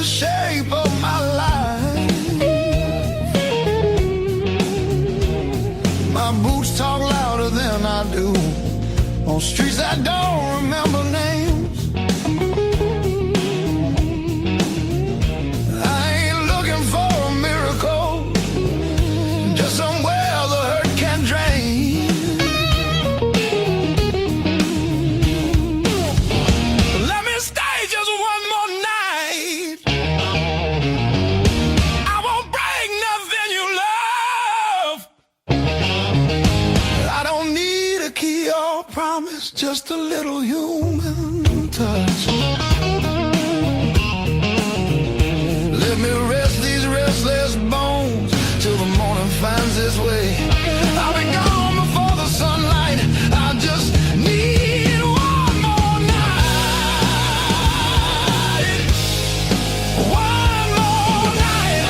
the shape of my life. My boots talk louder than I do on streets I don't remember names. I ain't looking for a miracle, just somewhere the hurt can drain. Let me stay just one more night. I won't break nothing you love. I don't need a key or promise, just a little human touch. Let me rest these restless bones till the morning finds its way. I'll be gone before the sunlight. I just need one more night. One more night.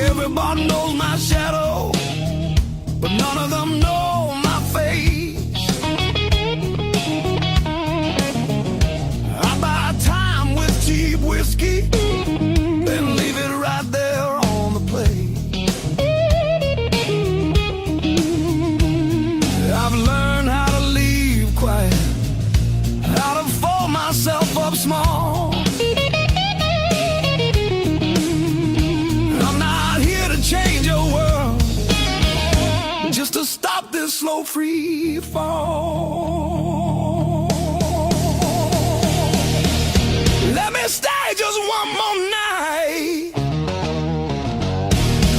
Everybody knows my shadow, but none of them know my face. I buy time with cheap whiskey, then leave it right there on the plate. I've learned how to leave quiet, how to fold myself up small. I'm not here to change your world, just to stop this slow free fall. Let me stay just one more night.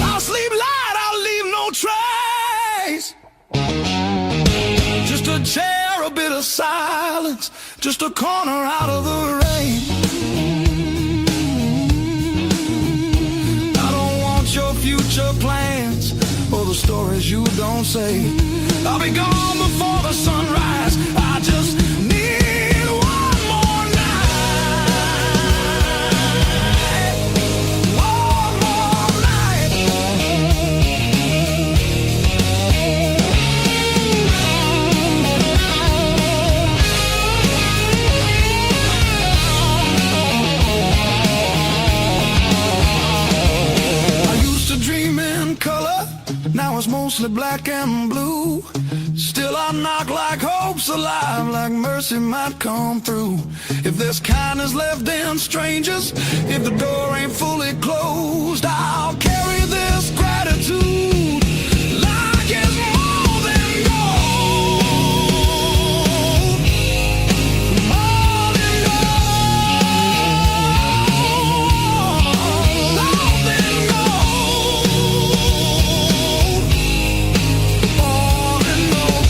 I'll sleep light, I'll leave no trace. Just a chair, a bit of silence, just a corner out of the rain. I don't want your future plans or the stories you don't say. I'll be gone before the sunrise. I just need one more night. One more night. I used to dream in color, now it's mostly black and blue. Still I knock like hope's alive, like mercy might come through. If there's kindness left in strangers, if the door ain't fully closed, I'll carry this gratitude like it's more than gold. More than gold. More than gold. More than gold.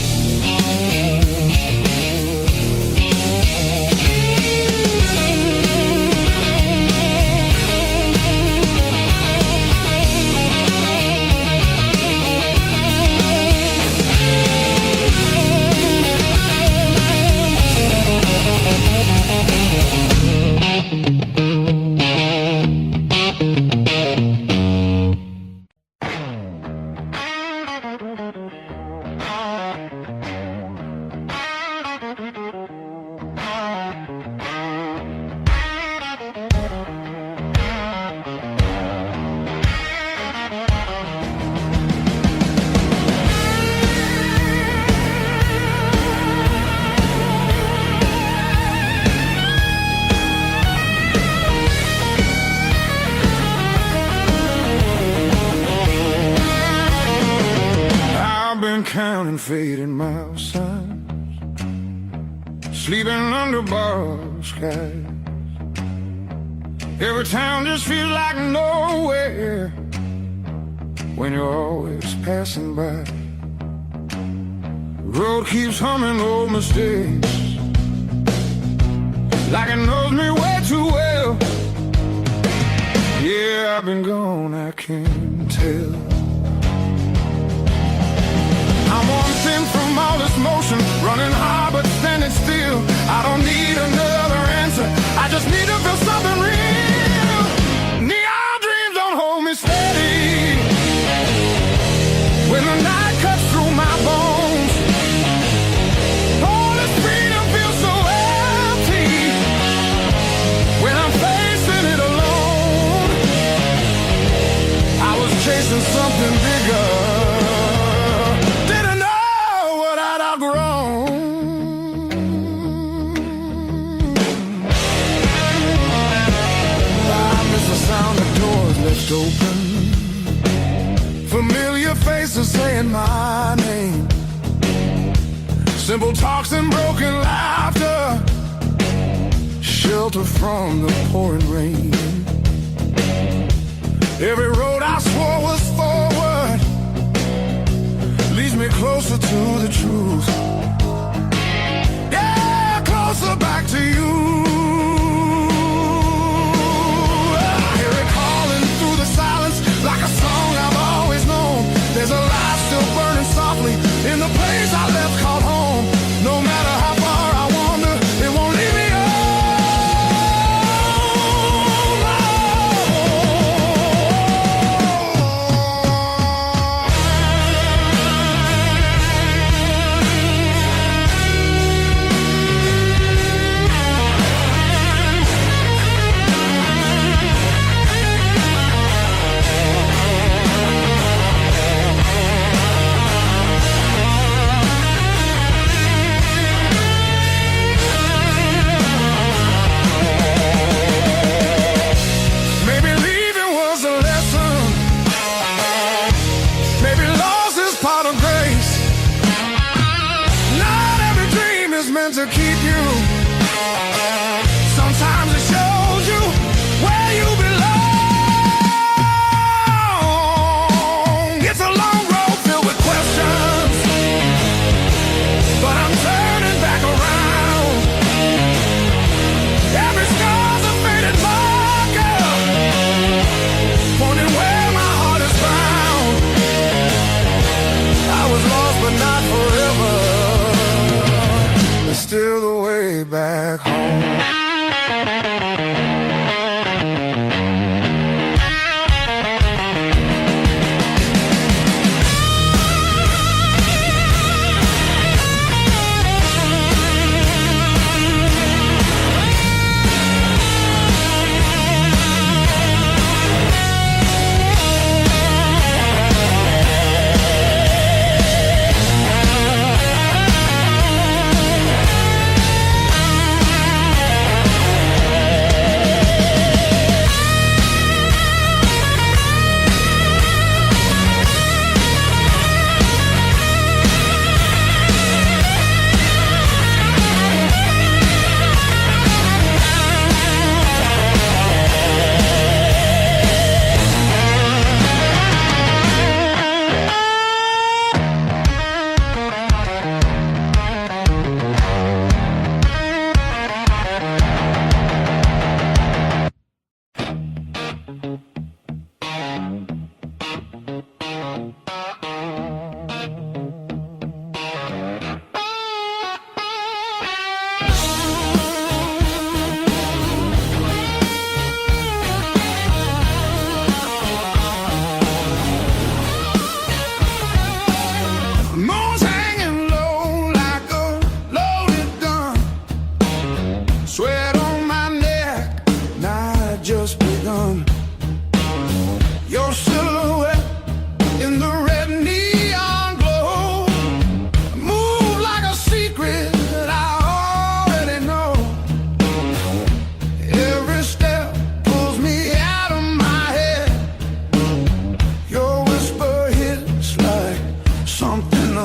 been counting faded mile signs, sleeping under borrowed skies. Every town just feels like nowhere when you're always passing by. The road keeps humming old mistakes like it knows me way too well. Yeah, I've been gone, I can't tell. I'm one thing from all this motion, running hard but standing still. I don't need another answer, I just need to feel something real. Neon dreams don't hold me steady when the night cuts through my bones. All this freedom feels so empty when I'm facing it alone. I was chasing something bigger, didn't know what I'd outgrown. I miss the sound of doors left open, familiar faces saying my name, simple talks and broken laughter, shelter from the pouring rain. Every road I swore was forward leads me closer to the truth. Yeah, closer back to you. I hear it calling through the silence like a song I've always known. There's a light still burning softly in the place I left called home. No matter how far I wander, it won't leave me alone. To keep you, sometimes it shows you where you belong. It's a long road filled with questions, but I'm turning back around. Every scar's a faded marker, pointing where my heart is found. I was lost but not forever, still the way back home. something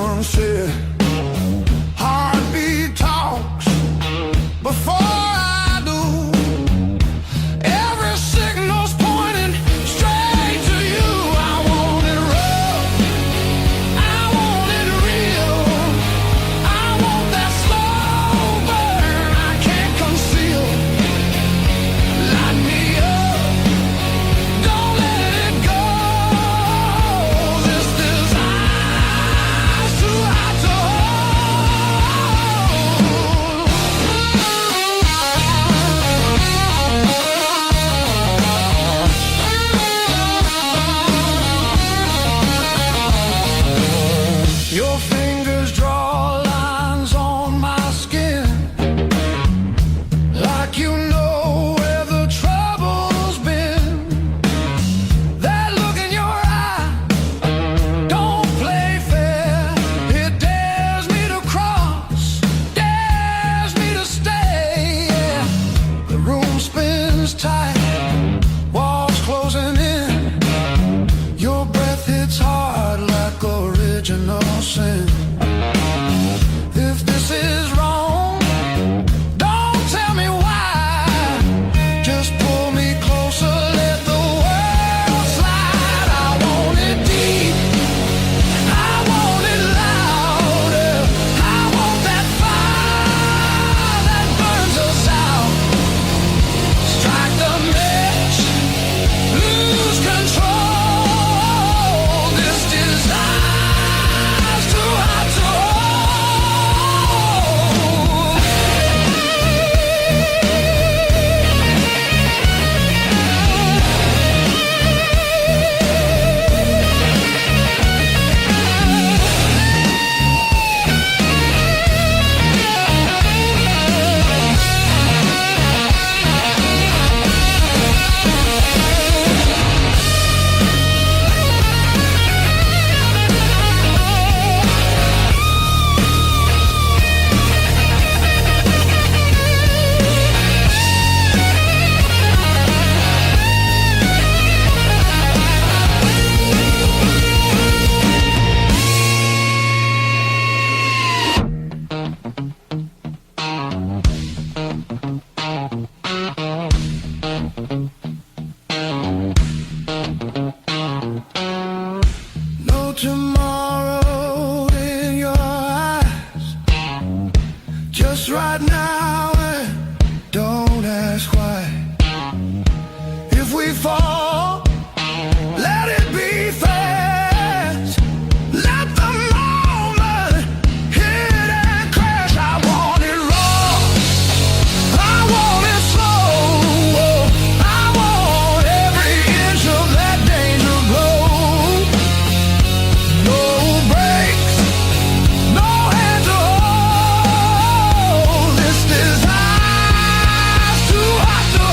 sin. If this is wrong, don't tell me why. Just pull me closer, let the world slide. I want it deep, I want it louder. I want that fire that burns us out. Strike the match, lose control. This desire's too hot to no tomorrow in your eyes. Just right now, and don't ask why. If we fall, let it be fast. Let the moment hit and crash. I want it raw, I want it slow. I want every inch of that danger glow. No brakes, no hand to hold. This desire's too hot to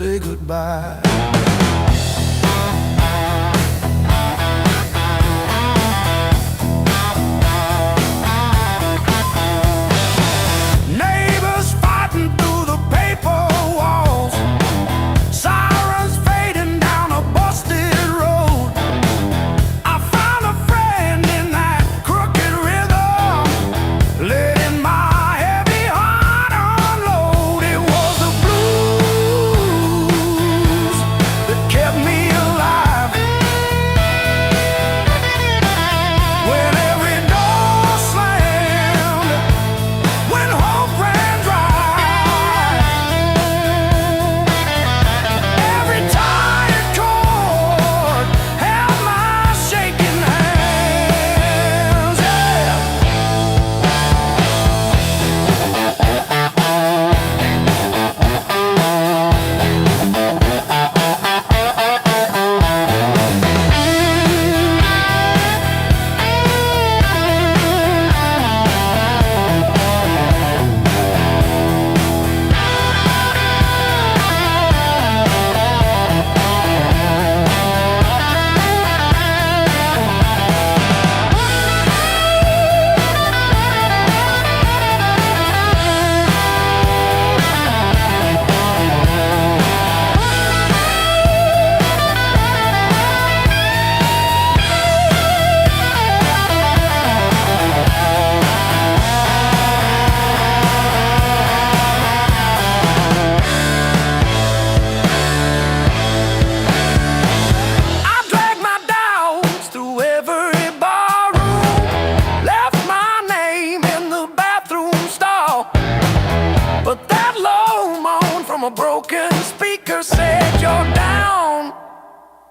say goodbye. Neighbors fighting through the paper walls, sirens fading down a busted road. I found a friend in that crooked rhythm, letting my heavy heart unload. It was the blues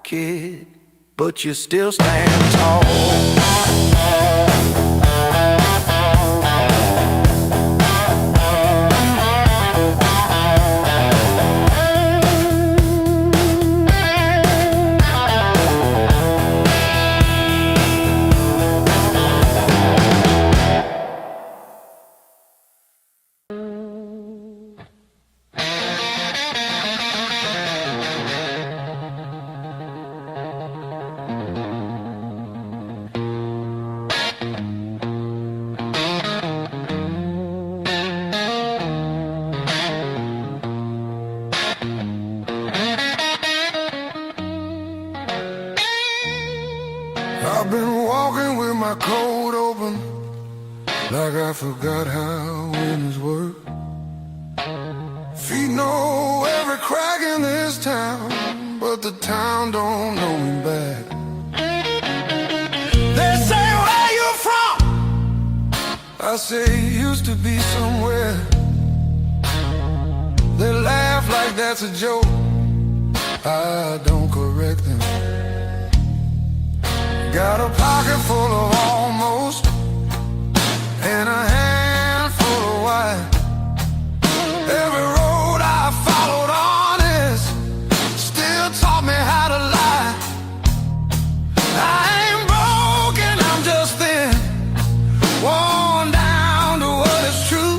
kid, but you still stand tall. I've been walking with my coat open, like I forgot how windows work. Feet know every crack in this town, but the town don't know me back. They say, where you from? I say, used to be somewhere. They laugh like that's a joke. I don't correct them. Got a pocket full of almost, and a handful of why. Every road I followed honest still taught me how to lie. I ain't broken, I'm just thin, worn down to what is true.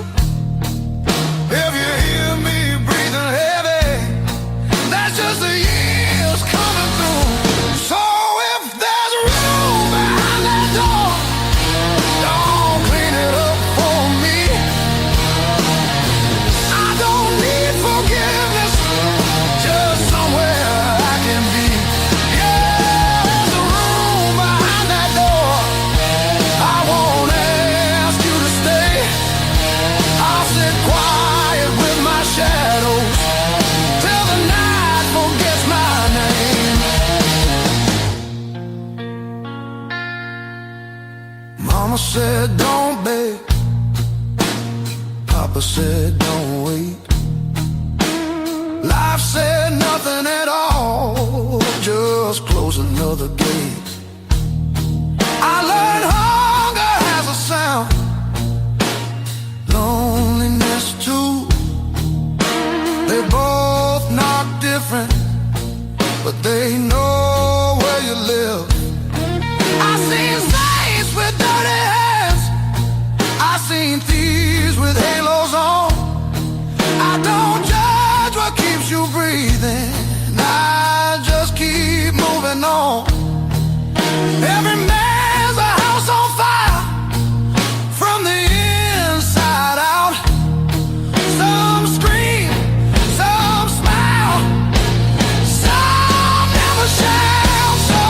If you hear me breathing heavy, that's just the years coming through. So if there's room behind that door, don't clean it up for me. I don't need forgiveness, just somewhere I can be. Yeah, there's a room behind that door. I won't ask you to stay. I'll sit quiet with my shadows till the night forgets my name. Mama said don't beg, Papa said don't wait. Life said nothing at all, just close another gate. I learned hunger has a sound, loneliness too. They both knock different, but they know where you live. I seen saints with dirty hands, I seen thieves with halos on. I don't judge what keeps you breathing, I just keep moving on. Every man's a house on fire, from the inside out. Some scream, some smile, some never shout. So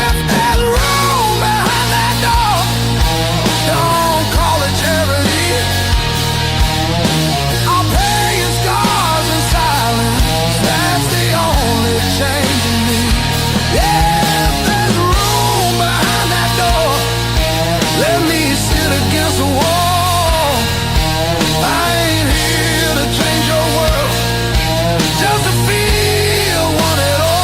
if there's room behind that door, don't call it charity. I'll pay your scars in silence, that's the only change in me. Yeah, if there's room behind that door, let me sit against the wall. I ain't here to change your world, just to feel one at all.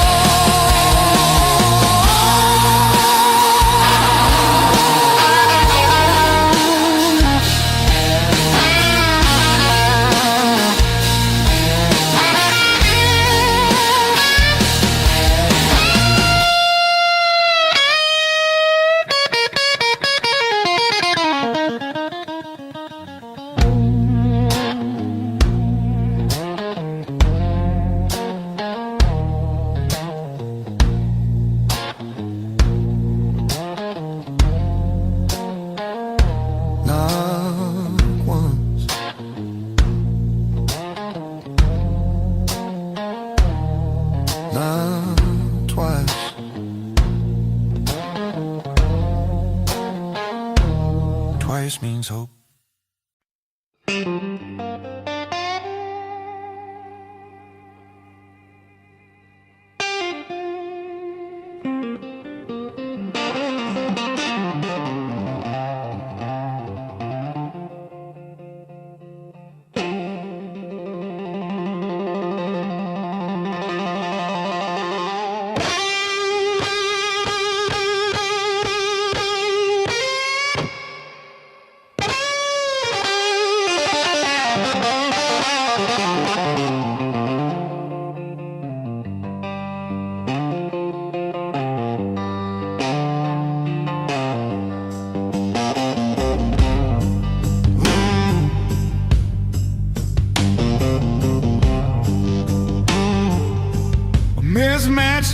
Not once, not twice. Twice means hope.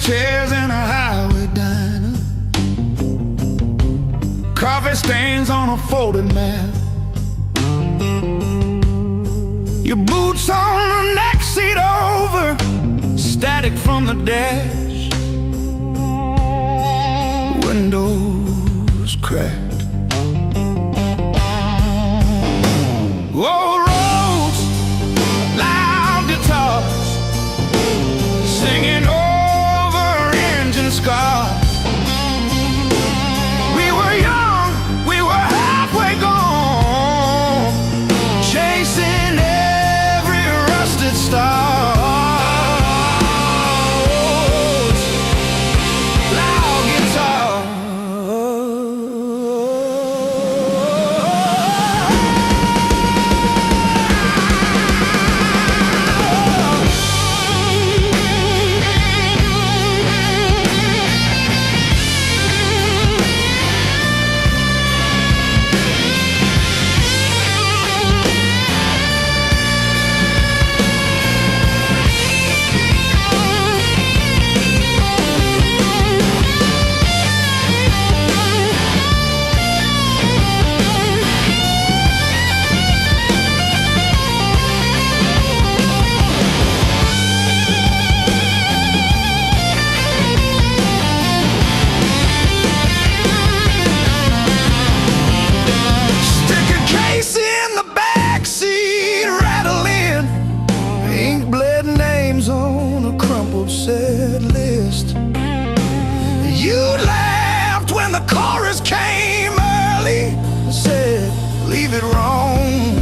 chairs in a highway diner, coffee stains on a folded mat, your boots on the next seat over, static from the dash, windows cracked. Old roads, loud guitars, singing over engine scars. We were young, we were halfway gone, chasing every rusted star. Set list. You laughed when the chorus came early, said leave it wrong.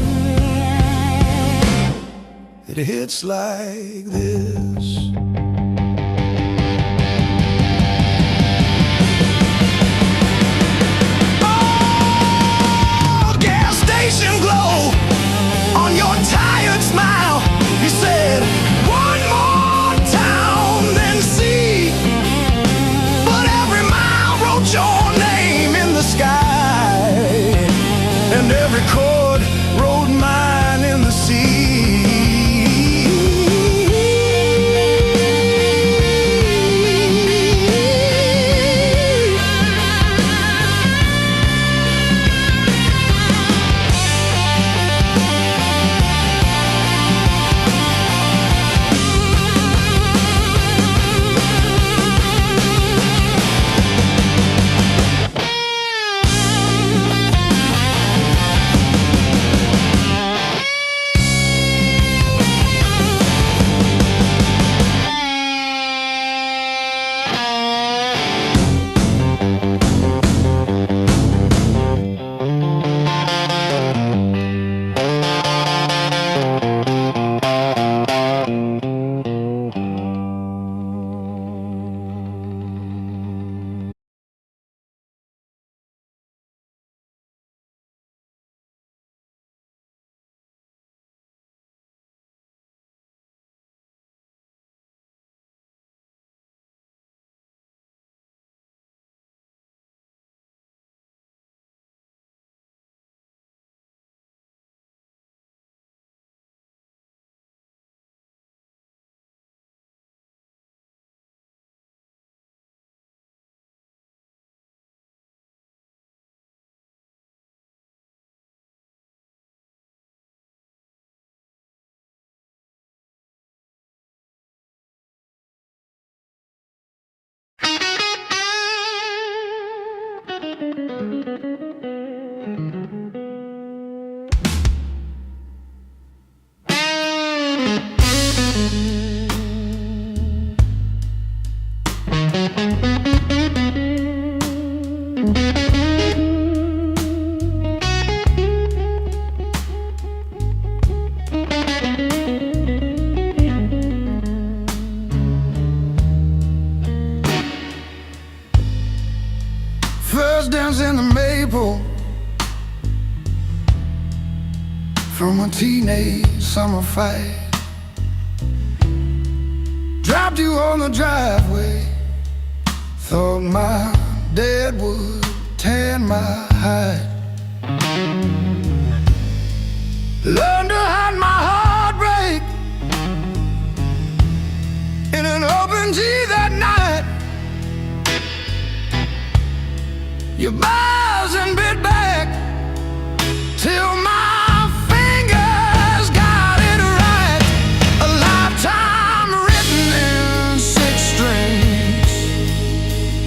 It hits like this. Oh, gas station glow on your tired smile. You said one more your name in the sky, and every chord wrote mine in the sea. In the maple from a teenage summer fight, dropped you on the driveway, thought my dad would tan my hide, learned to hide my heartbreak in an open G that night. your bars and bit back till my fingers got it right. A lifetime written in 6 strings.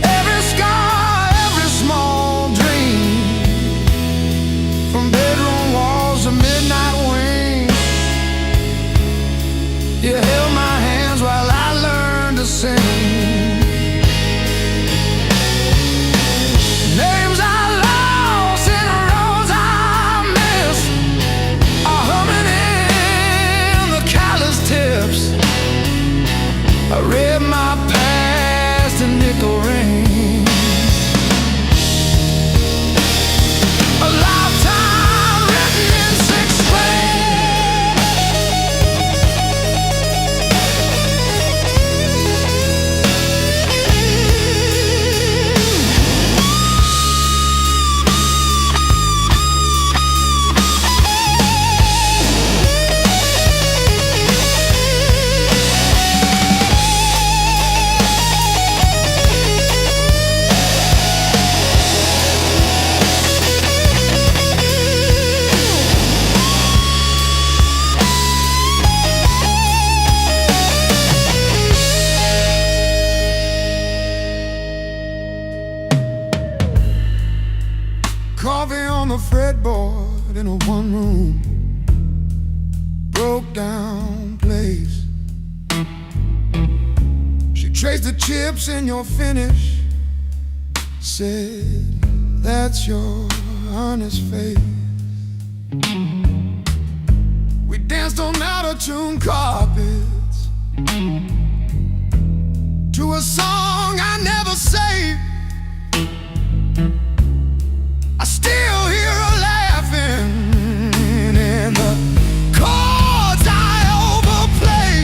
Every scar, every small dream, from bedroom walls to midnight wings. You held my hands while I learned to sing. Names I lost and roads I missed are humming in the callous tips. I read my past in nickel rings. A lifetime written in 6 Coffee on the fretboard in a one-room broke down place. She traced the chips in your finish, said, that's your honest face. We danced on out-of-tune carpets to a song I never saved. I still hear her laughing in the chords I overplay.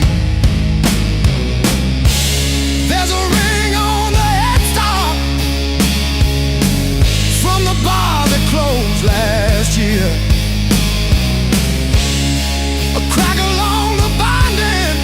There's a ring on the headstock from the bar that closed last year. A crack along the binding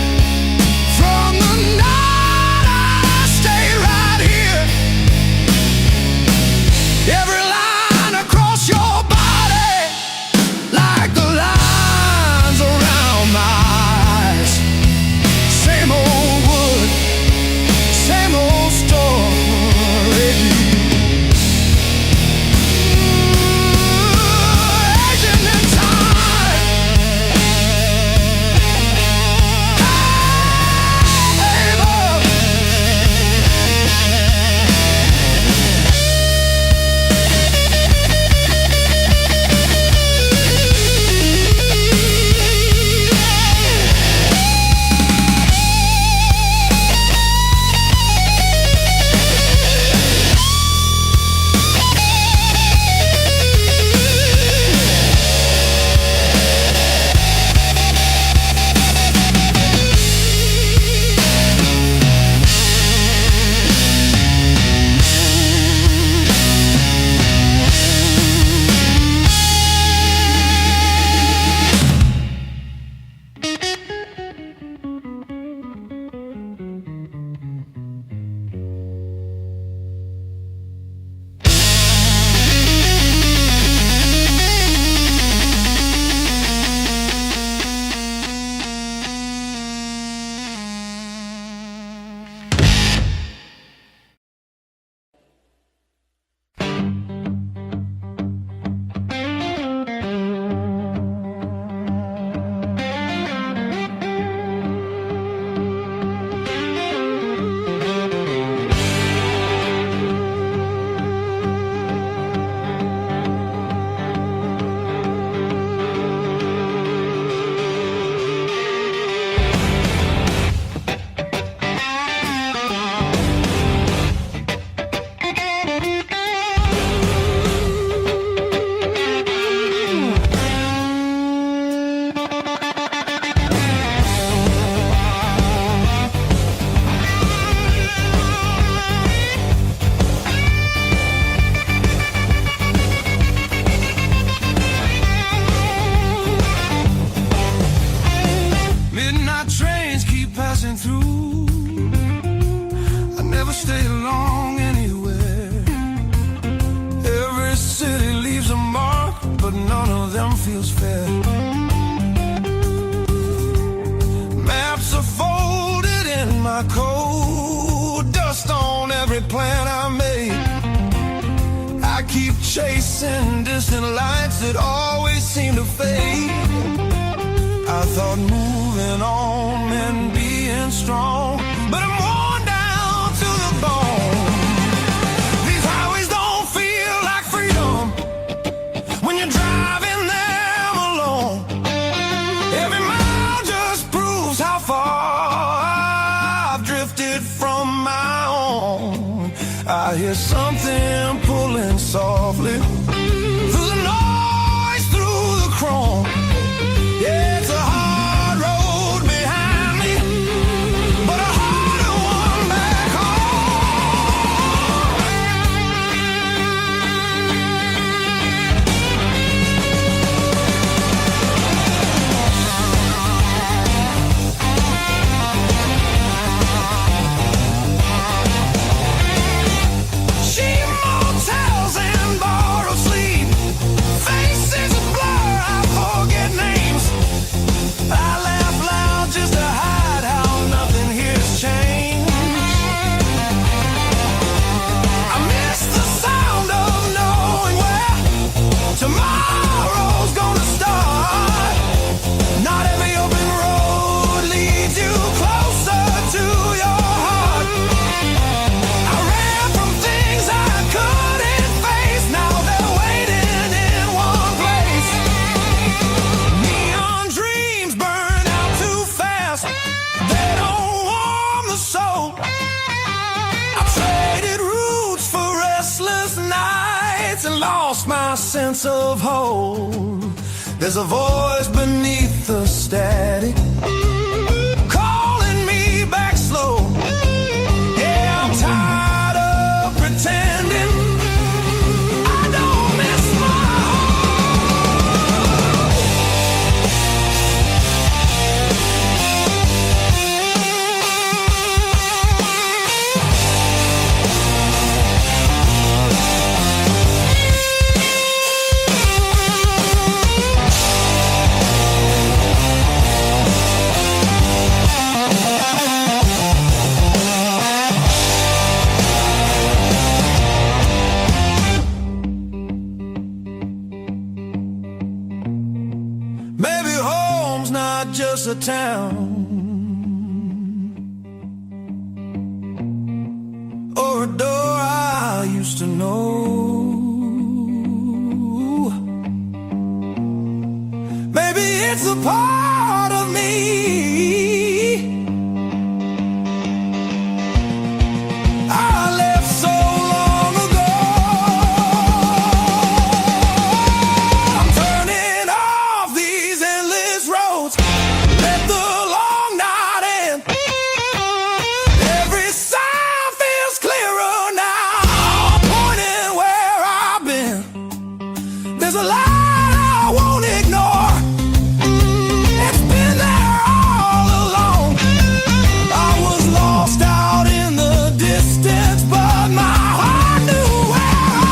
feels fair. Maps are folded in my coat, dust on every plan I made. I keep chasing distant lights that always seem to fade. I thought moving on meant being strong, but I'm worn down to the bone. These highways don't feel like freedom when you're driving them alone. Every mile just proves how far I've drifted from my own. I hear something pulling softly through the noise, through the chrome. Yeah, it's a hard road behind me, but a harder one back cheap motels and borrowed sleep, faces a blur, I forget names. I laugh loud just to hide how nothing here's changed. I miss the sound of knowing where tomorrow's gonna start. Not every open road leads you closer to your heart. I ran from things I couldn't face, now they're waiting in one place. Neon dreams burn out too fast, they don't warm the soul. I traded roots for restless nights and lost my sense of hope. There's a voice beneath the static calling me back slow. Yeah, I'm tired of pretending I don't miss my home. Maybe home's not just a town or a door I used to know. Maybe it's a part of me I left so long ago. I'm turning off these endless roads, let the long night end. Every sign feels clearer now, pointing where I've been. There's a light I won't ignore, it's been there all along. I was lost out in the distance, but my heart knew where I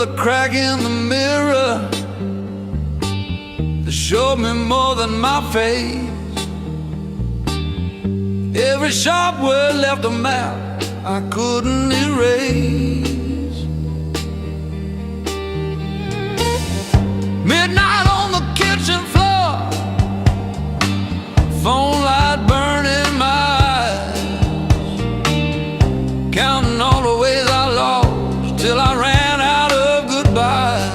the crack in the mirror that showed me more than my face. Every sharp word left a map I couldn't erase. Midnight on the kitchen floor, phone light burning my eyes, counting all the ways I lost till I ran out of goodbye.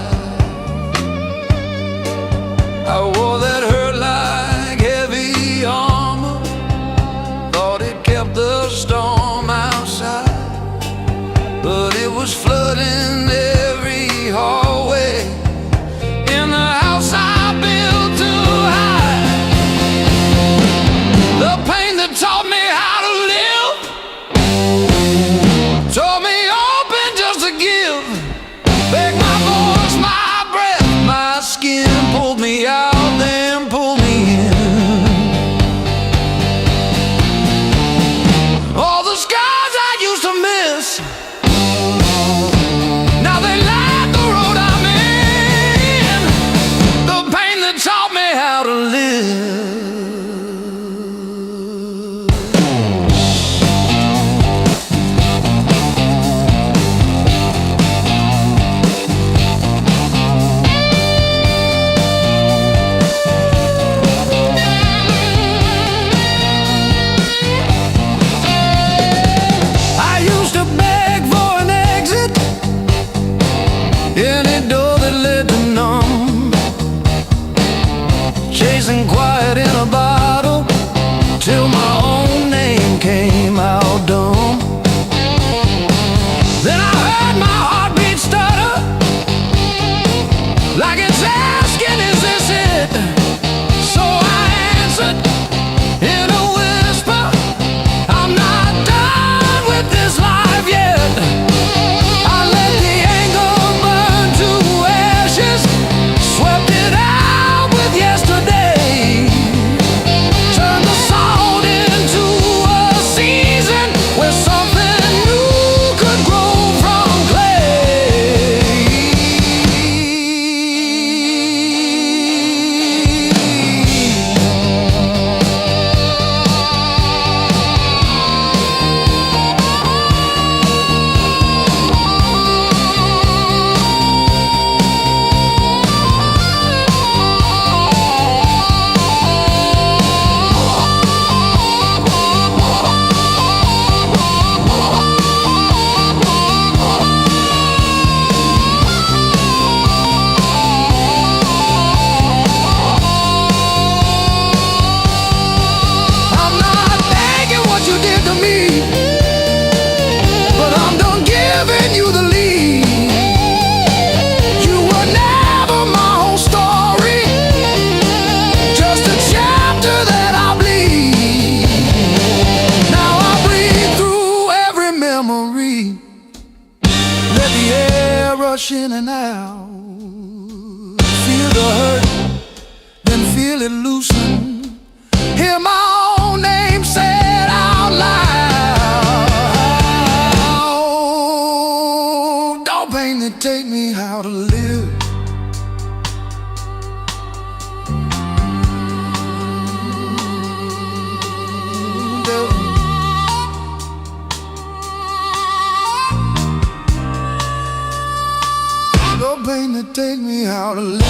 I wore that hurt like heavy armor, thought it kept the storm outside, but it was flooding every hallway in the house I built too high. The pain that taught me how to live taught me open just to give. Beg my voice, my breath, my skin, pulled me out, then pulled me in. All the scars I used to miss, now they light the road I'm in. The pain that taught me how to live. I used to beg for an exit, any door that led to none, chasing quiet in a bottle till my own name came out dumb. Then I heard my heartbeat stutter, like it's asking, is this it? So I answered in a whisper, I'm not done with this life yet. I let the anger burn to ashes, swept it out with yesterday, turned the salt into a season where something new could grow from clay. I'm not thanking what you did to me, but I'm done giving you the lead. You were never my whole story, just a chapter that I bleed. Now I breathe through every memory, let the air rush in and out, feel the hurt, then feel it loosen, hear my own name said out loud. Don't pain that take me how to live. Don't pain that take me how to live.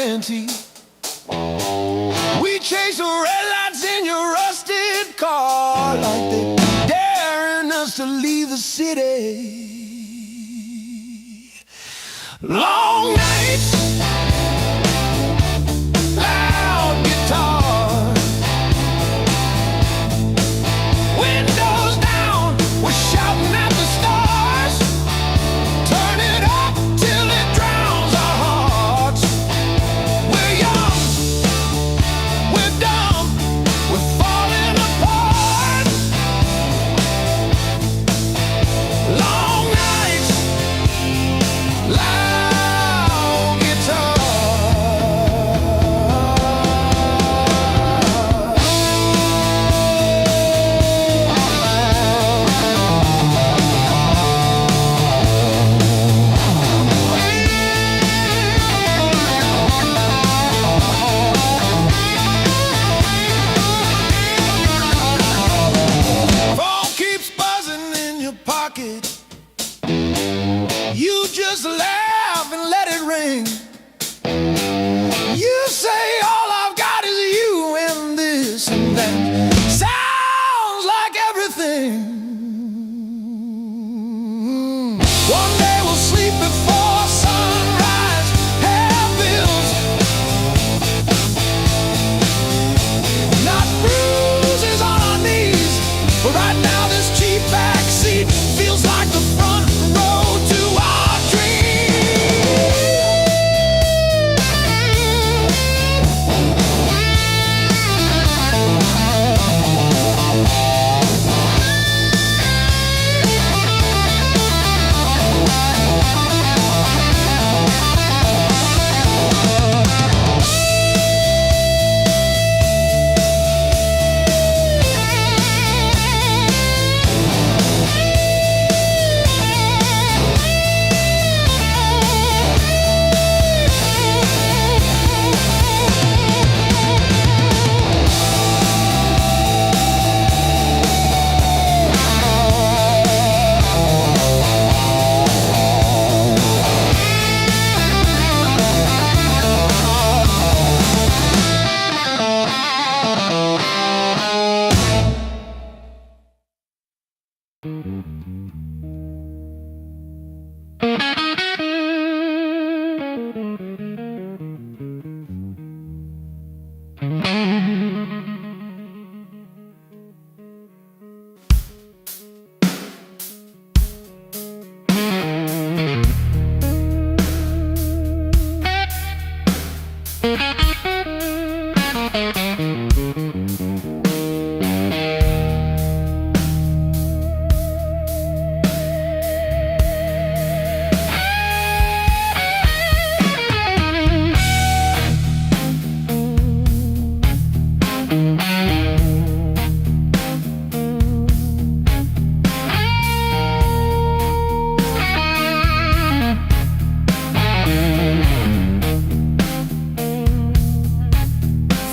plenty. We chase the red lights in your rusted car like they daring us to leave the city. Long nights, loud guitar, windows down, we're shouting at the stars. Turn it up till it drowns our hearts. We're young, we're dumb, we're falling apart. Long nights, loud guitar. Phone keeps buzzing in your pocket. You just laugh and let it ring. You say all I've got is you and this and that. Sounds like everything. One day we'll sleep before sunrise. Have bills, not bruises on our knees. But right now this cheap backseat feels like the front row to our dreams.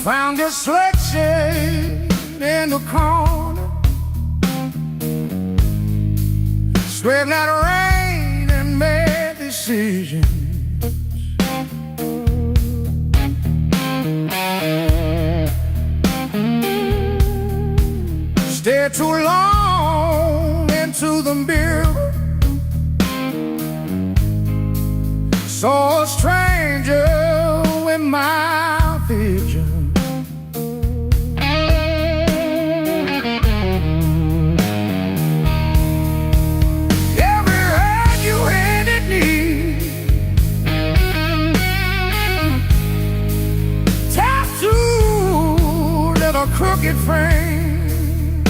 Found this selection in the corner, swept that rain and made decisions. Stared too long into the mirror, saw a stranger in my vision. A crooked frame,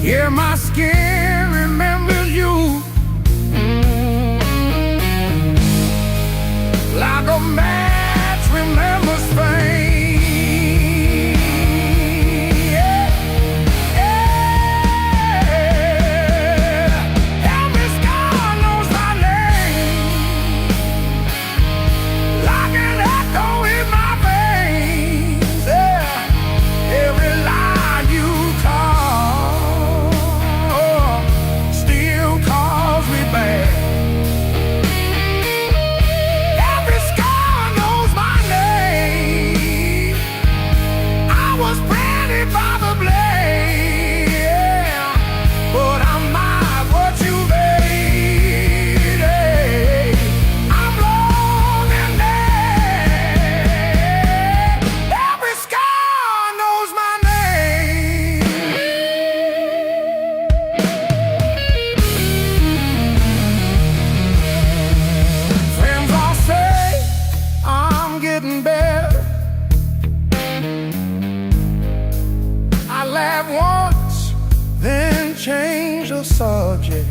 yeah, my skin remembers you like a match remembers fame. Yeah, yeah. Every scar knows my name, like an echo in my veins. Yeah, every lie you call confidential subject.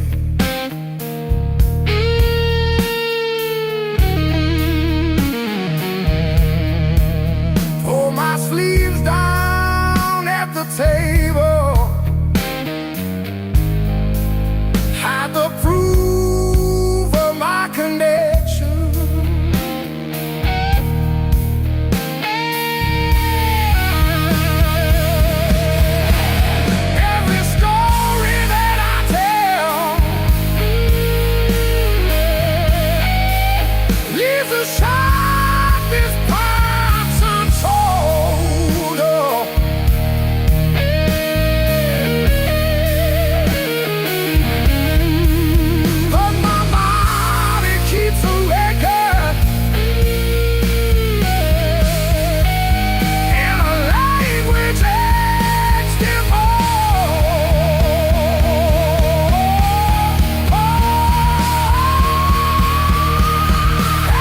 Pull my sleeves down at the table, hide the proof of my connection. Every story that I tell leaves a sharpest parts untold. But my body keeps a record in a language etched in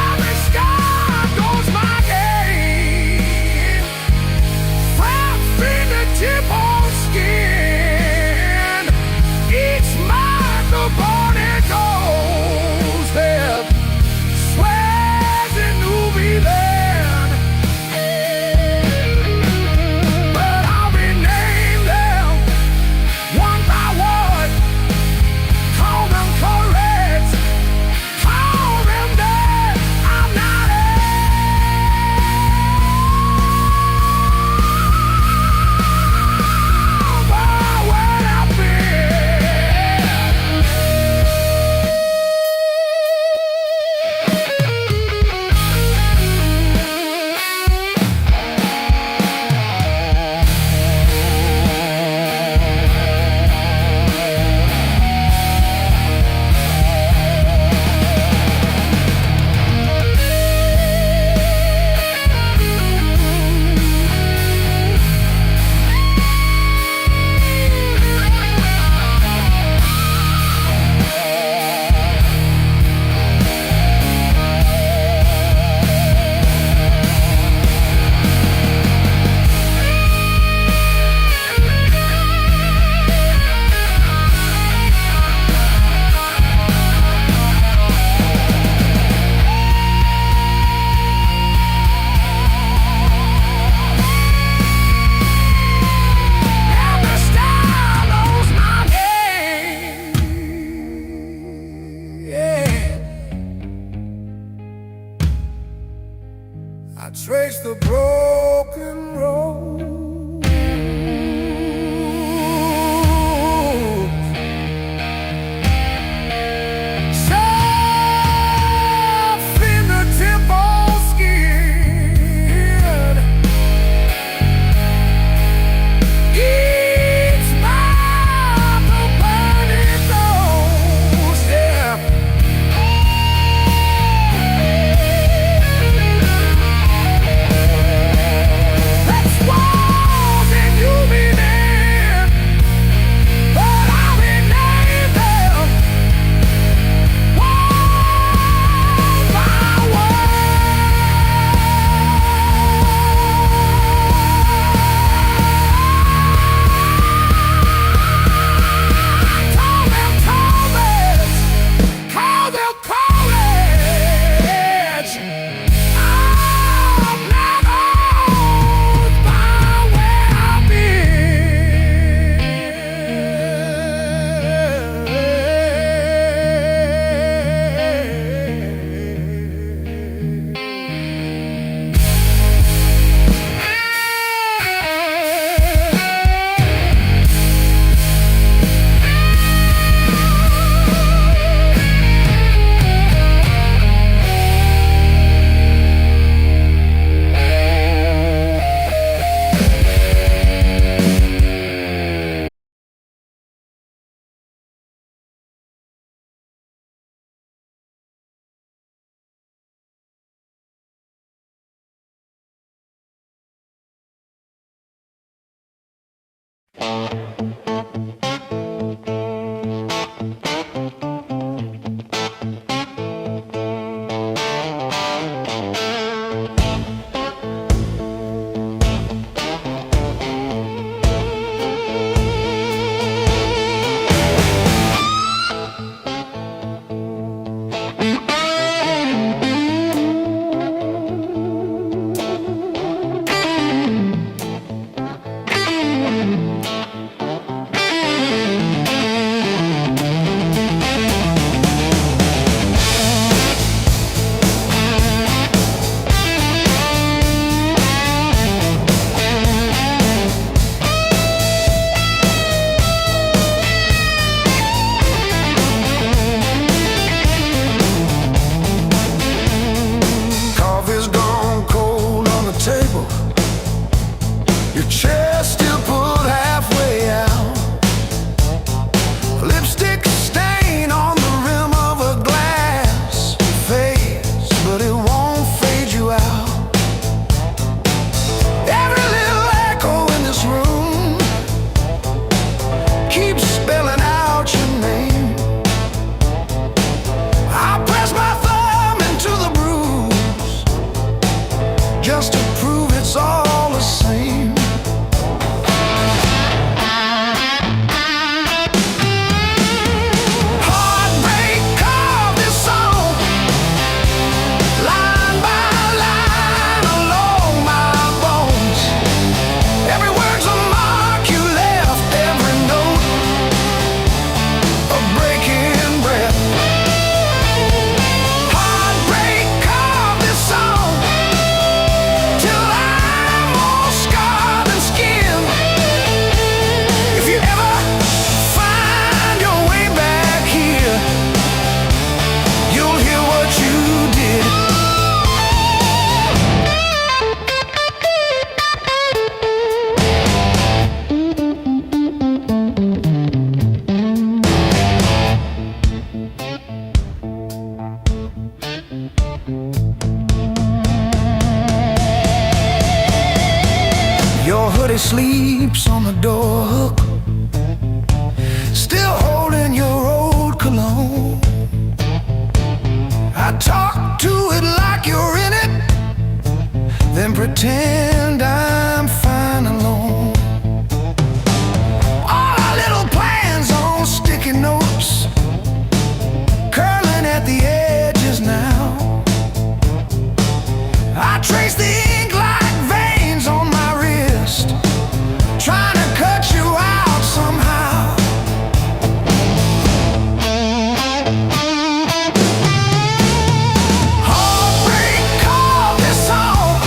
every scar goes my game, from fingertip on skin. Each mark the body goes there, swears it knew me then. But I'll rename them one by one, call them correct, call them dead. I'm not ever what I've every star knows my name. Yeah. I trace the broken road, soft in the tip on skin. Each mile the burning doorstep. That's walls and you been in, but I'll rename them one by Call them Thomas, call them courage. I'm not owned by where I've sleeps on the door hook, still holding your old cologne. I talk to it like you're in it, then pretend I'm fine alone. All our little plans on sticky notes, curling at the edges now. I trace the ink like veins on my wrist, trying to cut you out somehow. Heartbreak called this song,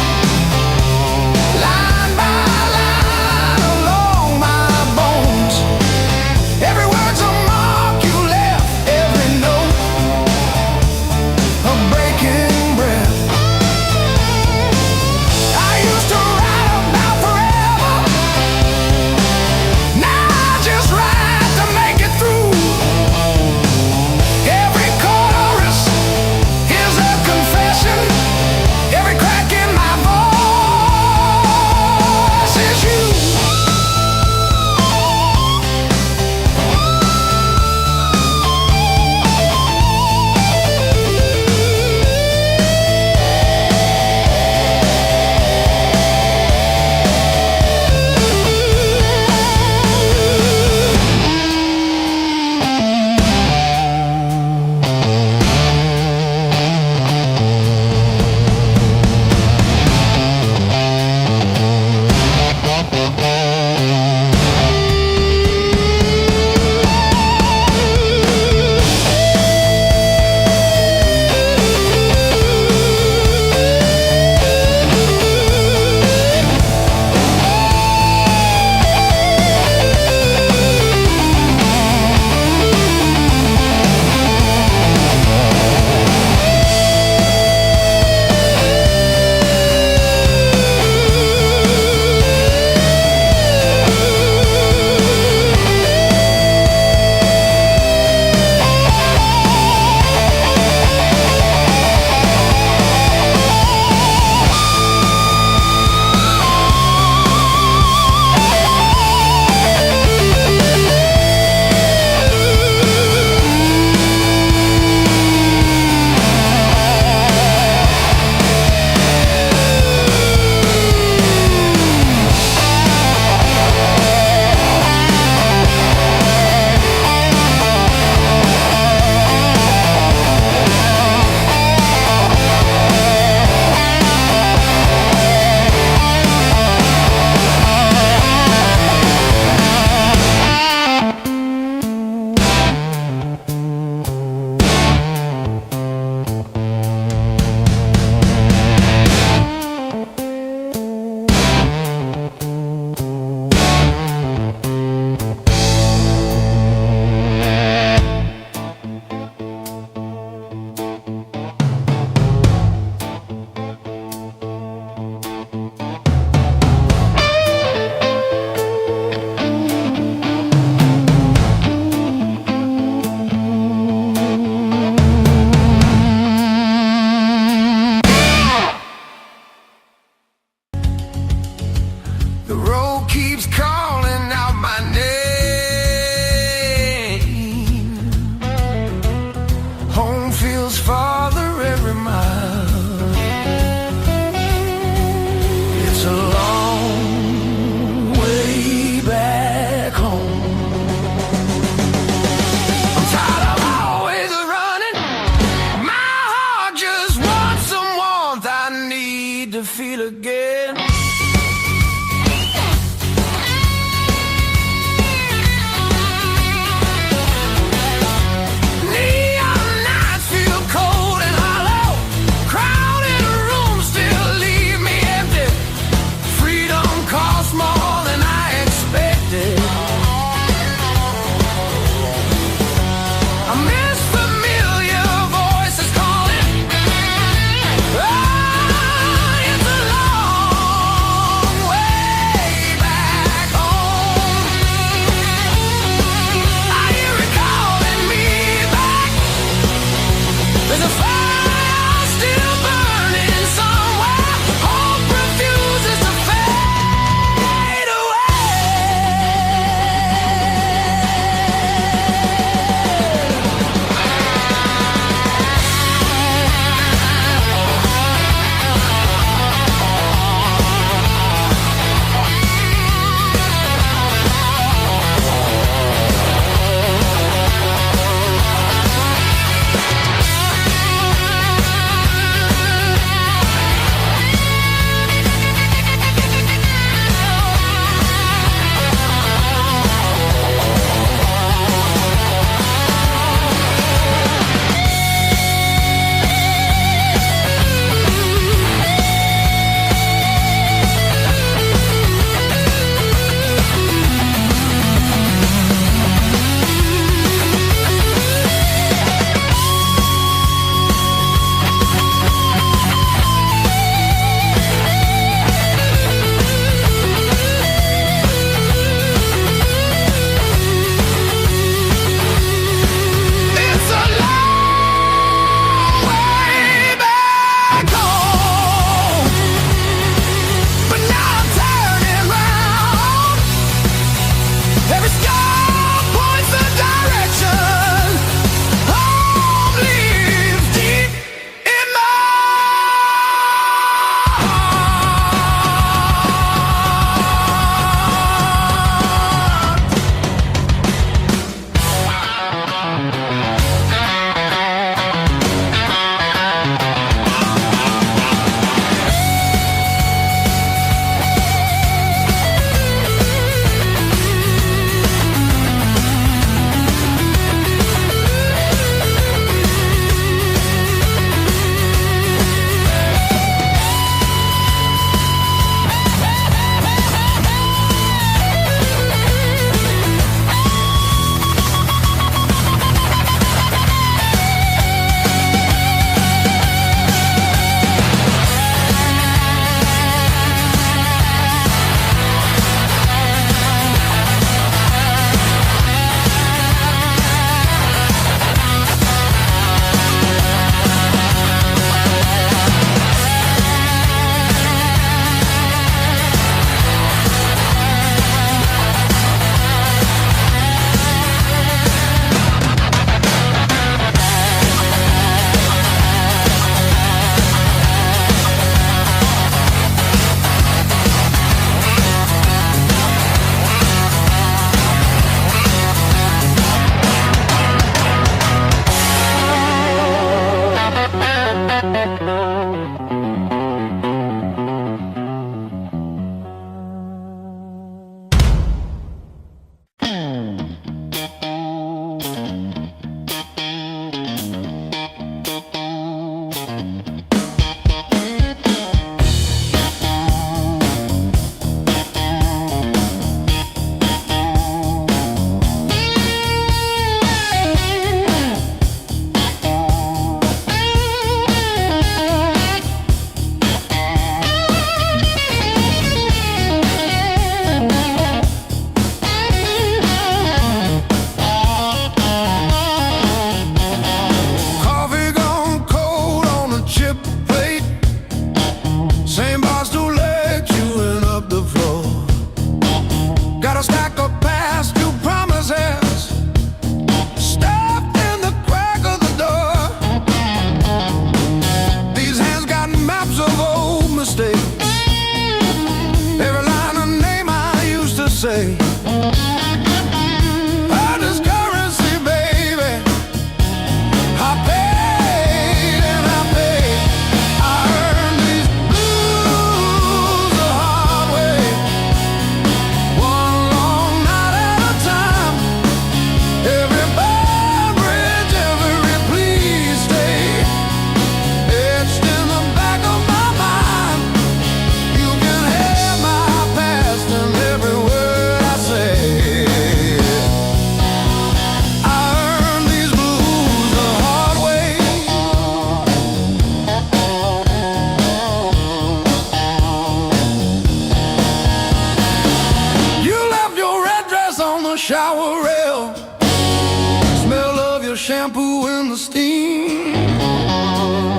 shampoo in the steam.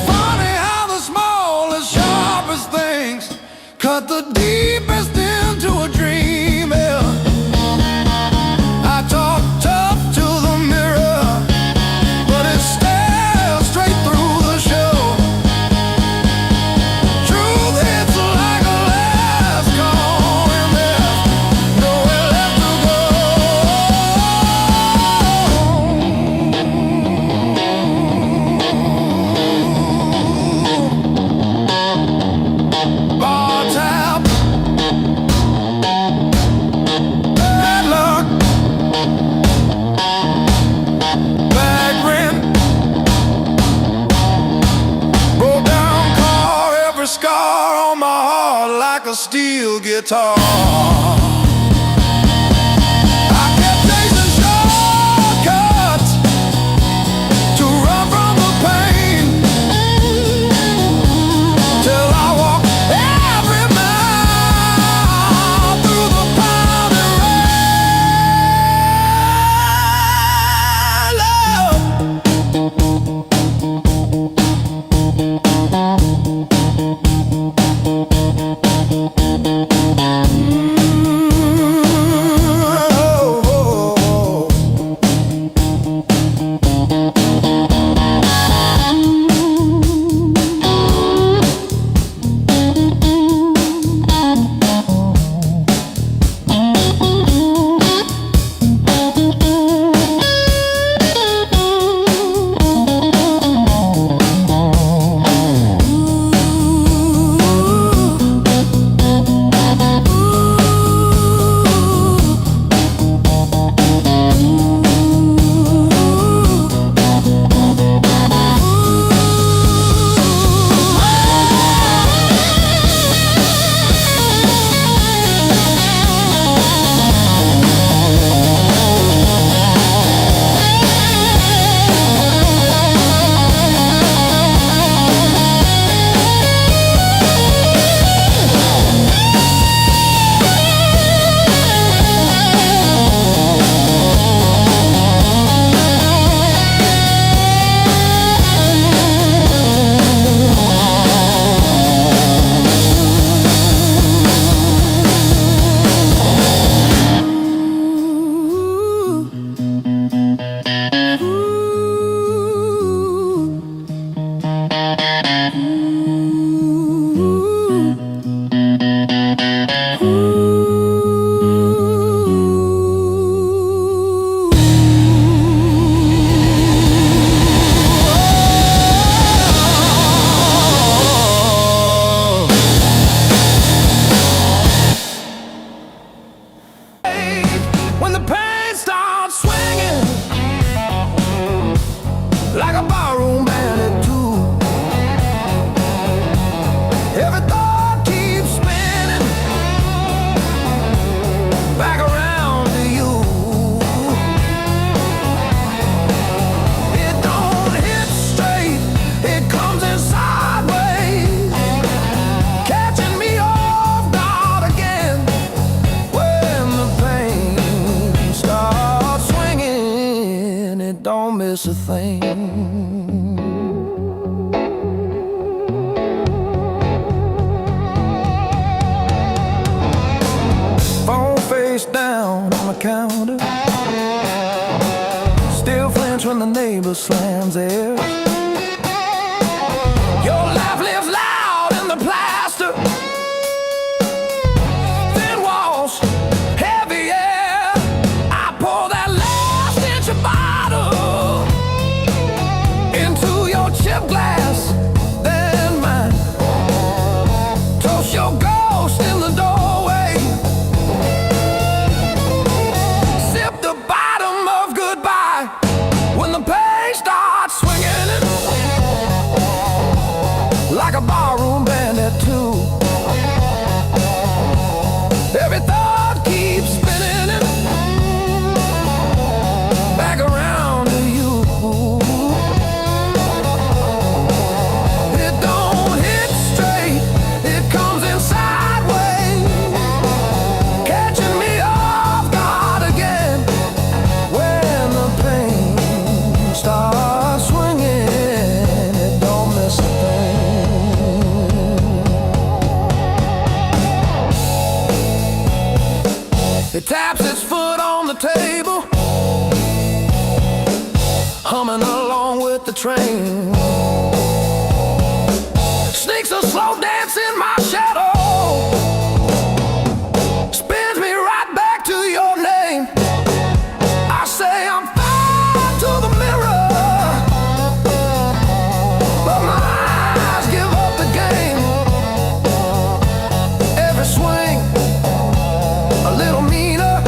Funny how the smallest, sharpest things cut the deepest into a dream. Yeah. I talk tough to the mirror, but it stares straight through the show. Truth hits like a last call, and there's nowhere left to go. Bar tab, bad luck, bad rent, broke down car, every scar on my heart like a steel guitar. I kept chasing shortcuts to run from the pain, till I walked every mile through the pounding when the pain starts swinging like a barroom band at two. Every thought keeps spinning back around to you. It don't hit straight, it comes in sideways, catching me off guard again. When the pain starts swinging, it don't miss a thing. Phone face down on the counter, still flinch when the neighbor slams theirs. Your laugh lives loud in the plaster, thin walls, heavy air. I pour that last inch of bottle into your chip glass, then mine. Toast your ghost in the doorway, sip the bottom of goodbye when the pain starts swinging. humming along with the train. Sneaks a slow dance in my shadow, spins me right back to your name. I say I'm fine to the mirror, but my eyes give up the game. Every swing a little meaner,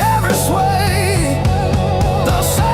every sway the same.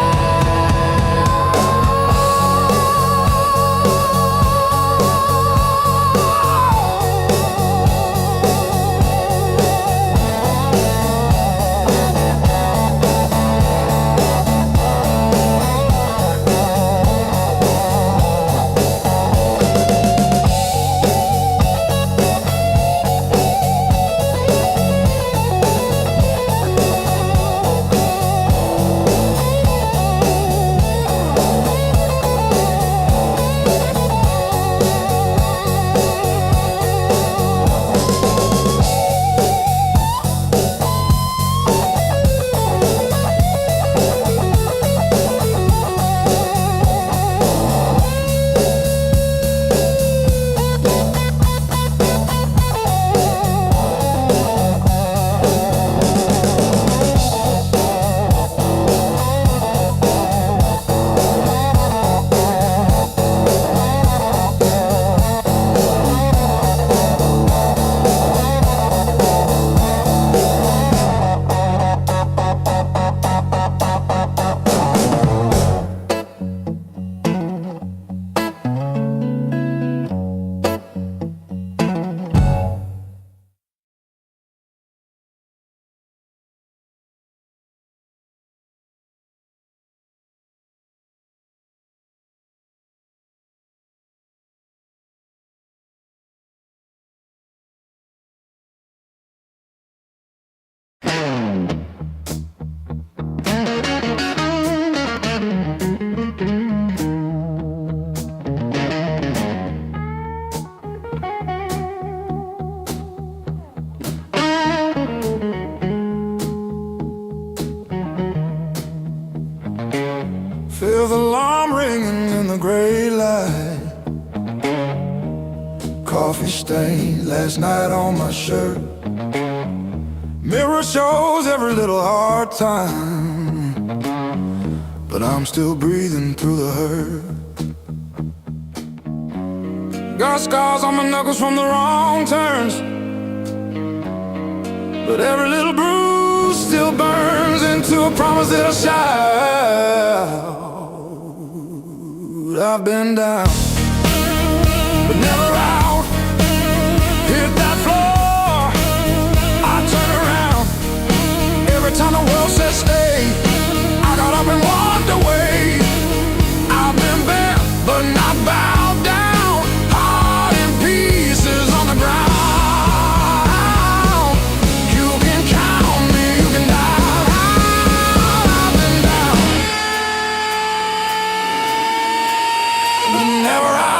Feel the alarm ringing in the gray light. Coffee stain last night on my shirt. Mirror shows every little hard time, but I'm still breathing through the hurt. Got scars on my knuckles from the wrong turns, but every little bruise still burns into a promise that I'll shout. I've been down, but never out. Hit that floor, I turn around. Every time the world says stay, I got up and walked away. I've been bent, but not bowed down. Heart in pieces on the ground. You can count me, you can die. I've been down, but never out.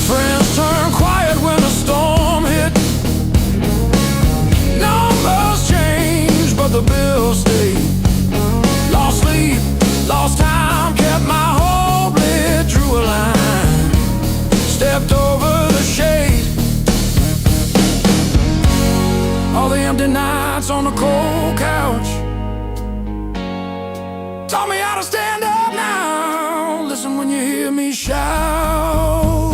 Friends turn quiet when the storm hit. Numbers change, but the bills stay. Lost sleep, lost time, kept my hope lit, drew a line, stepped over the shade. All the empty nights on the cold couch taught me how to stand up now. Listen when you hear me shout.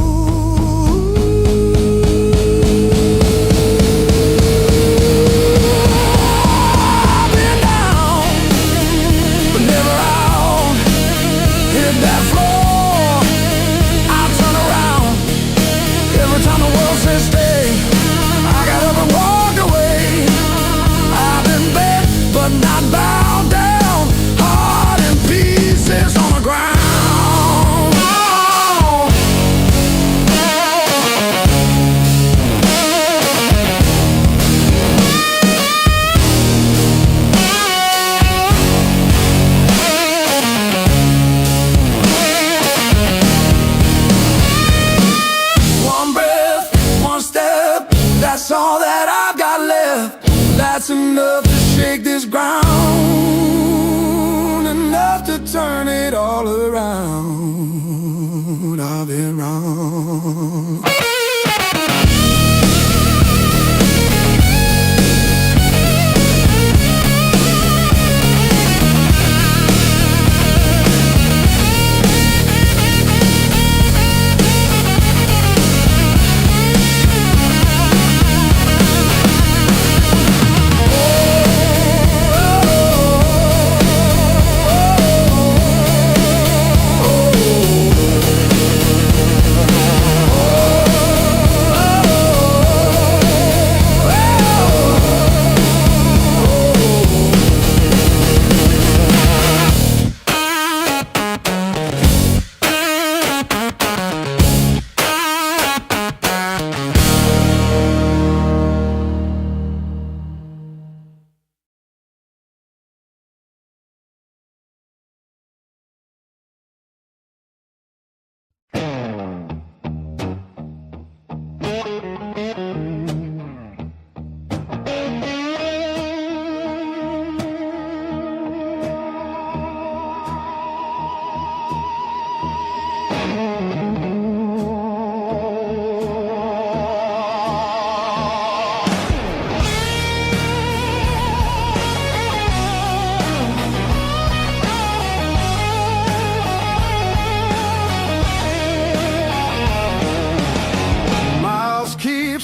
I've been down, but never out. Hit that floor, I turn around. Every time the world says stay, I got up and walked away. I've been bent, but not bowed down. Heart in pieces on the ground. Oh.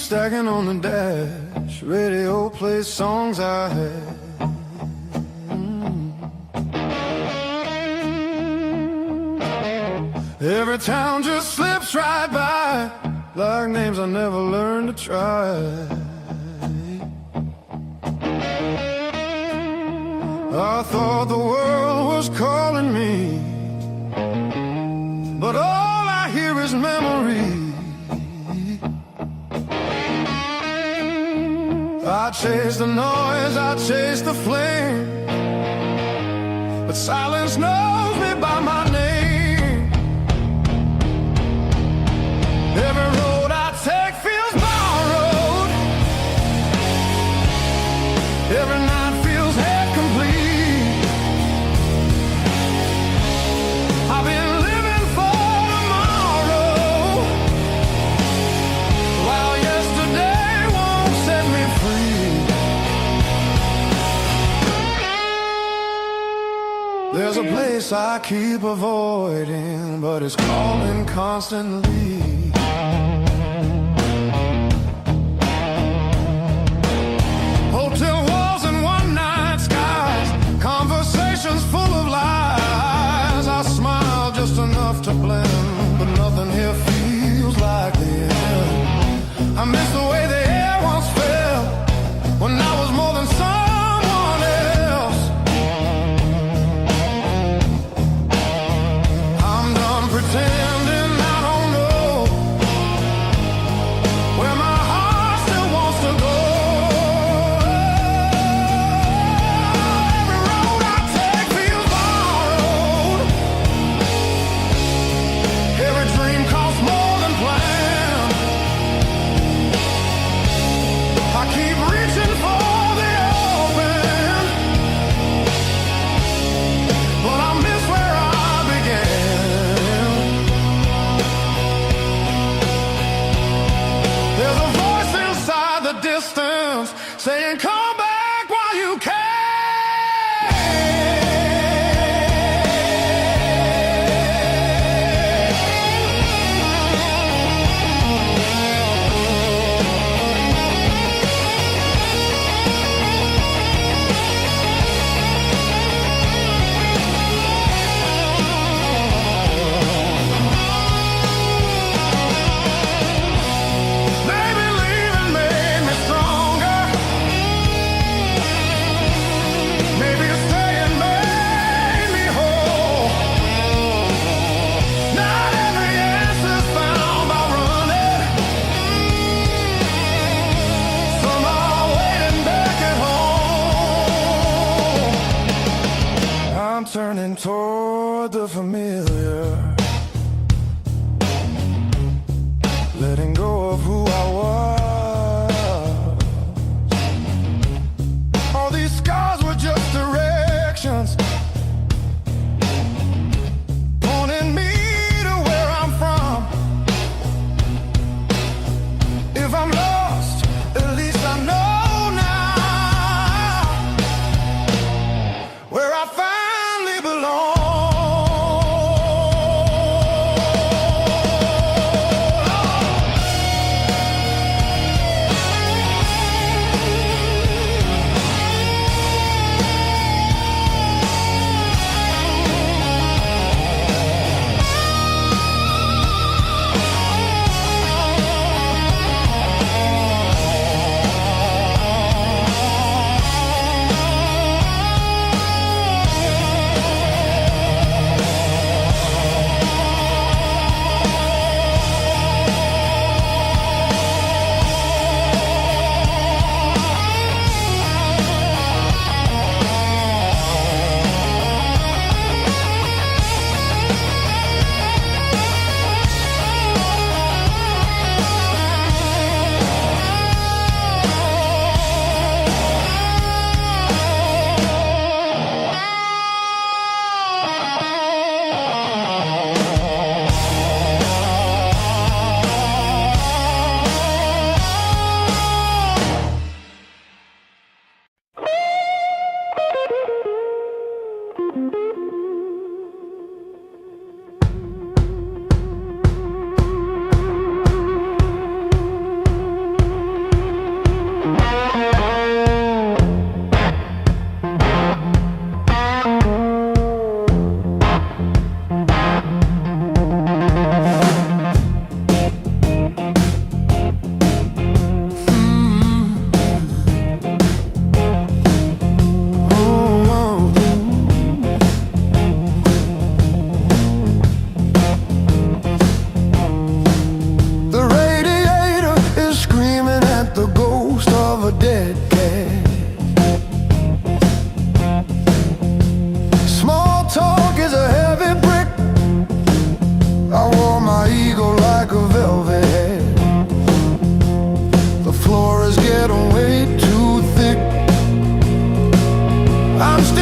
Stacking on the dash, radio plays songs I had. Every town just slips right by, like names I never learned to try. I thought the world was calling me, but all I hear is memory. I chase the noise, I chase the flame, but silence knows me by my name. Every road I take feels borrowed, every night feels half complete. I've been living for tomorrow, while yesterday won't set me free. There's a place I keep avoiding, but it's calling constantly. Hotel walls and one-night skies, conversations full of lies. I smile just enough to blend, but nothing here feels like the end. I miss the way the air once felt, when I was more than someone else. I'm done pretending I don't know where my heart still wants to go. Every road I take feels borrowed, every dream costs more than planned. I keep reaching for the open, but I miss where I began. There's a voice inside the distance saying, come back while you can. Maybe leaving made me stronger, maybe staying made me whole. Not every answer's found by running, some are waiting back at home. I'm turning toward the familiar, letting go of who I was. All these scars were just directions, pointing me to where I'm from. If I'm lost, at least I know now where I finally belong.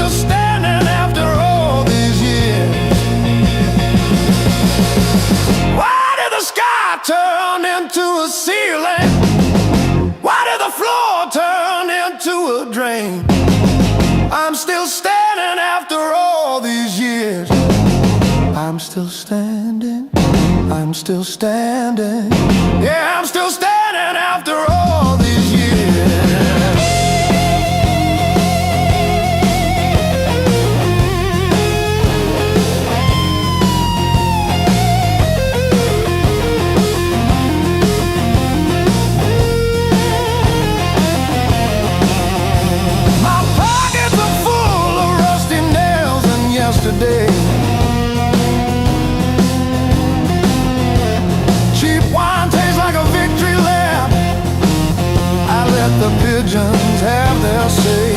still standing after all these years? Why did the sky turn into a ceiling? Why did the floor turn into a drain? I'm still standing after all these years. I'm still standing, I'm still standing. Yeah, I'm still standing after all these years. My pockets are full of rusty nails and yesterday. Cheap wine tastes like a victory lap. I let the pigeons have their say.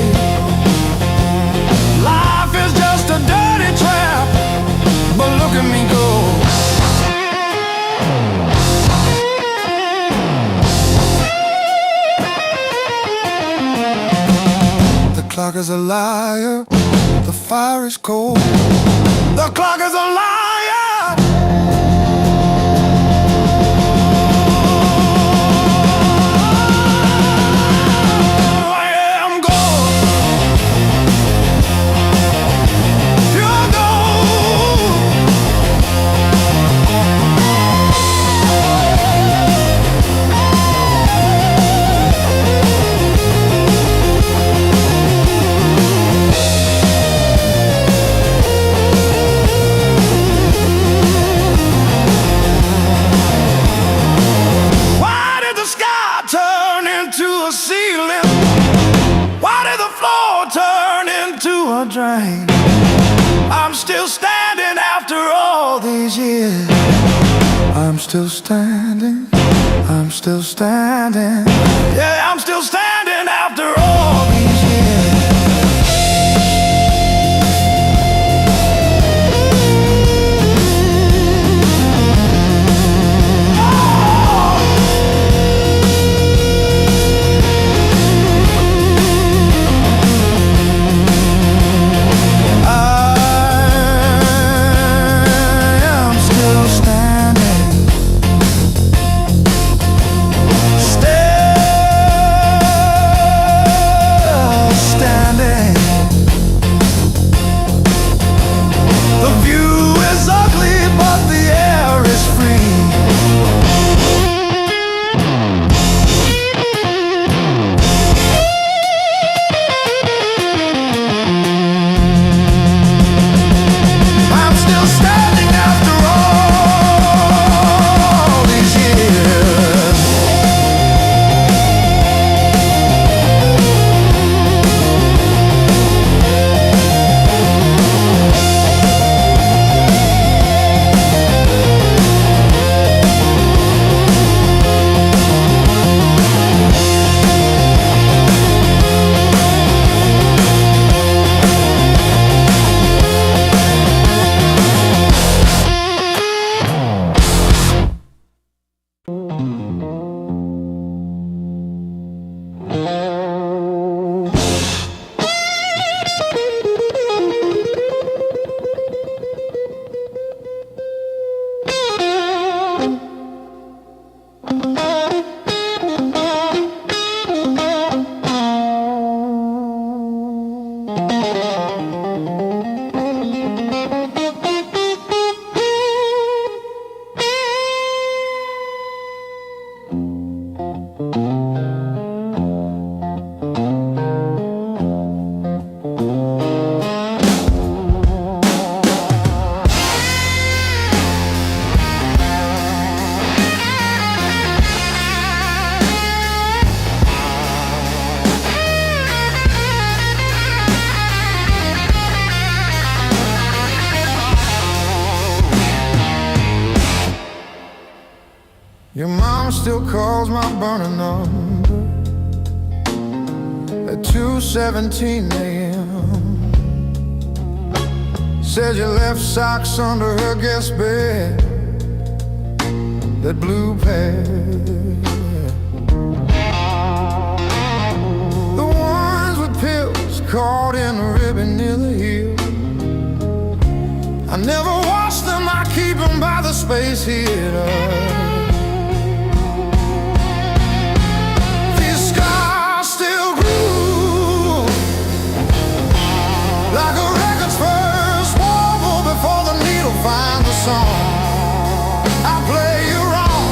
Life is just a dirty trap, but look at me go. The clock is a liar, the fire is cold. The clock is a liar. Drain. I'm still standing after all these years. I'm still standing, I'm still standing. Yeah, I'm still standing after all these years. Your mom still calls my burner number at 2:17 a.m. Says you left socks under her guest bed, that blue pair, the ones with pills caught in a ribbon near the heel. I never wash them, I keep them by the space heater. These scars still groove like a record's first warble before the needle finds the song. I play you wrong,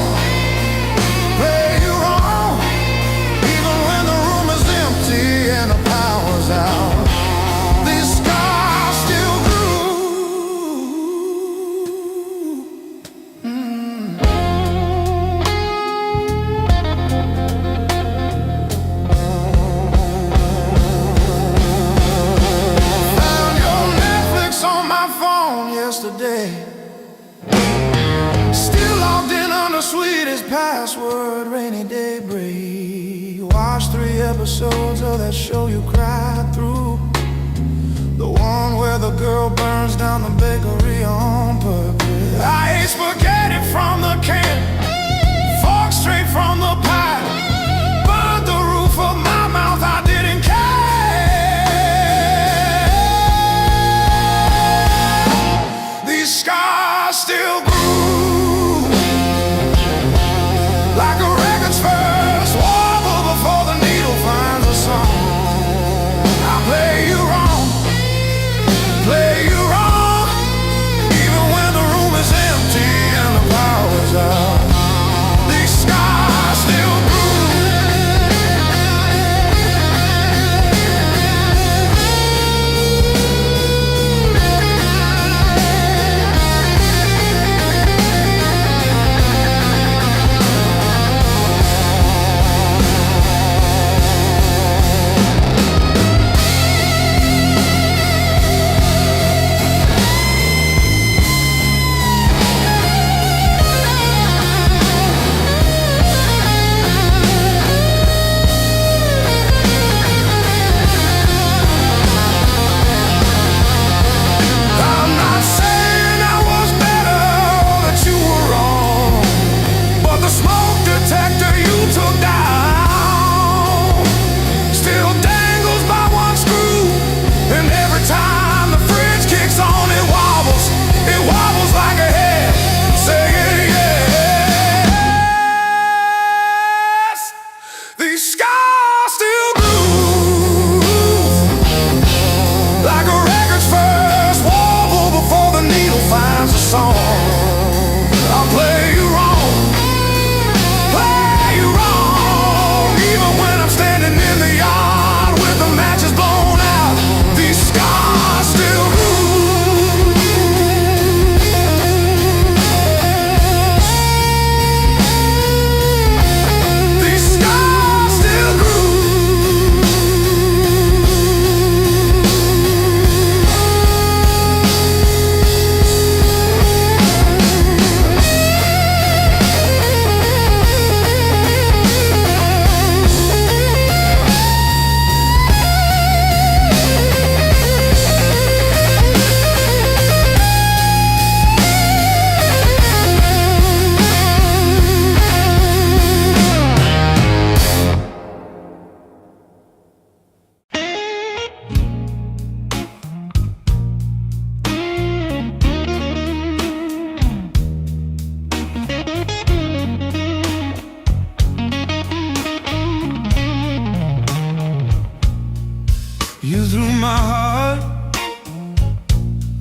even when the room is empty and the power's out. These scars still Found your Netflix on my phone yesterday. Still logged in on the sweetest password, rainy day break. Watched 3 episodes of that show you cried through, the one where the girl burns down the bakery on purpose. I ate spaghetti from the can, fork straight from the pie, burned the roof of my mouth, I didn't care. These scars still groove like a record's first warble before the needle finds a song. I play you wrong, even when the room is empty and the power's out. These scars still I'm not saying I was better or that you were wrong, but the smoke detector you took down still dangles by one screw, and every time the fridge kicks on it wobbles like a head saying yes. These scars still groove like a record's first warble before the needle finds a song. I'll play you wrong, even when I'm standing in the yard with the matches blown out. These scars still groove. These scars still groove. You threw my heart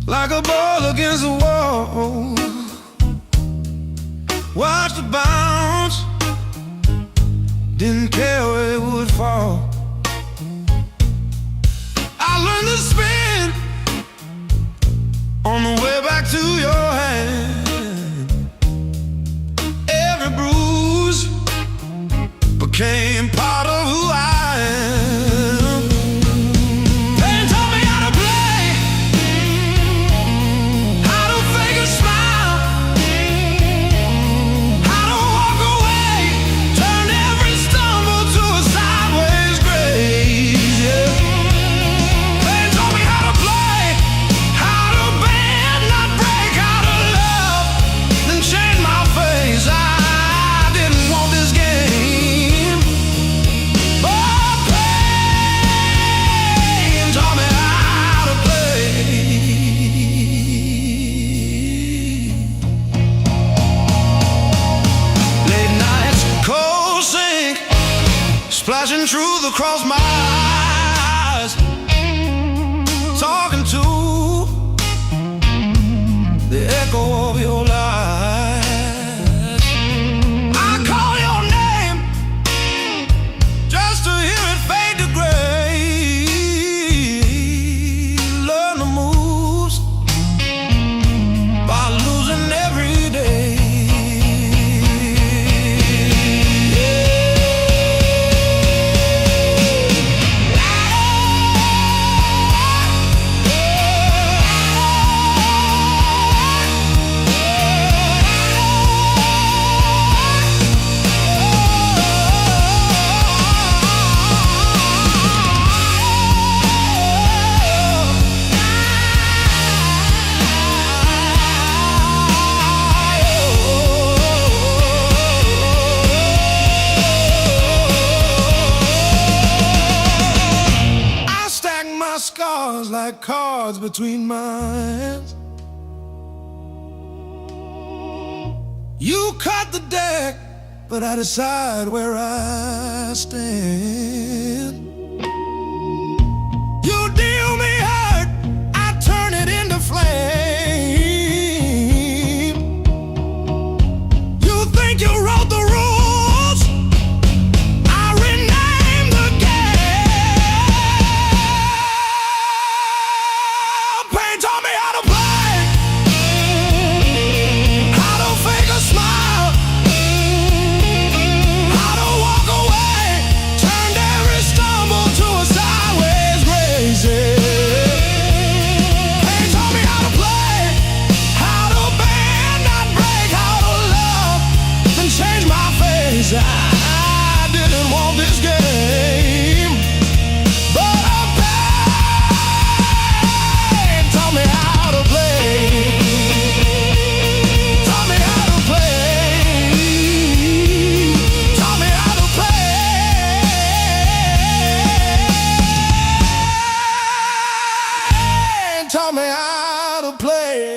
like a ball against the wall. Watched it bounce, didn't care where it would fall. I learned to spin on the way back to your hand. Every bruise became part of who I am. They taught me how to play, how to fake a smile, how to walk away, turn every stumble to a sideways grace. Yeah. They taught me across my eyes, talking to the echo of your lies. I call your name just to hear it fade to gray. Learn the moves by losing every day. Scars like cards between my hands. You cut the deck, but I decide where I stand. You deal me hurt, I turn it into flame. You think you wrote the rules, I rename the game. Pain taught me how to play, how to fake a smile, how to walk away, turned every stumble to a sideways grace. Pain taught me how to play, how to bend, not break, how to love, then change my face. I didn't want this game, but a pain taught me how to play. Taught me how to play. Taught me how to play. Taught me how to play.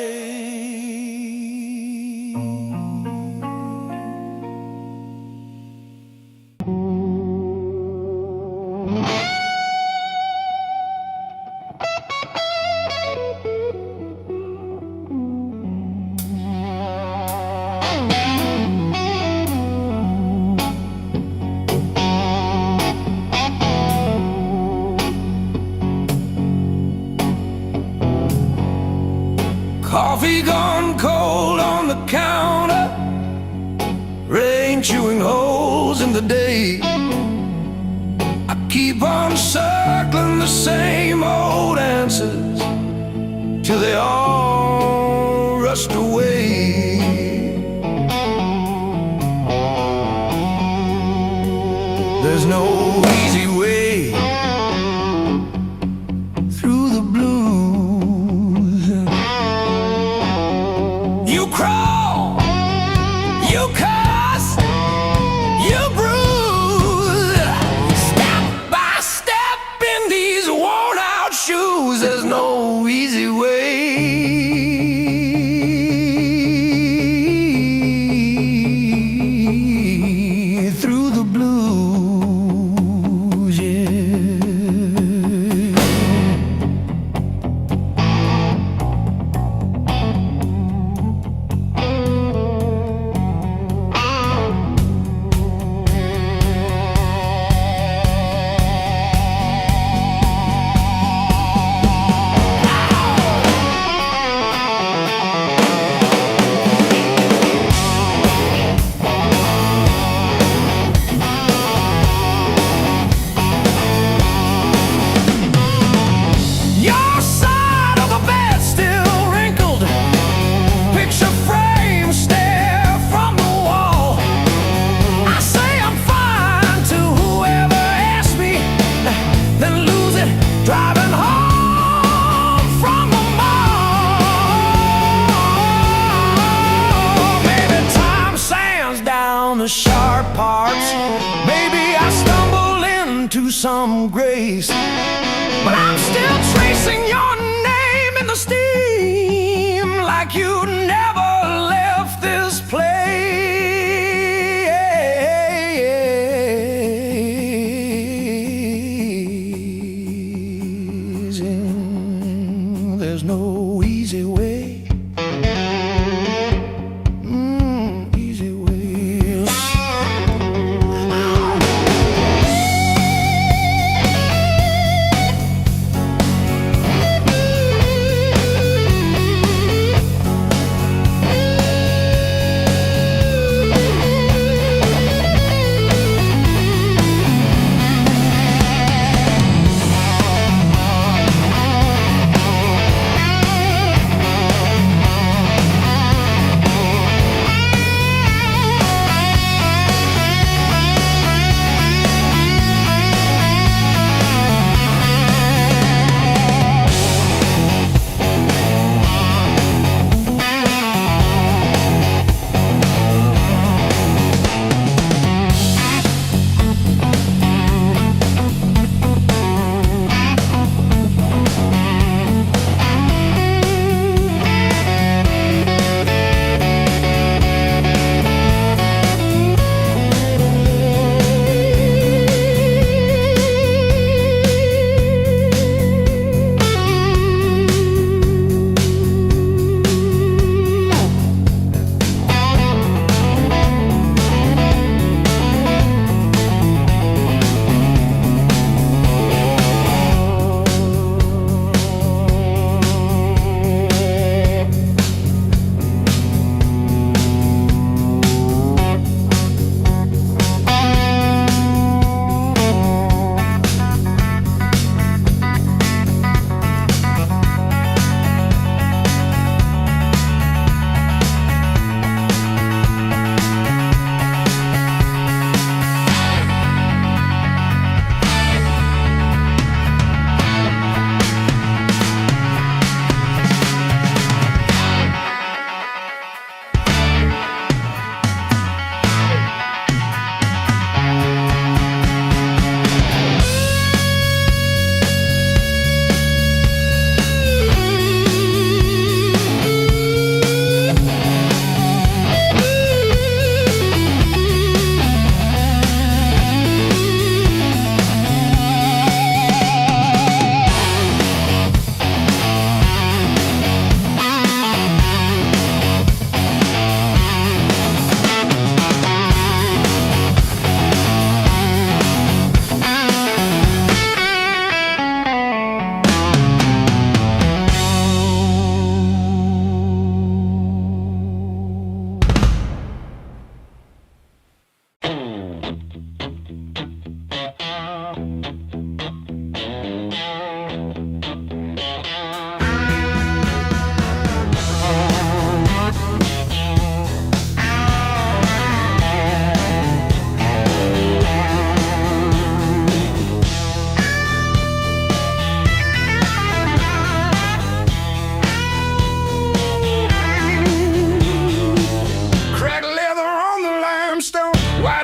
Coffee gone cold on the counter, rain chewing holes in the day. I keep on circling the same old answers till they all rushed away. There's no easy way through the blues. You crawl, you cuss, you bruise, step by step in these worn out shoes. There's no easy way through the blues, yeah. Your side of the bed still wrinkled, picture frame stare from the wall. I say I'm fine to whoever asks me, then lose it driving home from the mall. Maybe time sands down the sharp parts. Maybe I stumble into some grace, but I'm still tracing your name in the steam like you never left this place. there's no easy way. Easy way.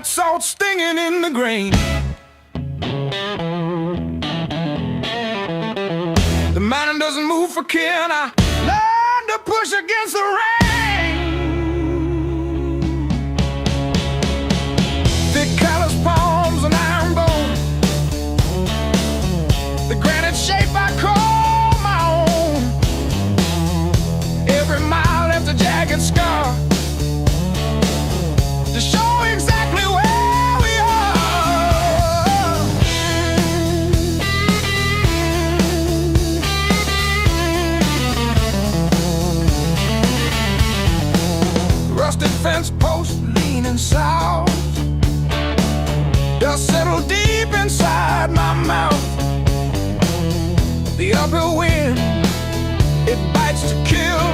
Salt stinging in the grain. The mountain doesn't move for kin. I learned to push against the rain. Thick callous palms and iron bone. The granite shape I call my own. Every mile left a jagged scar to show exactly where rusted fence post leaning south. Dust settled deep inside my mouth. The uphill wind, it bites to kill.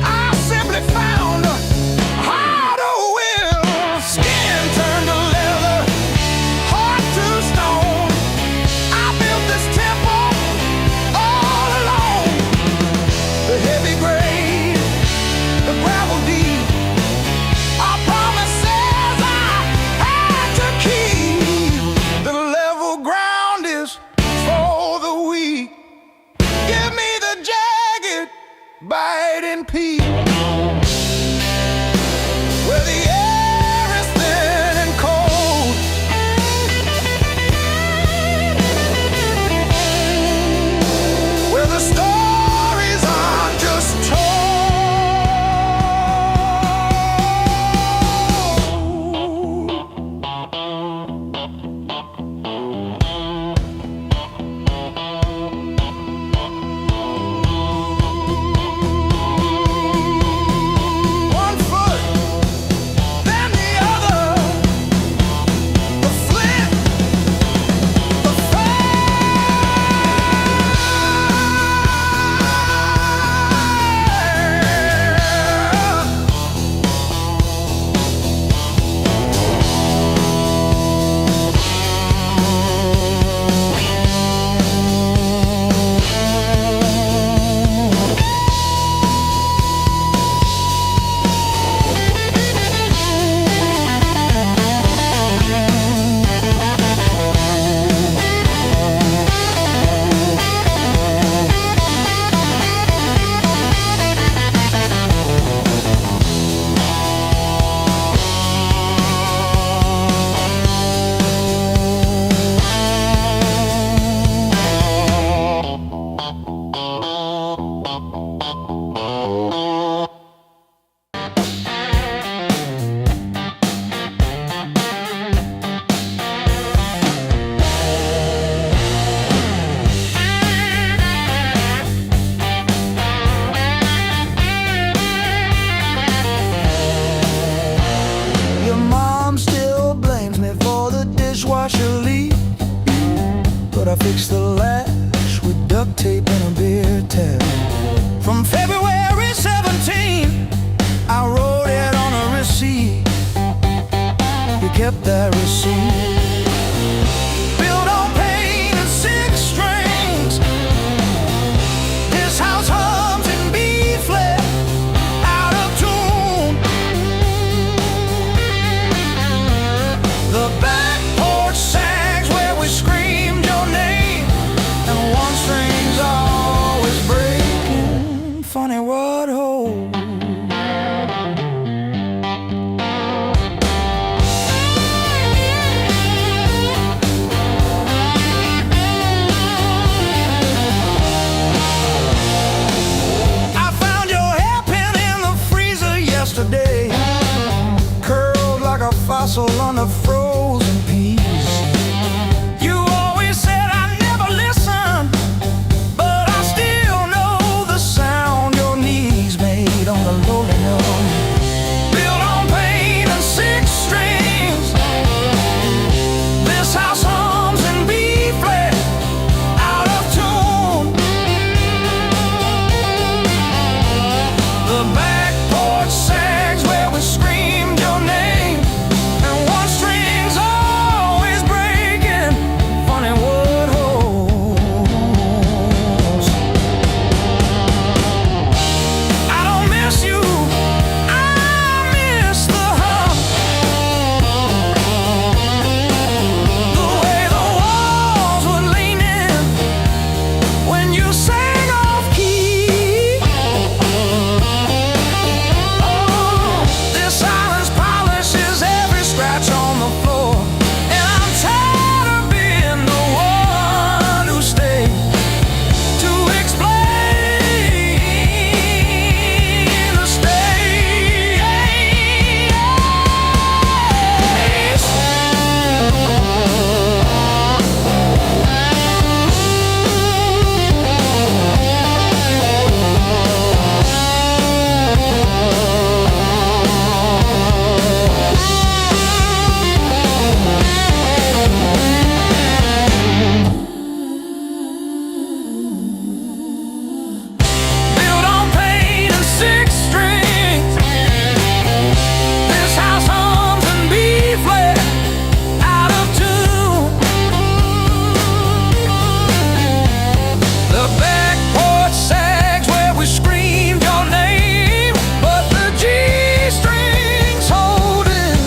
I simply found a harder will. Skin turned to leather, heart to stone. I built this temple all alone. The heavy grade, the gravel deep. Biting peak, where the air is thin and cold. Where the story that receive. Built on pain and six strings, this house hums in B flat, out of tune. The back porch sags where we screamed your name, and one string's always breaking. Funny what holds. Yesterday, curled like a fossil on the frozen peas. You always said I never listened, but I still know the sound your knees made on the lowly note. Built on pain and six strings, this house hums in B flat, out of tune. The back porch sags where we screamed your name, and one string's always breaking. Funny what holds. I don't miss you, I miss the hum, the way the walls would lean in when you sang off key. This silence polishes every scratch on the floor, and I'm tired of being the one who stayed to explain the built on pain and six strings, this house hums in B flat, out of tune. The back porch sags where we screamed your name, but the G strings holding.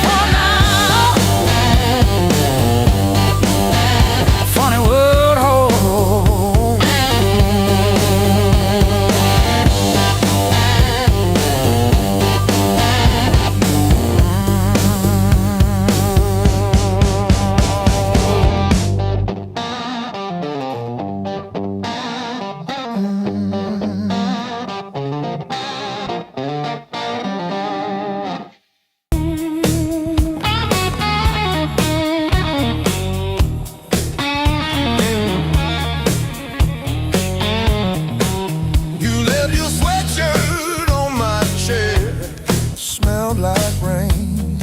For now, funny what holds. You left your sweatshirt on my chair, smelled like rain,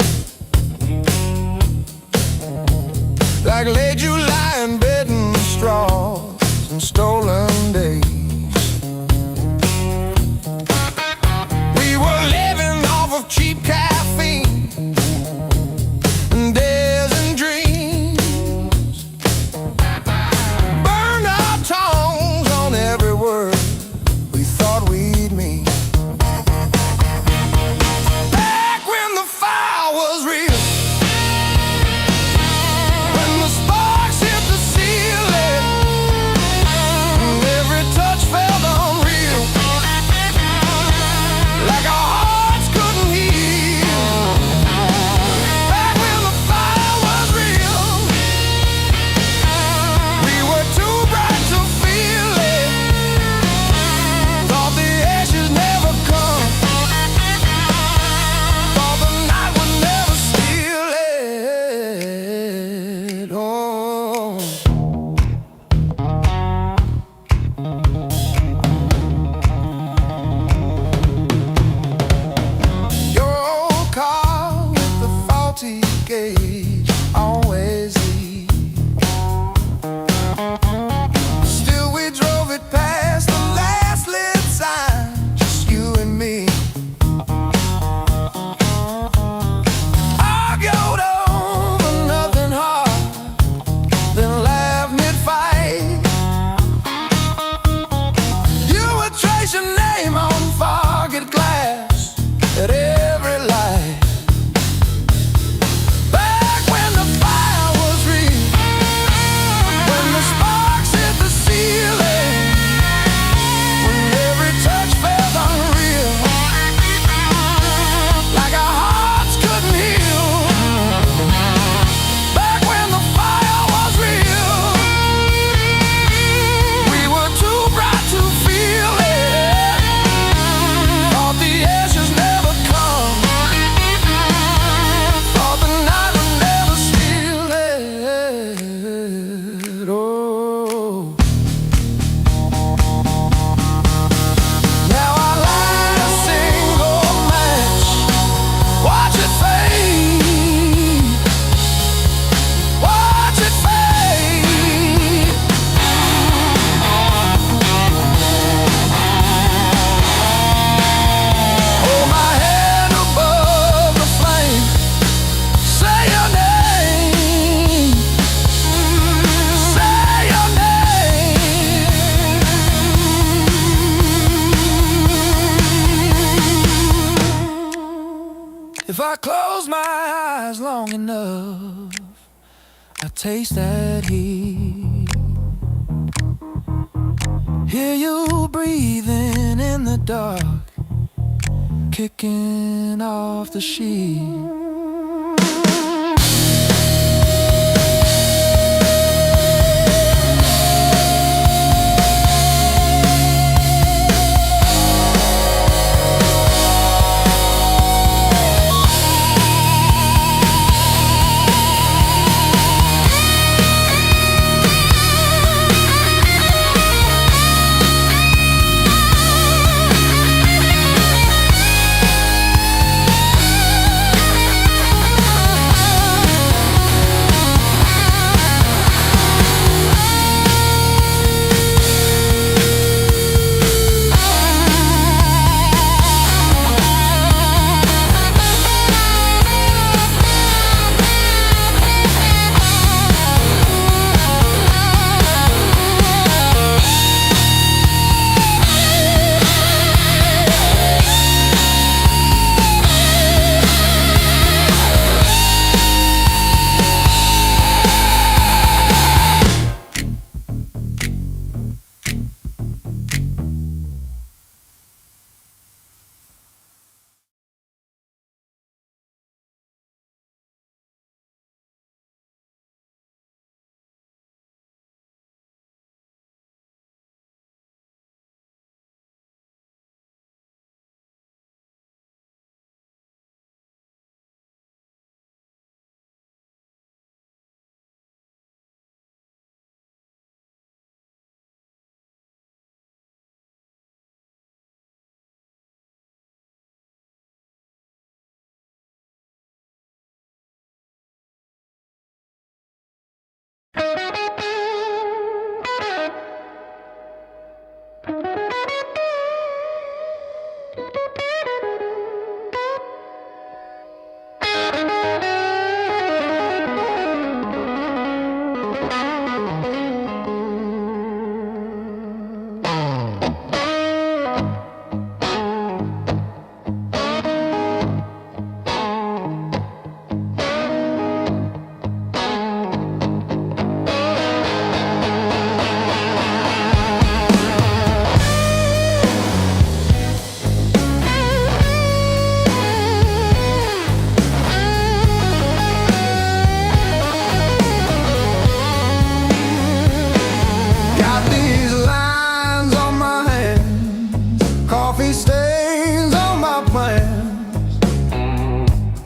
like late July in bed and straws and stolen days. We were living off of cheap caffeine and dares and dreams. Burned our tongues on every word we thought we'd meet. Back when the fire was real, when the sparks hit the ceiling, and every touch close my eyes long enough, I taste that heat. Hear you breathing in the dark, kicking off the sheet.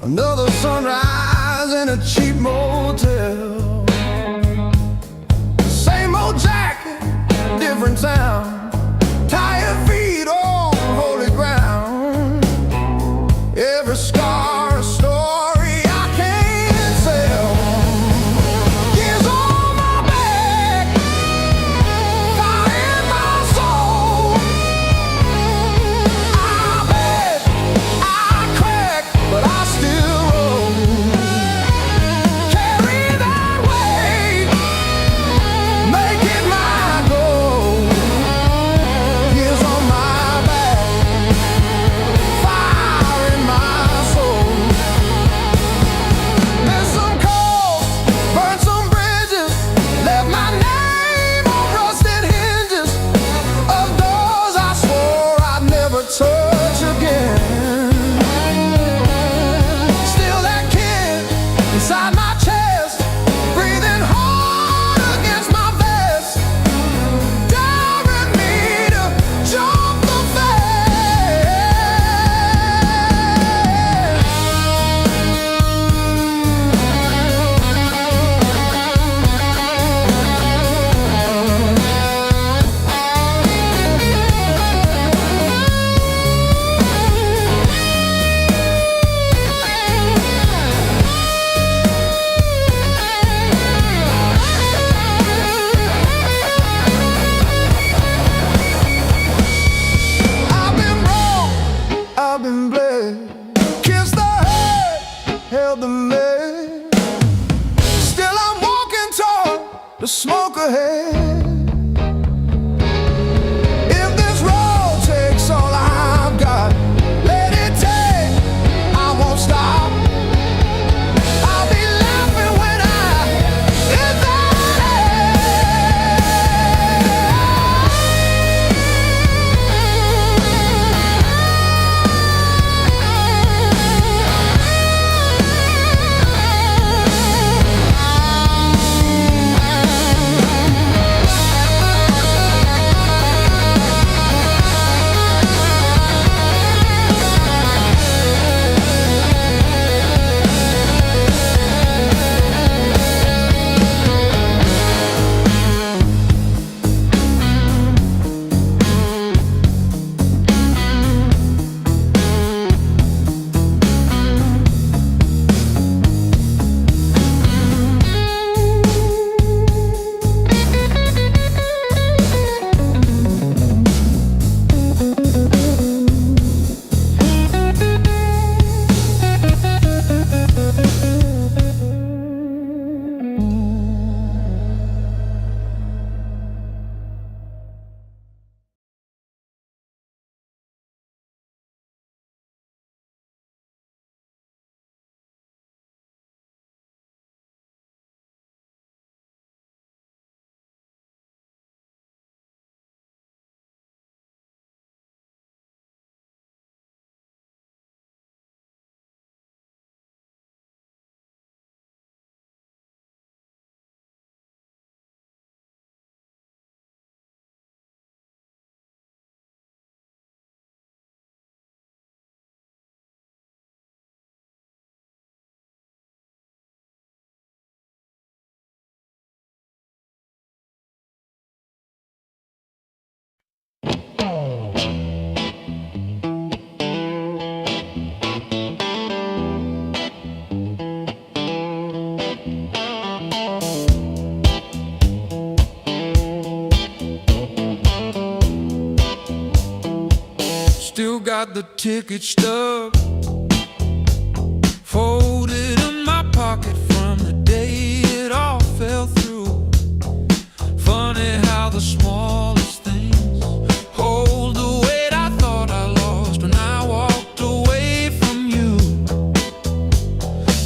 Another sunrise in a cheap motel. Same old jacket, different town. Tired feet on holy ground. Every scar a story I can't tell. Years on my back, fire in my soul. I bet I crack, but I still roll. Carry that weight, make it my goal. Years on my back, fire in my soul. Missed some calls, burned some bridges, left my name on rusted hinges of doors I swore I'd never touch again. Still that kid inside my chest, breathing hard against my vest, daring me to jump the fence. I've been broke, I've been bled, kissed the hurt, held the lead. Still I'm walking toward the smoke ahead. If this road takes all I've got, let it take, I won't stop. still got the ticket stub folded in my pocket from the day it all fell through. Funny how the smallest things hold the weight I thought I lost when I walked away from you.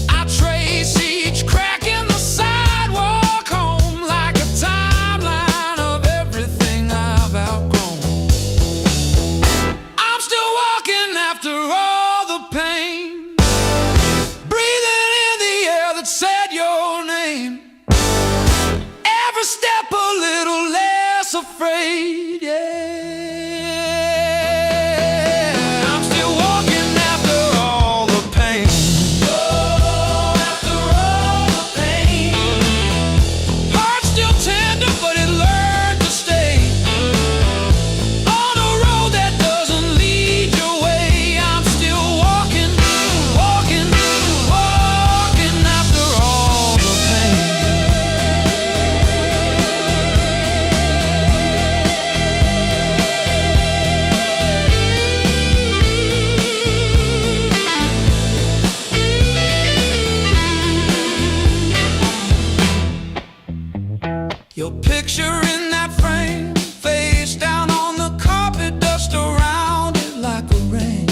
I trace each crack in the sidewalk home like a timeline of everything I've outgrown. I'm still walking after all the pain, breathing in the air that said your name. Every step a little less afraid, yeah. I'm still walking after all the pain. Oh, after all the pain. Heart still tender, but it learned to stay on a road that doesn't lead your way. I'm still walking, walking, walking after all the pain. Your picture in that frame, face down on the carpet, dust around it like a rain.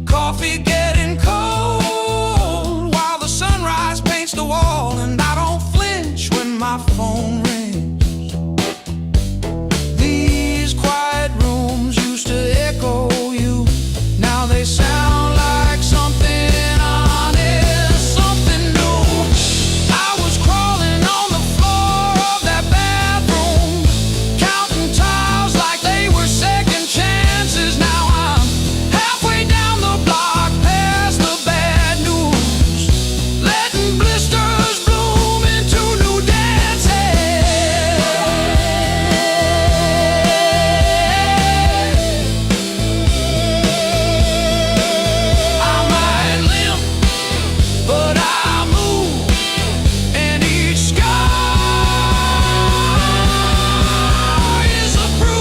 Coffee getting cold while the sunrise paints the wall, and I don't flinch when my phone rings. These quiet rooms used to echo you, now they sound like something honest, something new. I was crawling on the floor of that bathroom, counting tiles like they were second chances. Now I'm halfway down the block, past the bad news, letting blisters bloom into new dances. I might limp, but I move, and each scar is a bruise.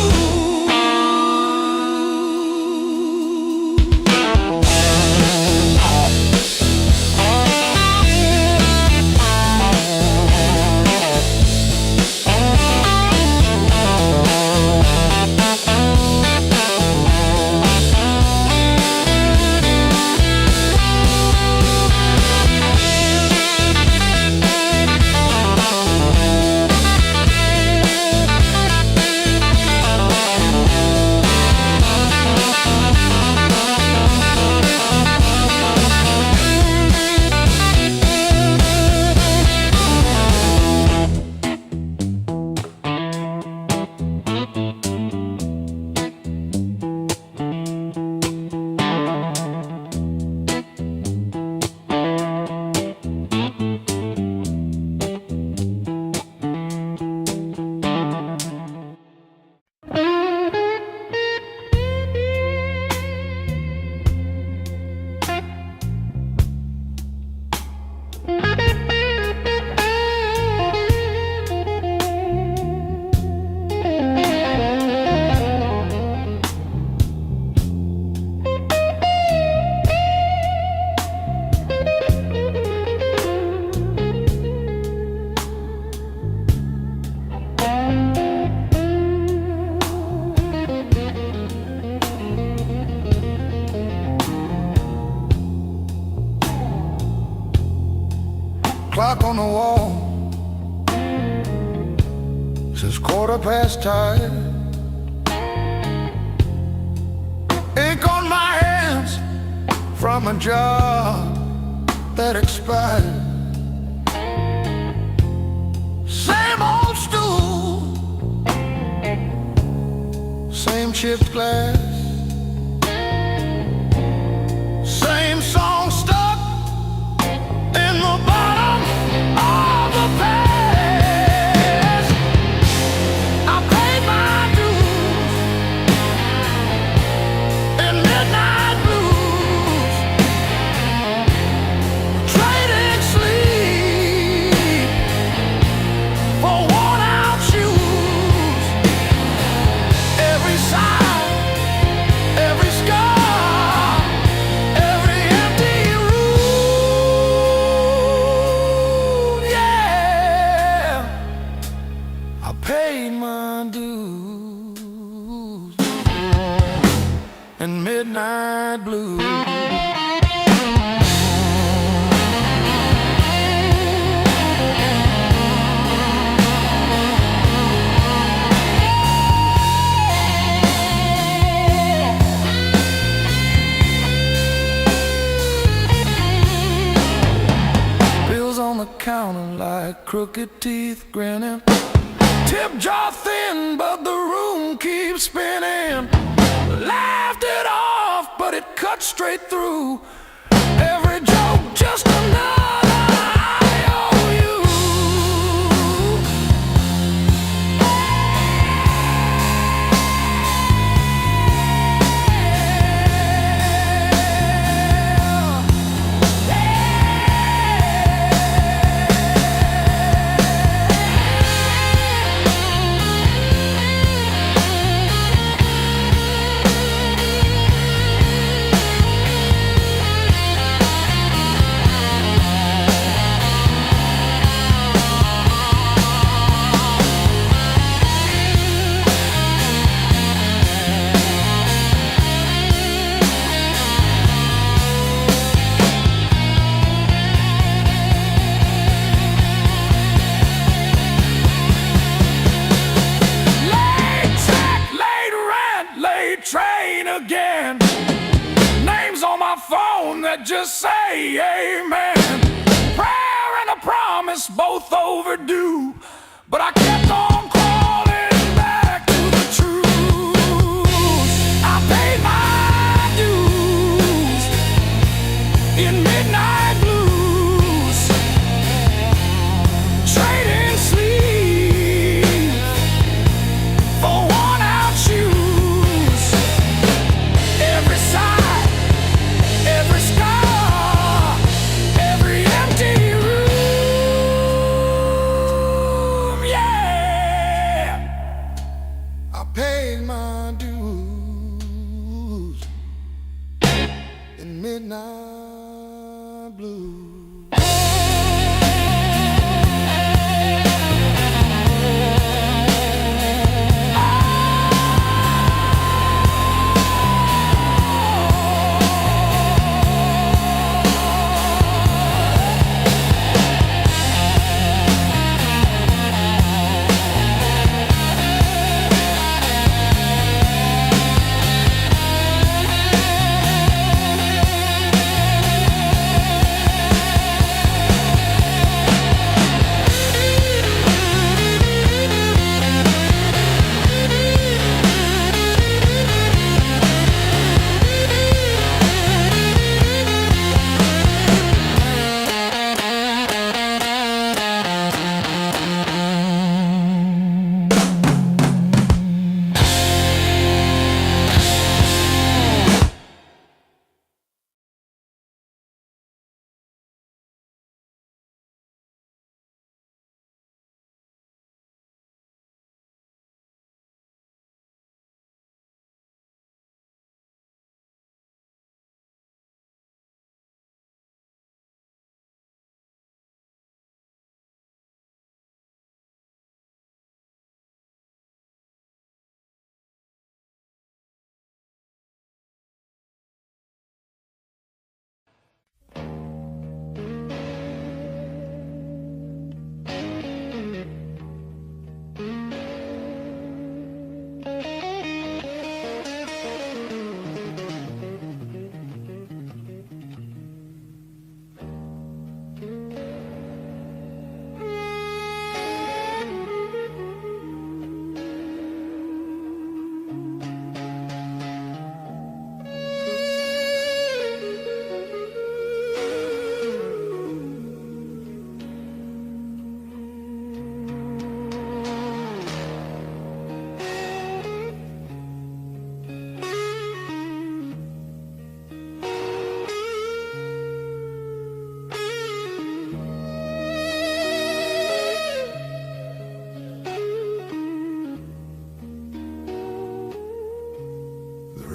Clock on the wall says 10:15. Ink on my hands from a job that expired. Same old stool, same chipped glass, same song stuck in the bottom of the past. I paid my dues in midnight blues, trading sleep for worn out shoes. Every sigh paid my dues and midnight blues. Counting like crooked teeth grinning, tip jaw thin but the room keeps spinning. Laughed it off but it cut straight through. Every joke just another IOU. Train again. Names on my phone that just say amen. Prayer and a promise both overdue, but I kept on crawling back to the truth. I paid my dues in midnight blues, trading sleep for worn-out shoes. Every sigh, every scar, every empty room, yeah. I paid my dues in midnight blues.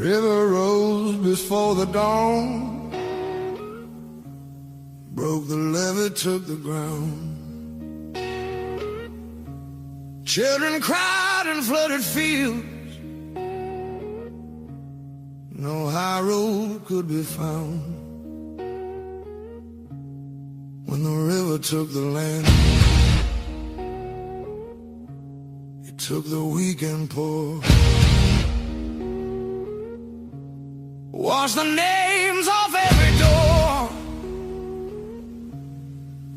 River rose before the dawn, broke the levee, took the ground. Children cried in flooded fields. No high road could be found. When the river took the land, it took the weak and poor. Washed the names off every door.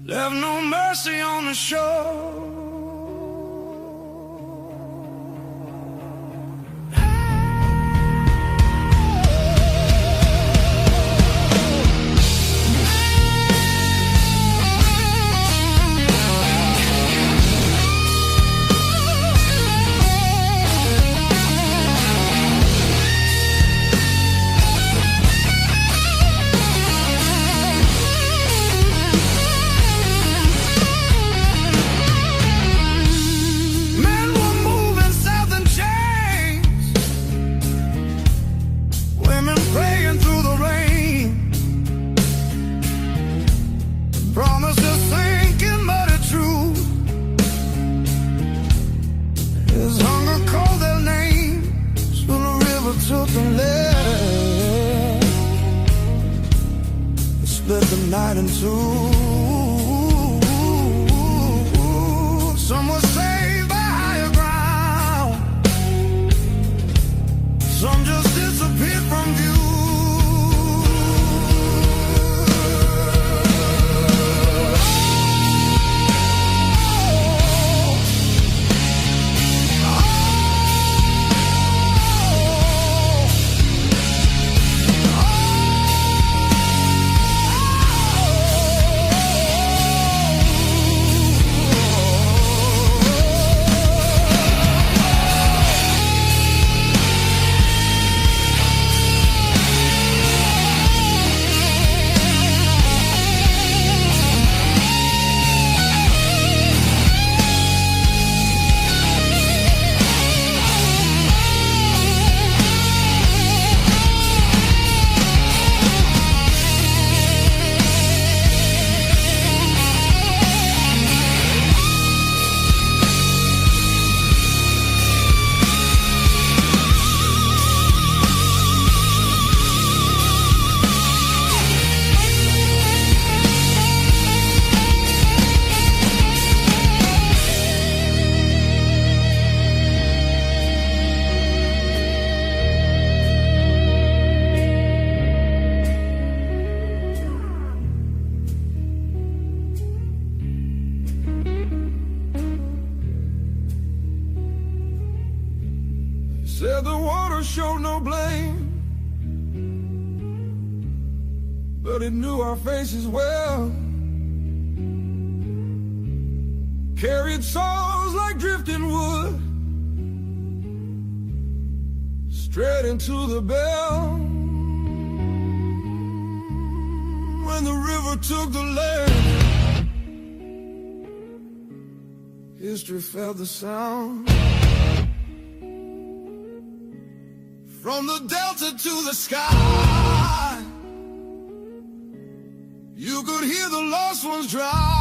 Left no mercy on the shore. Split the night in two. Some were saved by higher ground. Some just disappeared from view. Said the water showed no blame, but it knew our faces well. Carried souls like drifting wood straight into the bell. When the river took the land, history felt the sound. From the delta to the sky, you could hear the lost ones drown.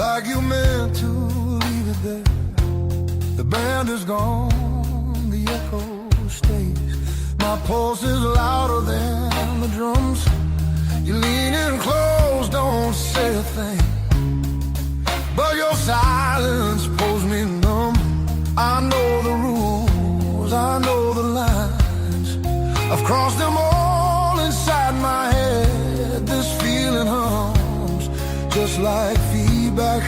like you meant to leave it there. The band is gone, the echo stays. My pulse is louder than the drums. You lean in close, don't say a thing, but your silence pulls me numb. I know the rules, I know the lines. I've crossed them all inside my head. This feeling hums just like feedback.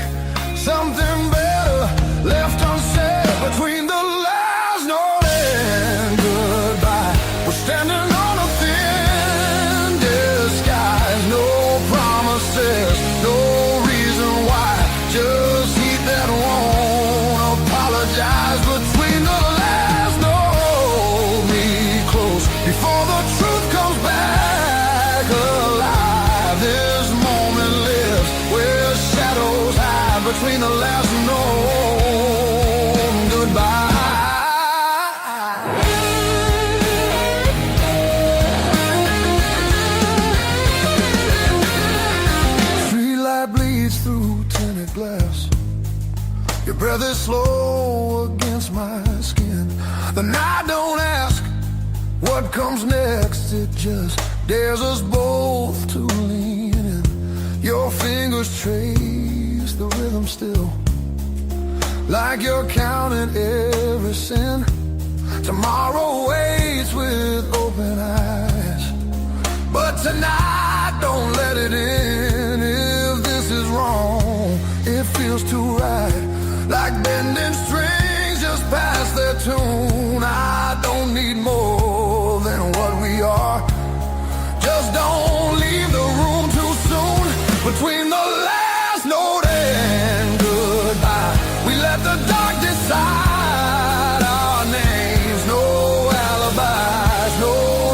Something better left unsaid between the last note and goodbye. We're standing on a thin disguise. No promises, no reason why. Just heat that won't apologize. Between the last note, me close before the truth comes back alive. This moment lives where shadows hide. Between the last note and goodbye. Streetlight bleeds through tinted glass. Your breath is slow against my skin. The night don't ask what comes next. It just dares us both to lean in. Your fingers trace the rhythm still, like you're counting every sin. Tomorrow waits with open eyes, but tonight don't let it in. If this is wrong, it feels too right, like bending strings just past their tune. I don't need more than what we are. Just don't leave the room too soon. Between the last note and goodbye, we let the dark decide our names. No alibis, no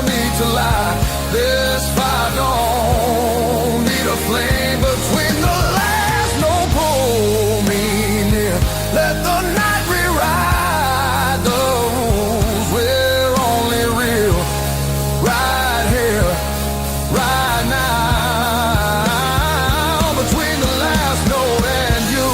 need to lie. This fire don't need a flame. Between the last note, pull me near. Let the night rewrite the rules. We're only real right here, right now. Between the last note and you.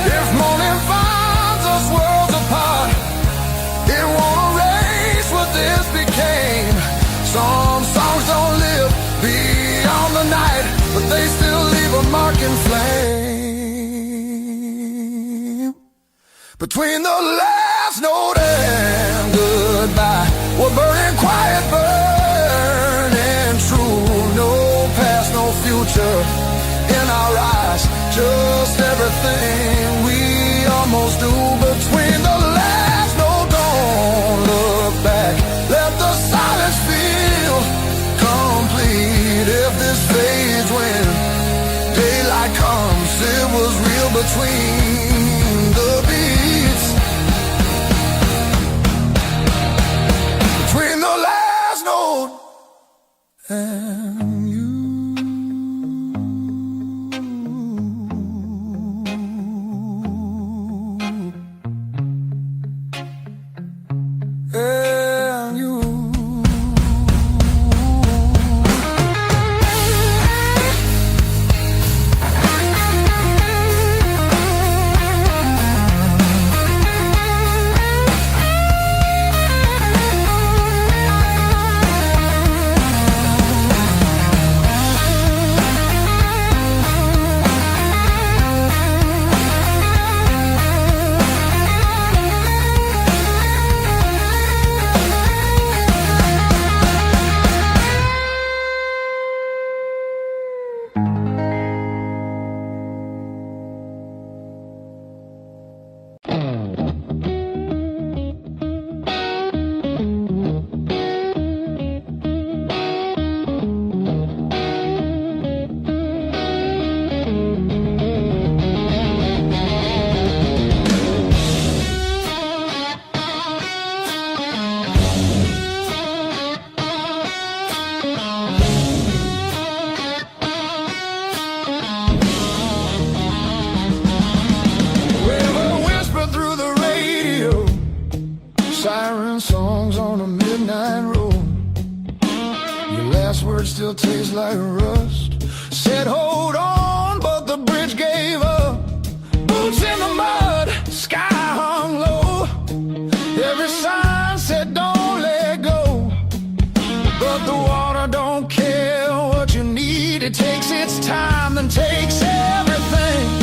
If morning finds us worlds apart, it won't erase what this became. Some songs don't live beyond the night, but they still leave a mark in flame. Between the last note and goodbye, we're burning quiet, burning true. No past, no future in our eyes, just everything we almost do. Between the last note, don't look back. Let the silence feel complete. If this fades when daylight comes, it was real between the beats. Between the last note and you. And you. still tastes like rust. Said hold on, but the bridge gave up. Boots in the mud, sky hung low. Every sign said don't let go, but the water don't care what you need. It takes its time, then takes everything.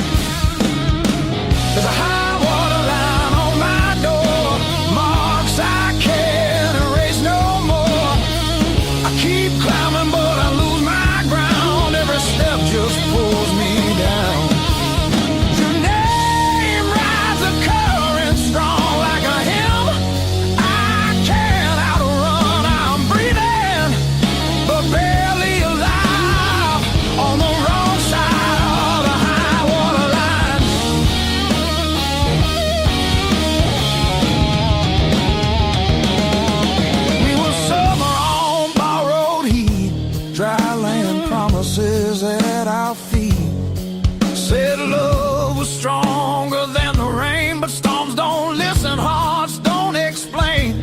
There's a high water line on my door, marks I can't erase no more. I keep climbing but I lose my ground. Every step just pulls me down. Your name rides a current strong like a hymn. I can't outrun, I'm breathing but barely alive on the wrong side of the high water line. We were summer on borrowed heat, dry land promises at our feet. Said love was stronger than the rain, but storms don't listen, hearts don't explain.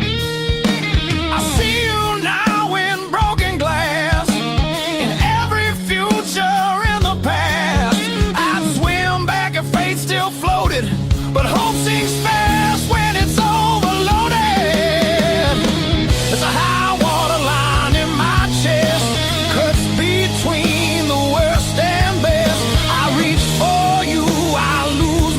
I see you now in broken glass, in every future in the past. I'd swim back if fate still floated, but hope sinks fast when it's overloaded. There's a high water line in my chest, cuts between the worst and best. I reach for you, I lose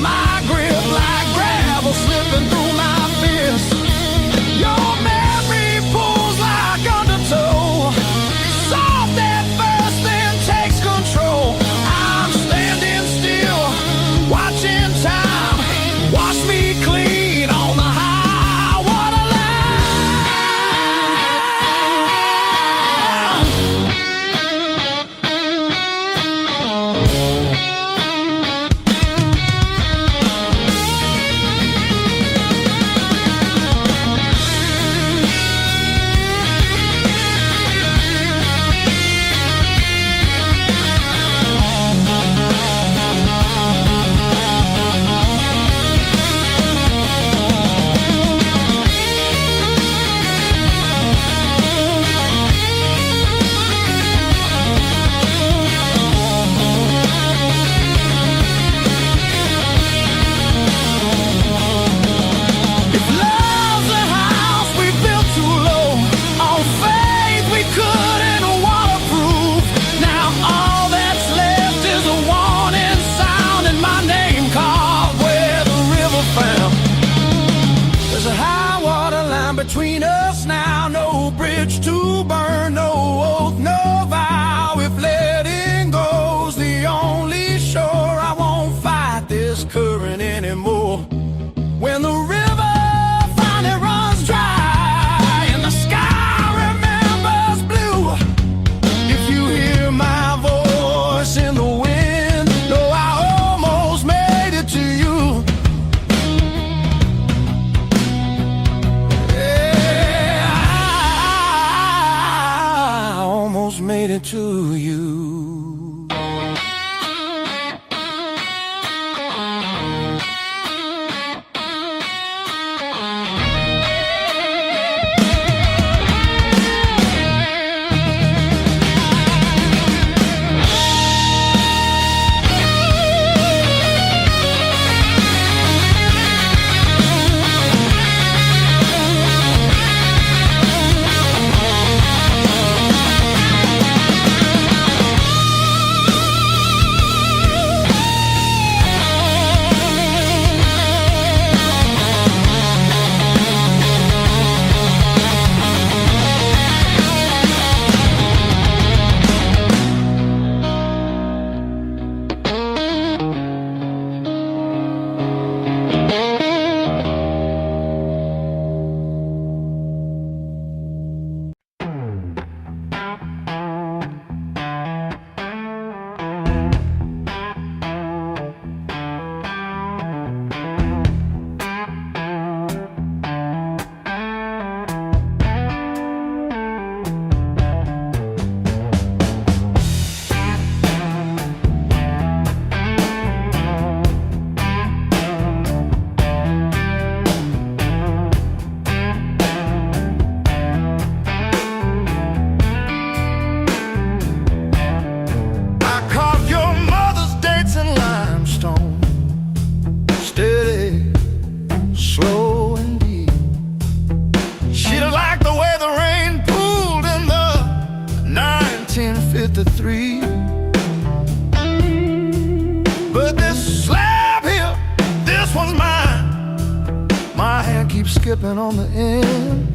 skipping on the end.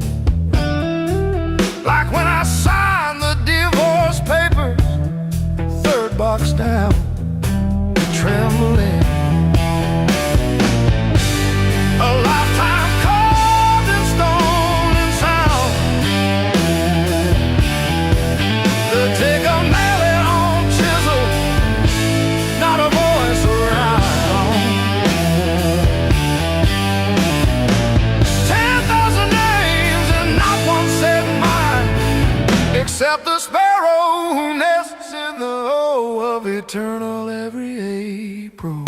Like when I signed the divorce papers, third box down, trembling. A lifetime carved in stone and sound. They take a mallet on chisel, not a voice around. 10,000 names and not one said mine, except the sparrow who nests in the O of eternal every April.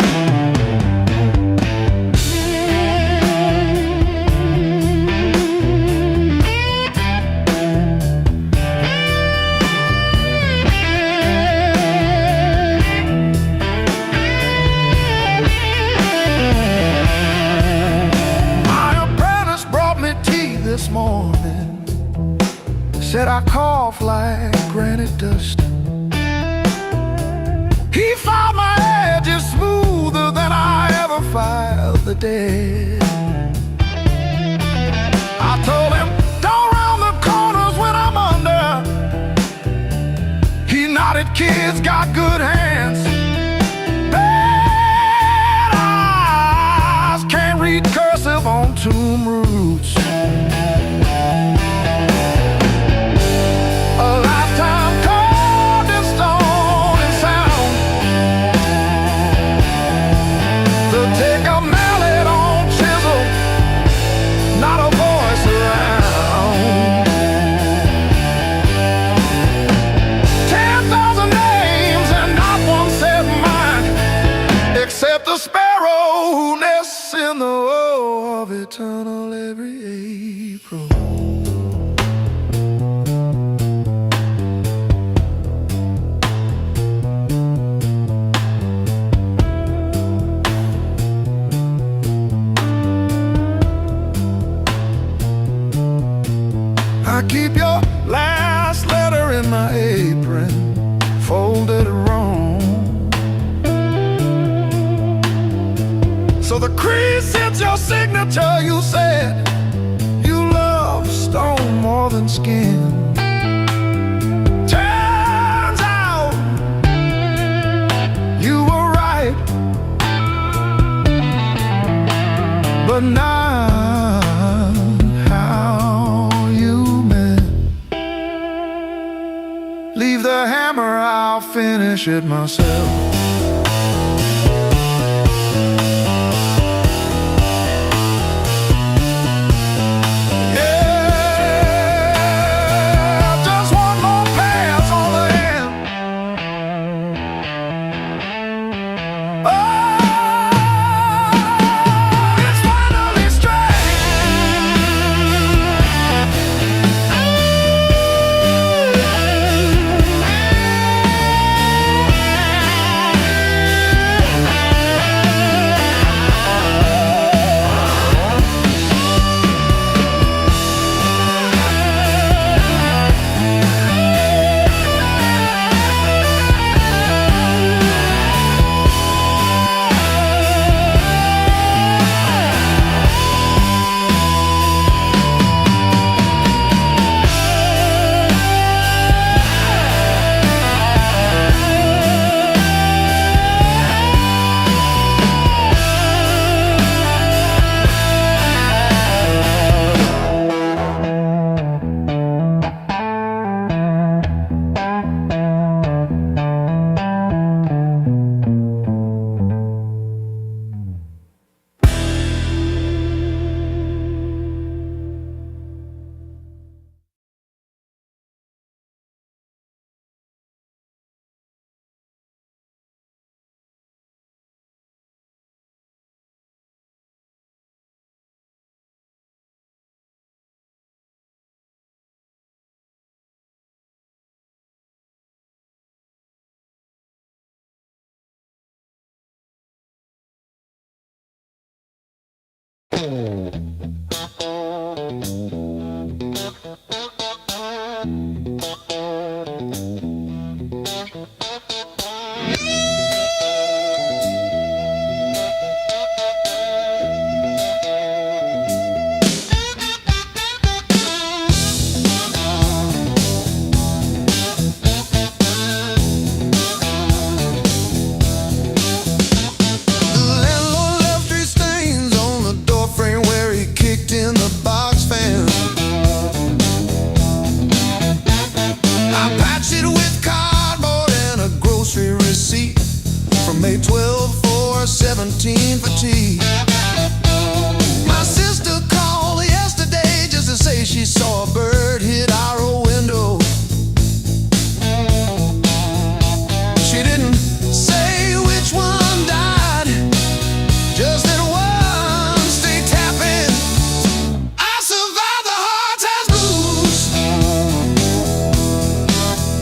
This morning said I cough like granite dust. He filed my edges smoother than I ever filed the dead. I told him, don't round the corners when I'm under. He nodded, kids got good hands. Bad eyes can't read cursive on tomb roots. The sparrow who nests in the O of eternal every April. I keep your last letter in my apron, folded wrong. So the crease hits your signature. You said you love stone more than skin. Turns out you were right, but not how you meant. Leave the hammer, I'll finish it myself. say 12 for 17 for tea. My sister called yesterday just to say she saw a bird hit our old window. She didn't say which one died, just that one stayed tapping. I survived the hard times blues,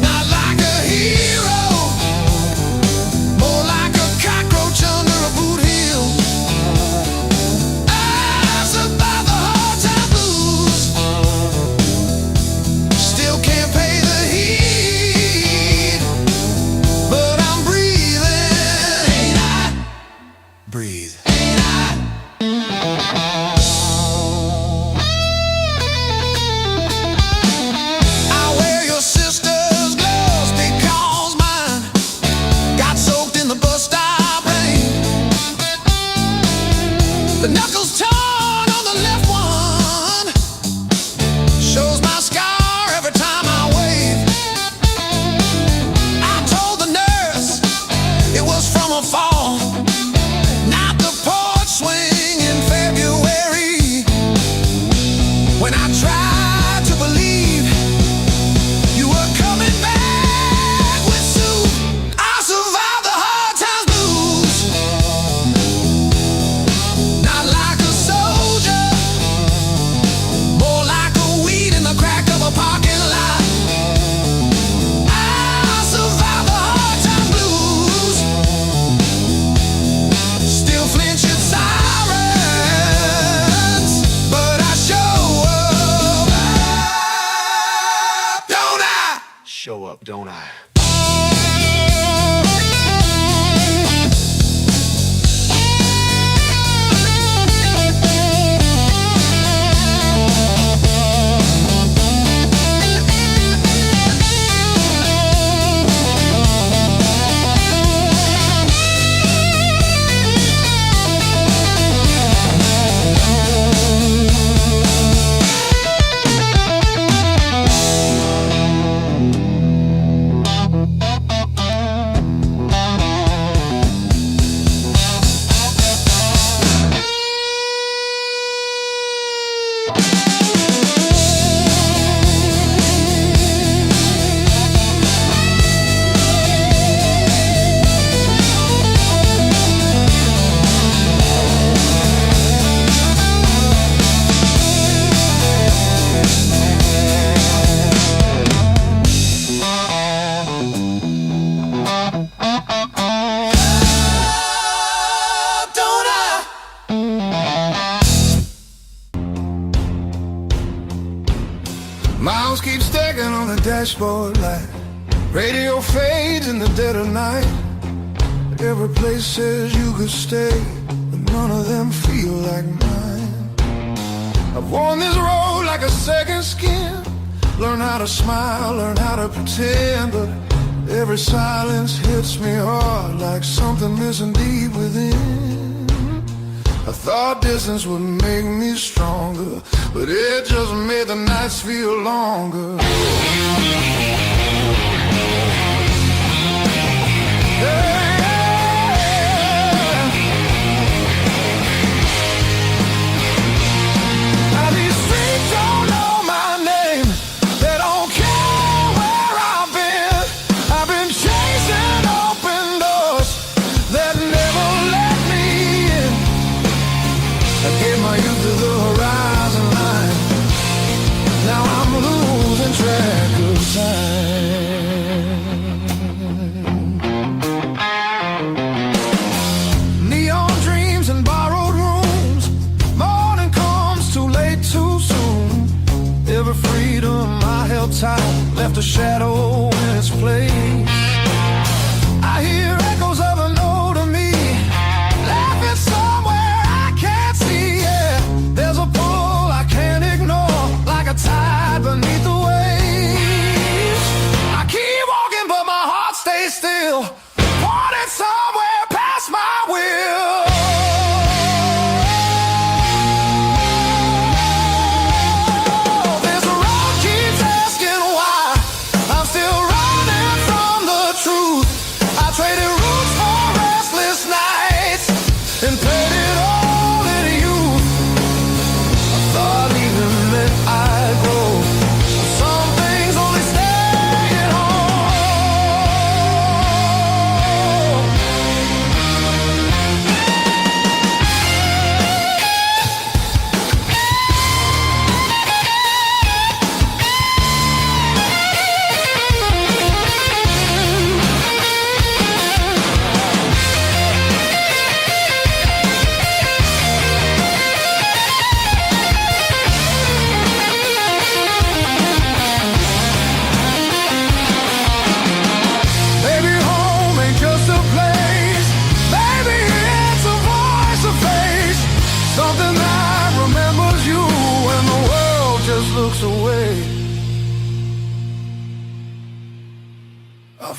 not like a hero, more like a cockroach under a boot heel. I survived the hard times blues, still can't pay the heat, but I'm breathing. Ain't I? Breathe. Ain't I? I wear your sister's gloves because mine got soaked in the bus stop rain. The knuckles torn on the left one shows my scar every time I wave. I told the nurse it was from a fall, not the porch swing in February. When I tried to believe you were coming back with soup, I survived the hard times blues, not like a soldier, more like a weed in the crack of a parking lot. I survived the hard times blues, still flinch at sirens, but I show up, don't I? Show up, don't I? Don't I? Miles keep stacking on the dashboard light. Radio fades in the dead of night. Every place says you could stay, but none of them feel like mine. I've worn this road like a second skin. Learn how to smile, learn how to pretend, but every silence hits me hard like something missing deep within. I thought distance would make me stronger, but it just made the nights feel longer. Now these streets don't know my name, they don't care where I've been. I've been chasing open doors that never let me in. I gave my youth to the horizon line, now I'm losing track of time.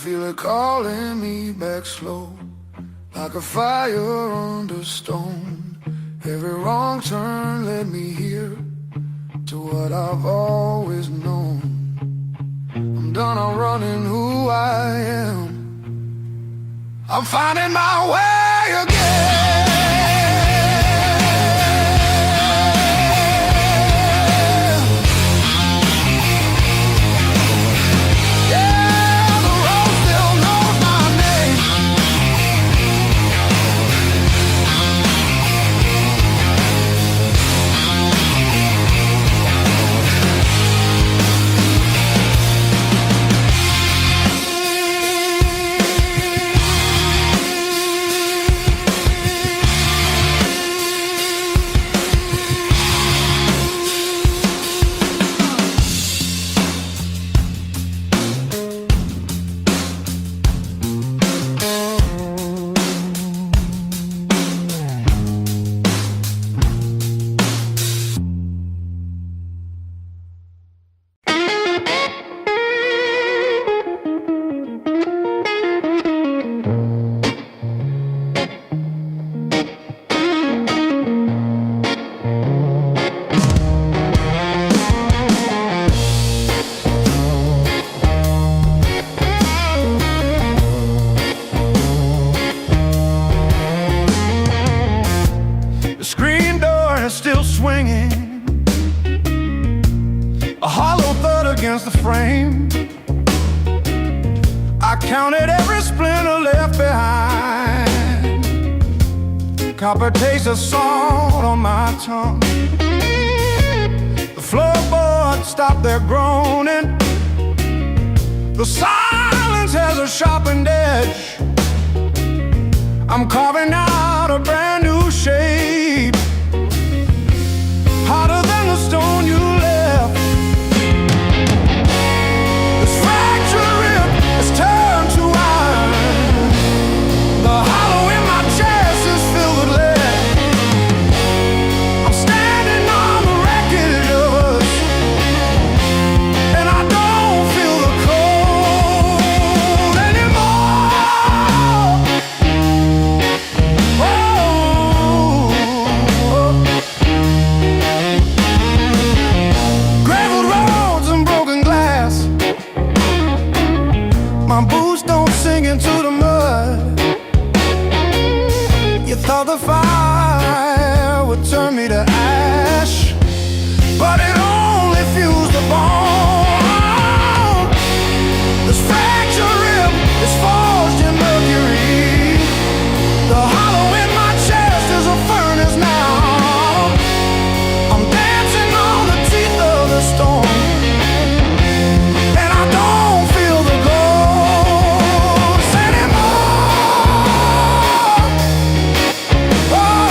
feel it calling me back slow, like a fire under stone. Every wrong turn led me here to what I've always known. I'm done outrunning who I am. I'm finding my way again. Still swinging, a hollow thud against the frame. I counted every splinter left behind. Copper taste of salt on my tongue. The floorboards stopped their groaning. The silence has a sharpened edge. I'm carving out a brand new shape, harder than the stone you left. This fractured rib has turned to iron. The hollow in my chest is filled with lead. I'm standing on the wreckage of us, and I don't feel the cold anymore. Graveled roads and broken glass. My boots don't sink into the mud. You thought the fire would turn me to ash, but it only fused the bone. This fractured rib is forged in mercury. The hollow in my chest is a furnace now. I'm dancing on the teeth of the storm, and I don't feel the ghost anymore. Oh,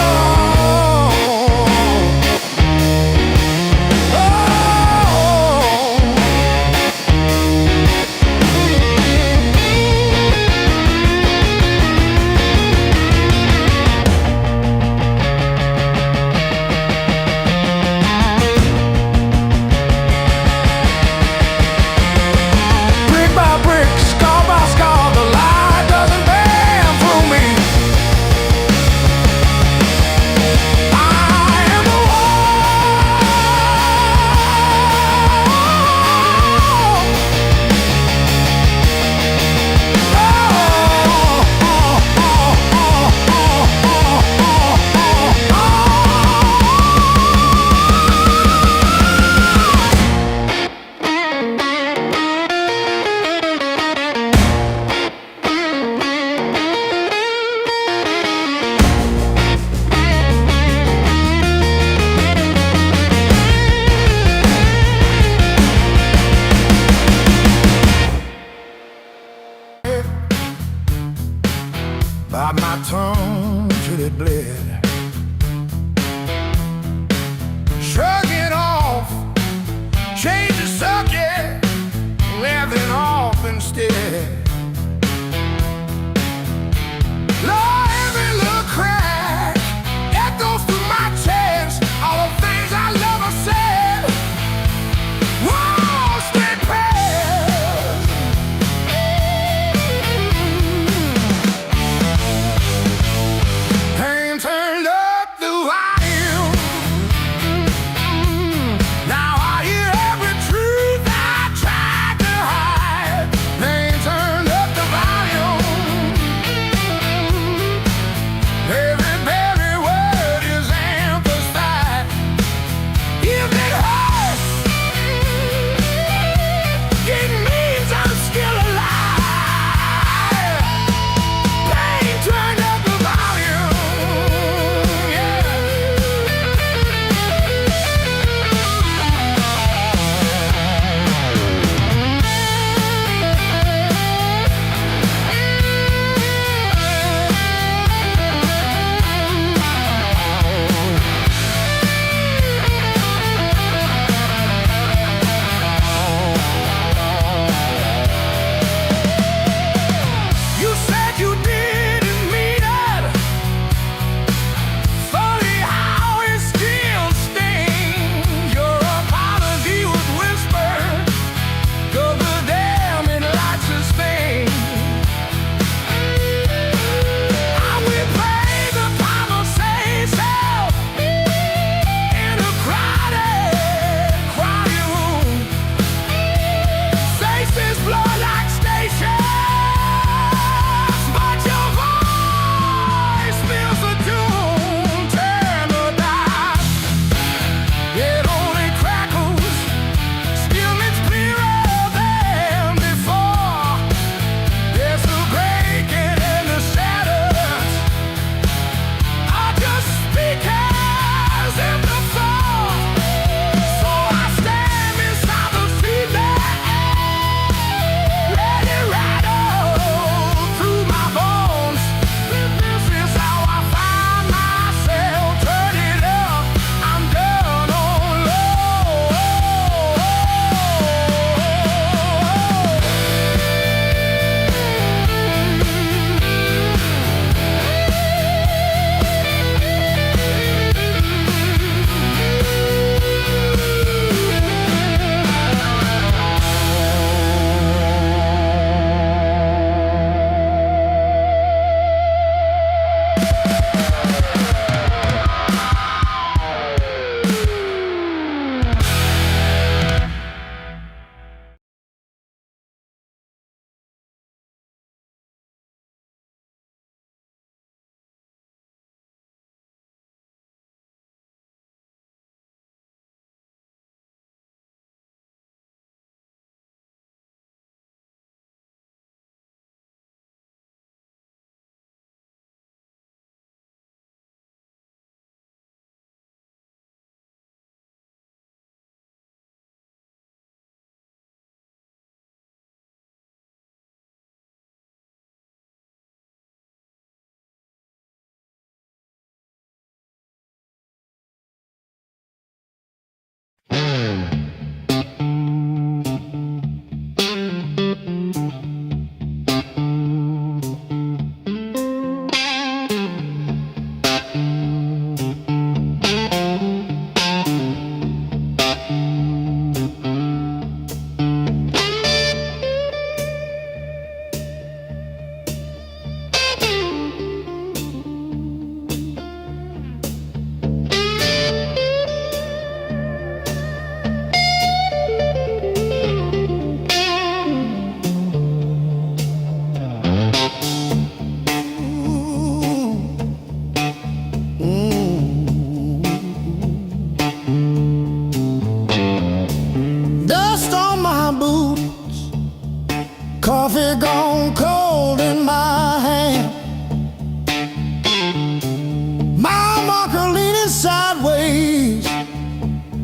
brick by brick, scar by scar, the light doesn't bend through me. I am the by my tongue till it bled. Shrug it off, change the subject, laughing off instead. Lord, every little crack echoes through my chest. All the things I love are said. Whoa, stay past.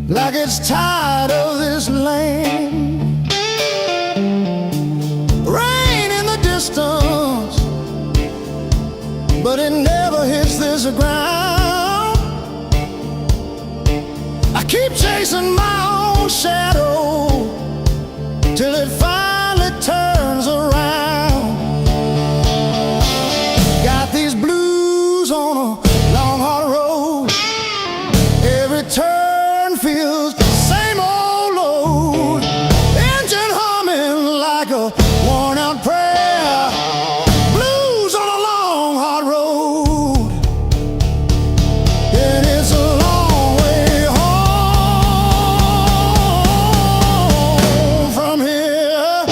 like it's tired of this lane. Rain in the distance, but it never hits this ground. I keep chasing my own shadow till it finally turns around. Got these blues on a long hard road. Every turn feels the same old load. Engine humming like a worn out prayer. Blues on a long hard road. And it's a long way home from here.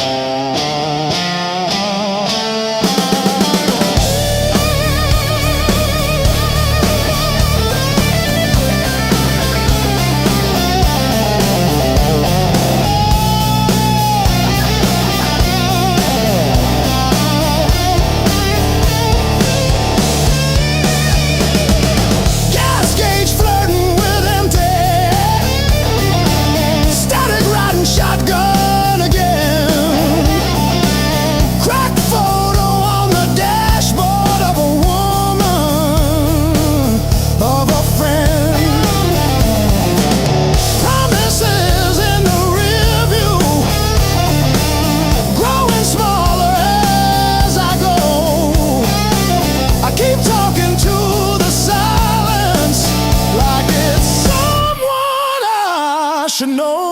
Gas gauge flirting with empty. Static riding shotgun again. Cracked photo on the dashboard of a woman, of a friend. Promises in the rear view, growing smaller as I go. I keep talking to the silence like it's someone I should know.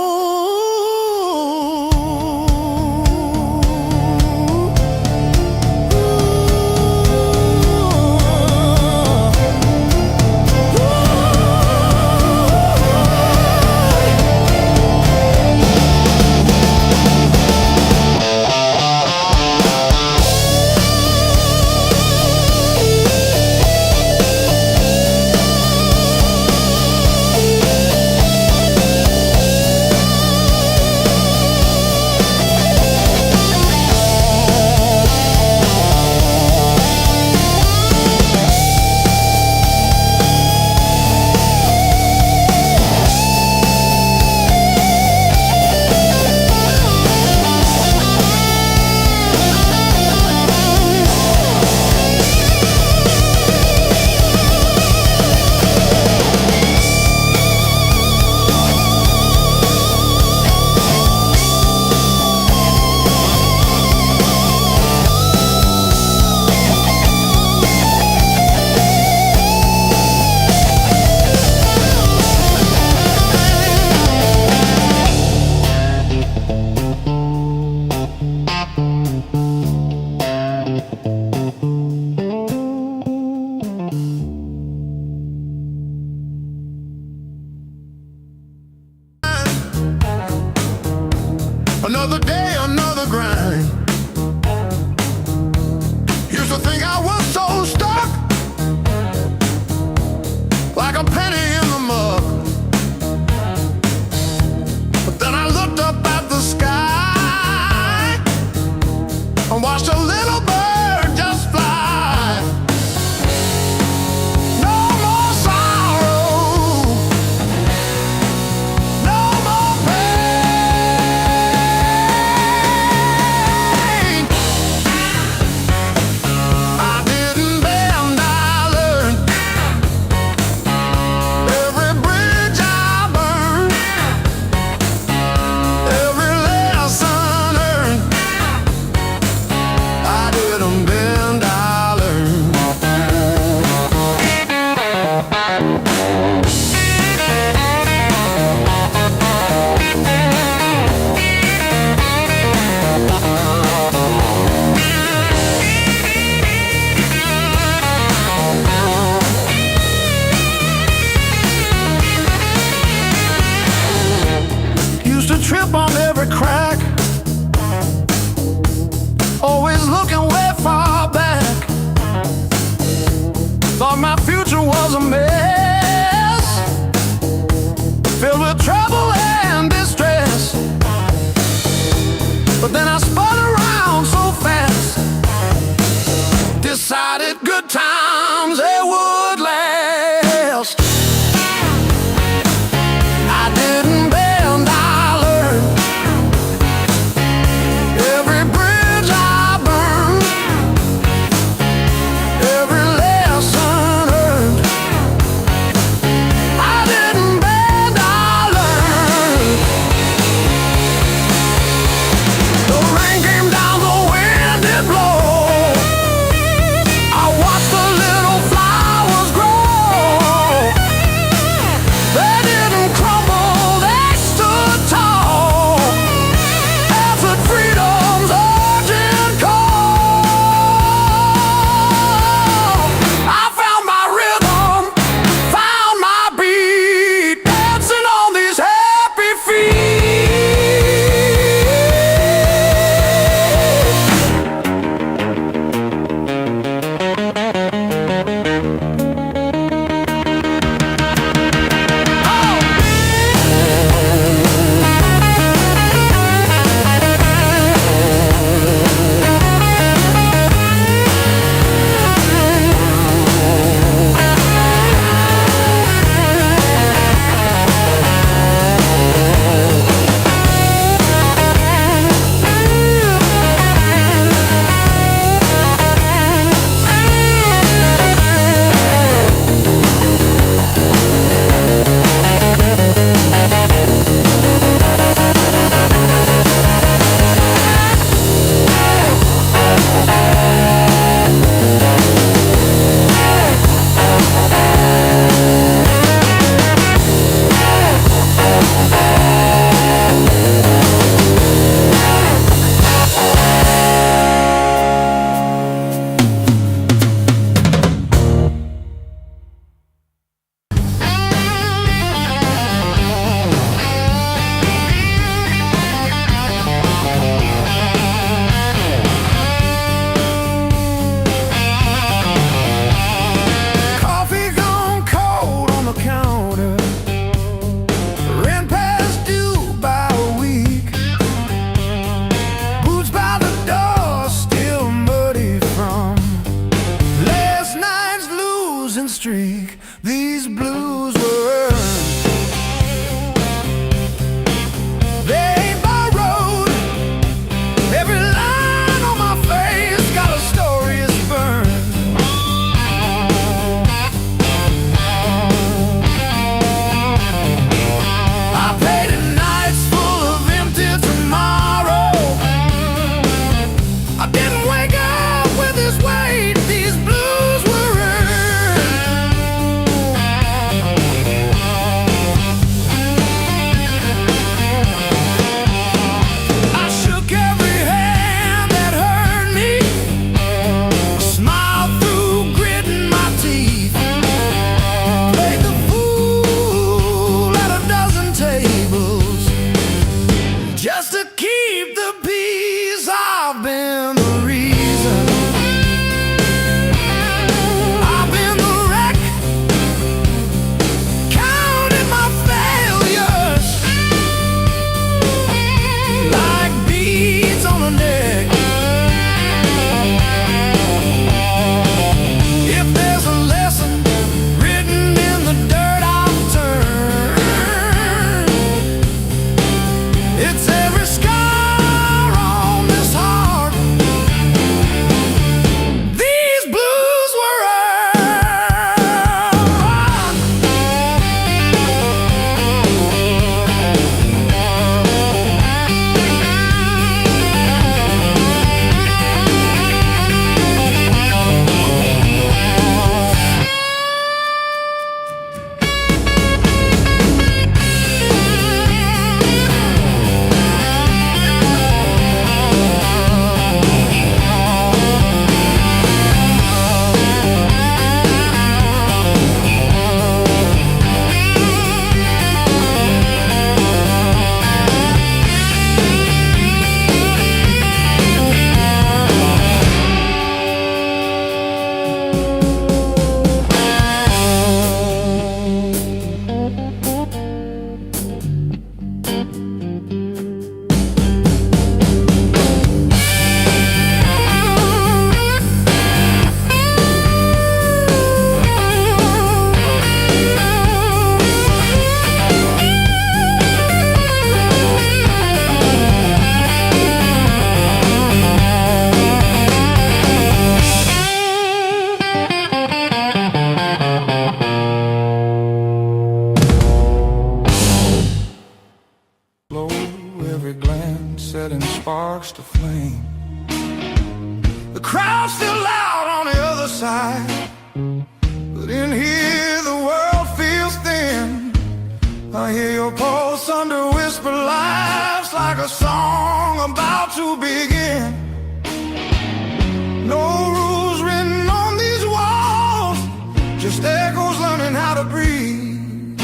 Another day, another grind. Used to think I was so stuck, like a penny in the mug. But then I looked up at the sky and watched a little bird just fly. No more sorrow, no more pain. I didn't bend, I learned. Every bridge I burned, every lesson earned. I didn't bend, I learned. Used to trip on every crack, always looking way far back. Thought my future was a mess, filled with trouble and distress. But then I spun around so fast, decided good times they would last. I did these blues were earned. They ain't borrowed. Every line on my face got a story it's burned. I painted nights full of empty tomorrow. I didn't wake up with this weight. These blues were earned. I shook every hand that hurt me. Smiled through gritting my teeth. Played the fool at a dozen tables just to keep the peace. I've been the reason. I've been the wreck. Counting my failures like beads on a neck. If there's a lesson written in the dirt I've turned, it's every scar on this heart. These blues were earned. Slow, every glance setting sparks to flame. The crowd's still loud on the other side, but in here the world feels thin. I hear your pulse under whispered laughs, like a song about to begin. No rules written on these walls, just echoes learning how to breathe.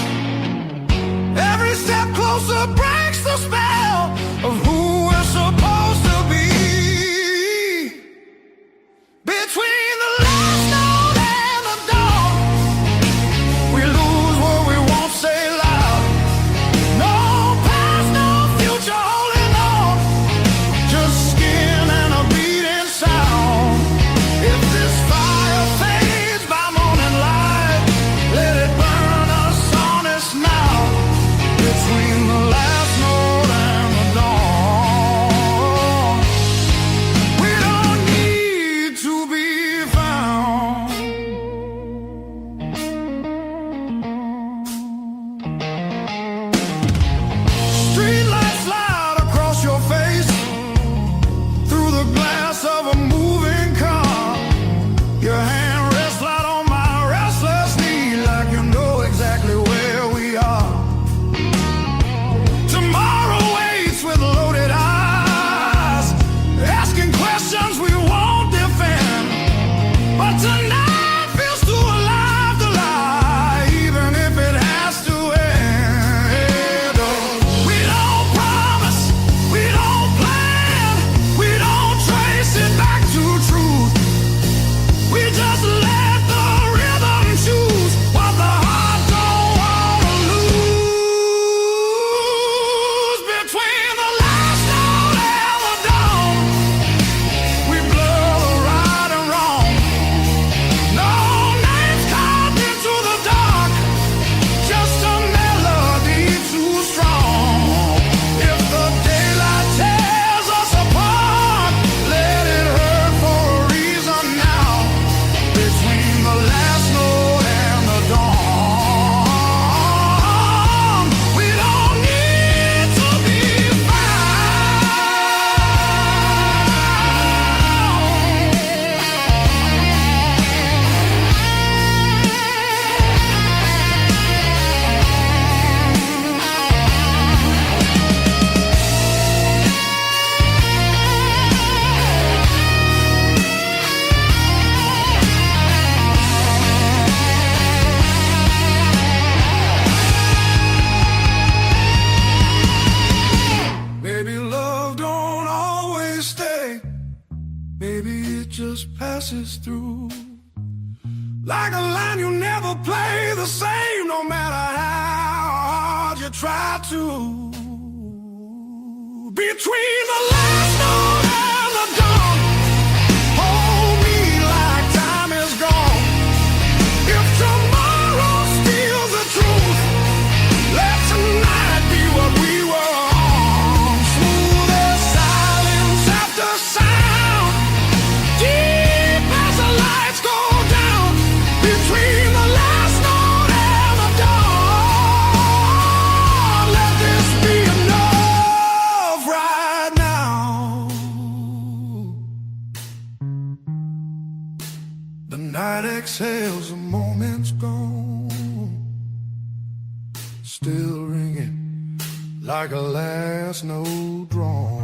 Every step closer breaks the spell of who we're supposed to be. Between the last note and the dawn, we lose what we won't say loud. No past, no future holding on, just skin and a beating sound. If this fire fades by morning light, let it burn us honest now. Between the last note and passes through. Like a line you never play the same, no matter how hard you try to. Between the last note and the dawn, hold me like time is gone. If tomorrow steals the truth, let tonight be what we were on. Smooth as silence after sound, deep as the lights go down. Between the last note and the dawn, let this be enough right now. The night exhales, the moment's gone, still ringing like a last note drawn.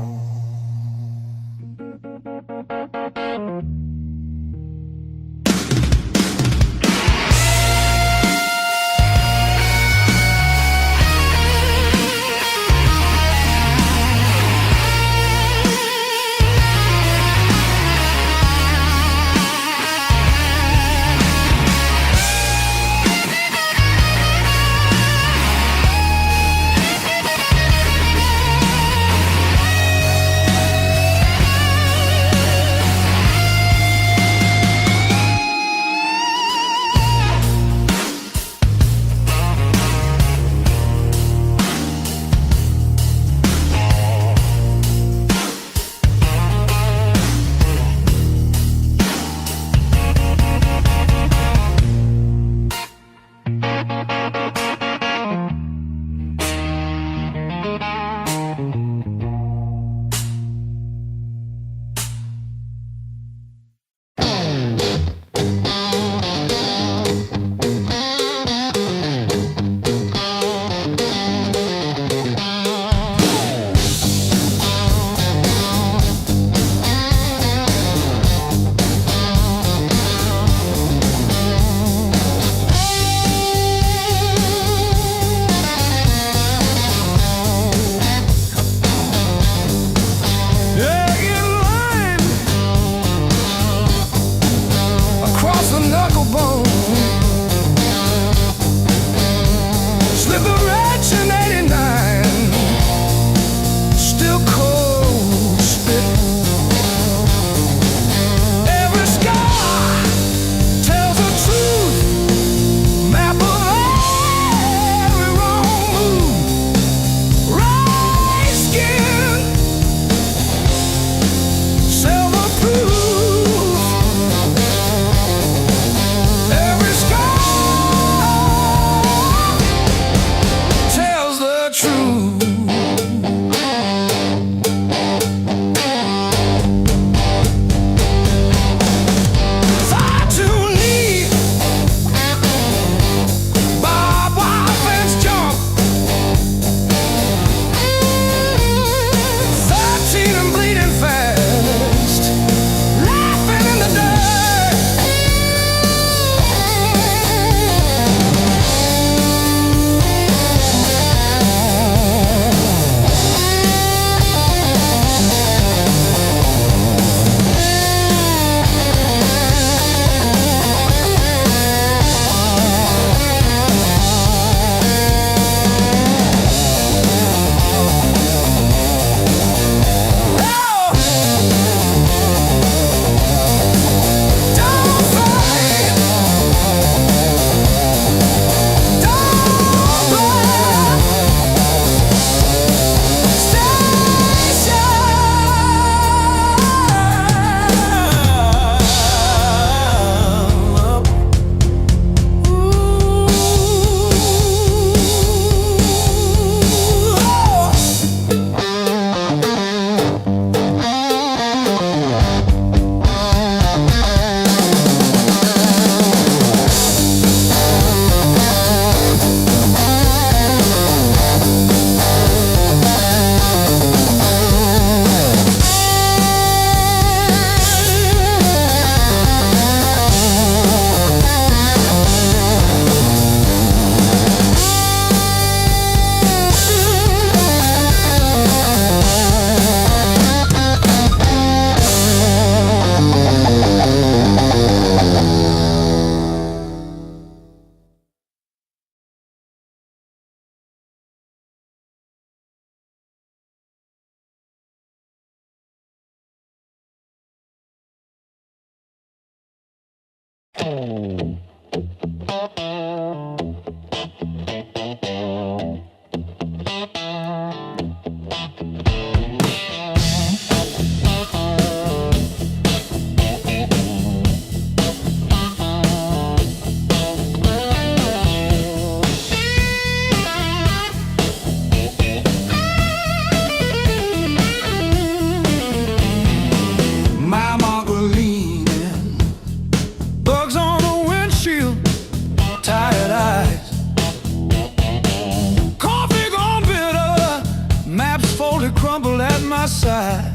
Crumbled at my side.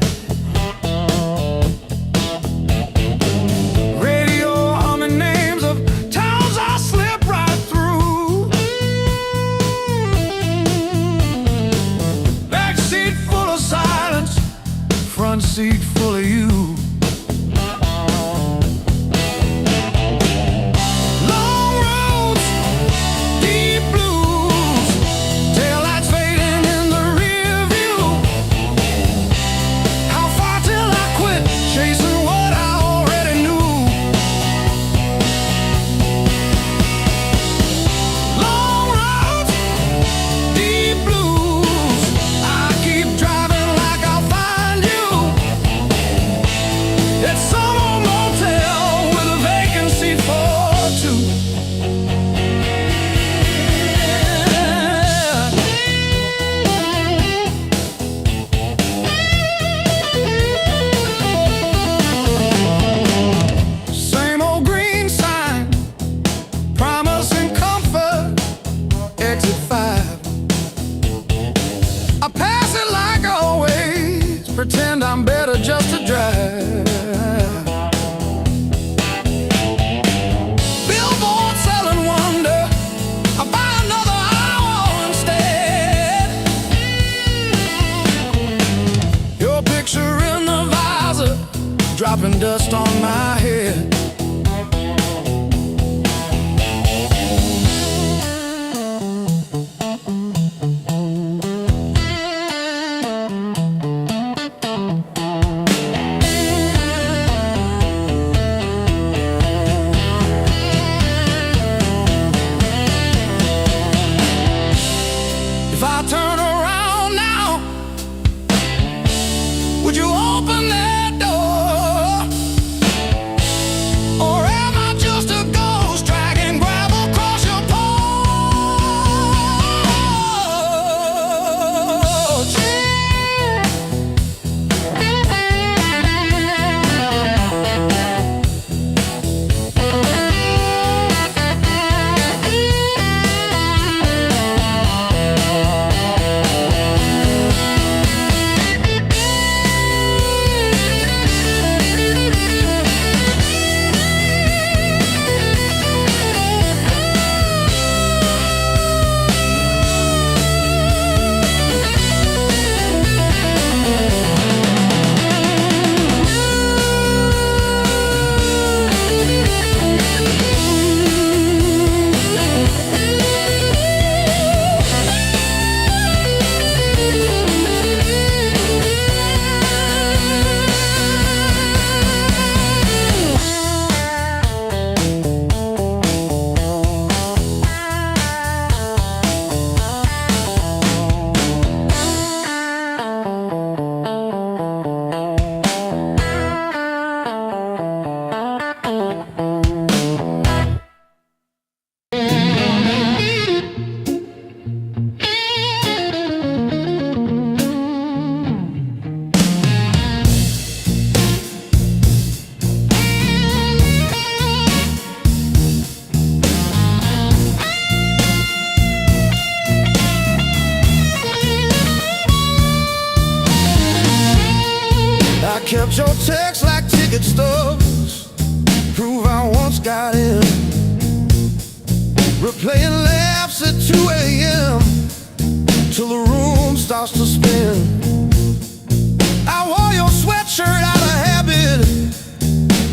Radio humming names of towns I slip right through. Back seat full of silence, front seat full of you. Pretend I'm better just to drive. Billboard selling wonder, I buy another hour instead. Your picture in the visor, dropping dust on my head. If I turn around now, would you open that door? Or am I just a ghost dragging gravel across your kept your text like ticket stubs, prove I once got in. Replaying laughs at 2 a.m. till the room starts to spin. I wore your sweatshirt out of habit,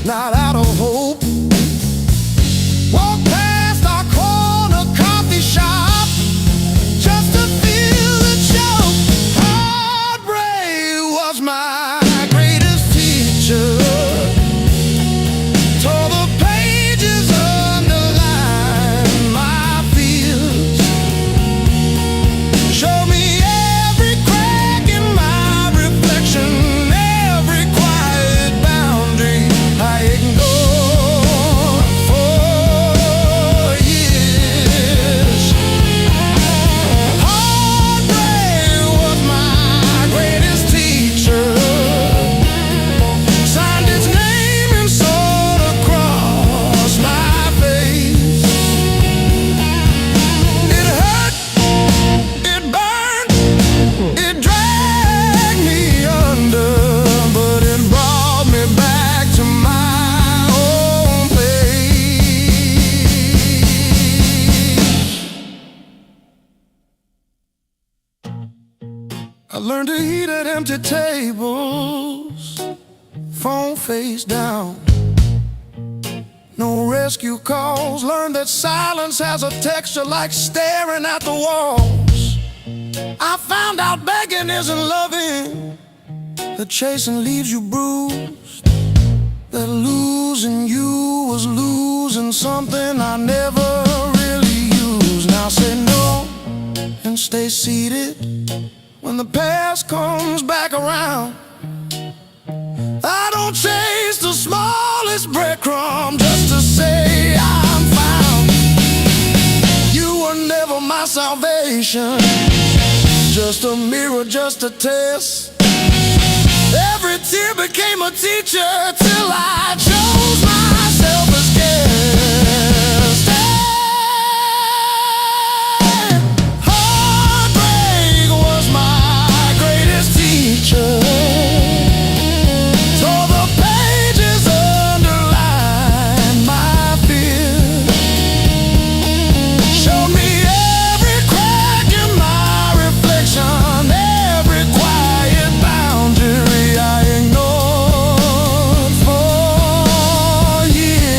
not out of hope. Walk past our corner coffee shop just to feel the joke. Heartbreak was my greatest teacher. Tore the pages I learned to eat at empty tables, phone face down. No rescue calls. Learned that silence has a texture like staring at the walls. I found out begging isn't loving, that chasing leaves you bruised, that losing you was losing something I never really used. Now say no and stay seated when the past comes back around. I don't chase the smallest breadcrumb just to say I'm found. You were never my salvation, just a mirror, just a test. Every tear became a teacher till I chose myself as guest. Heartbreak was my greatest teacher. Tore the pages, underlined my fear. Showed me every crack in my reflection, every quiet boundary I ignored for years.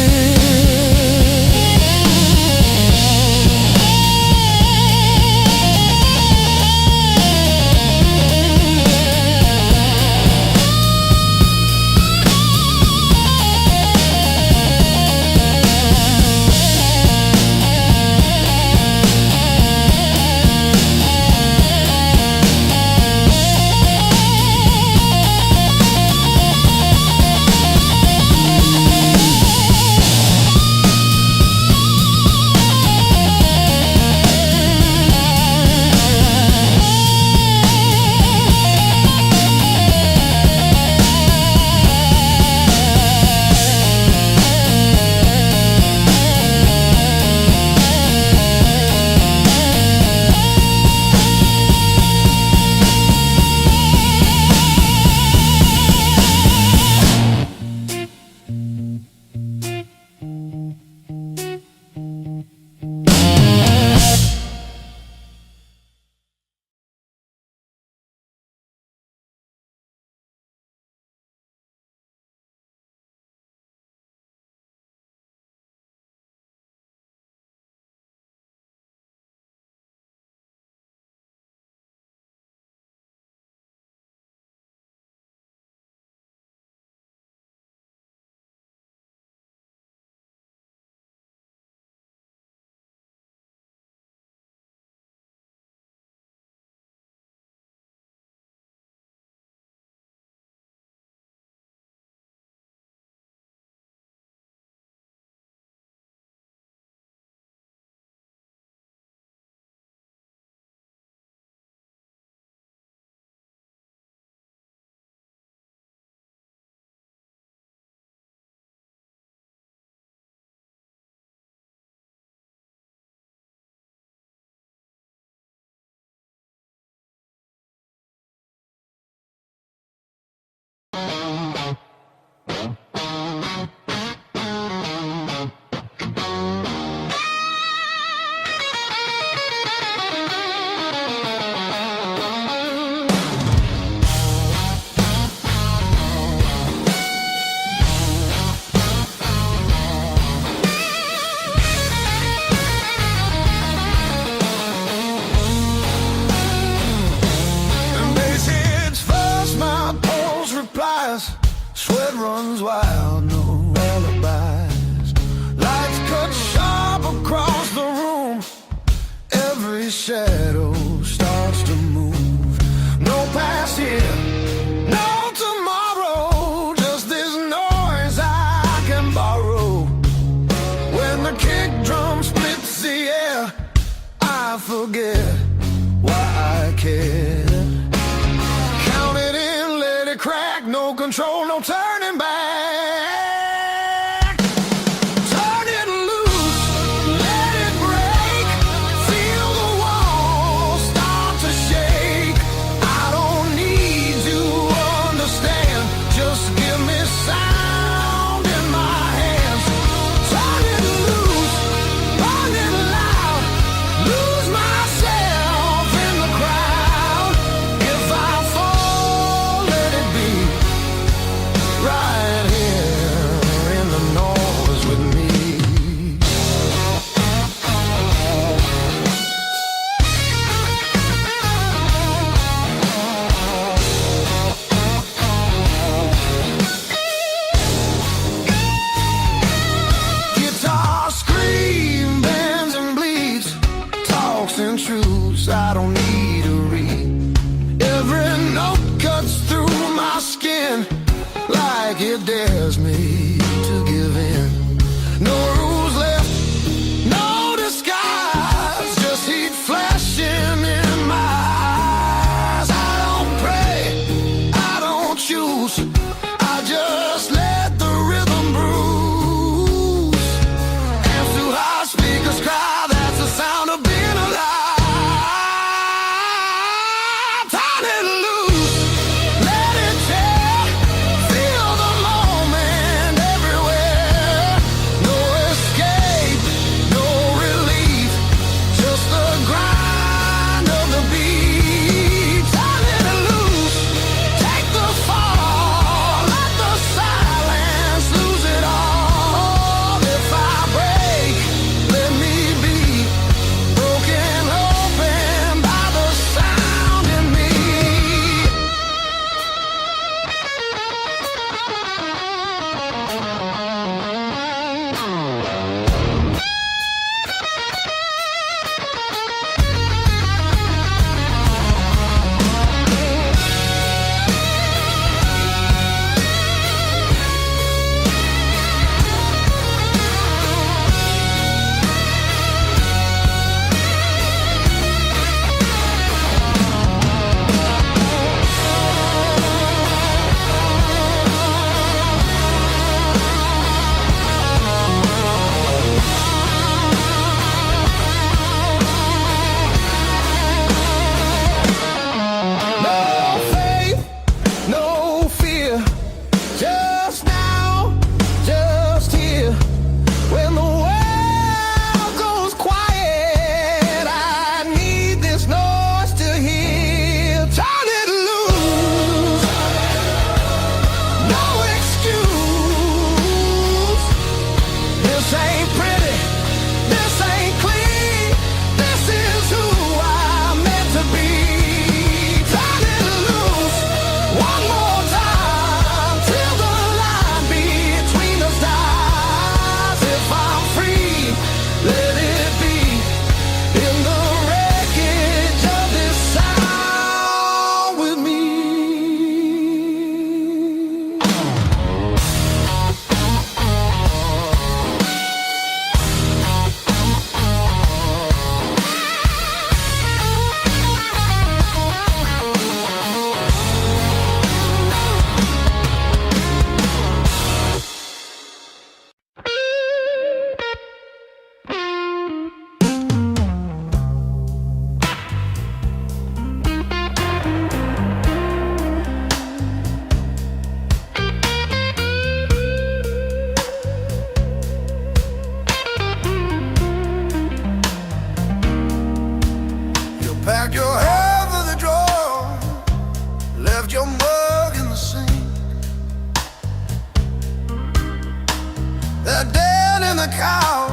Sweat runs wild, no alibis. Lights cut sharp across the room. Every shadow starts to move. No past here, no tomorrow. Just this noise I can borrow. When the kick drum splits the air, I forget why I care. Count it in, let it crack. No control, no turning back. Turn it loose, let it break. Feel the walls start to shake. I don't need to understand. Just give me sound in my hands. Turn it loose, burn it loud. Lose myself. the couch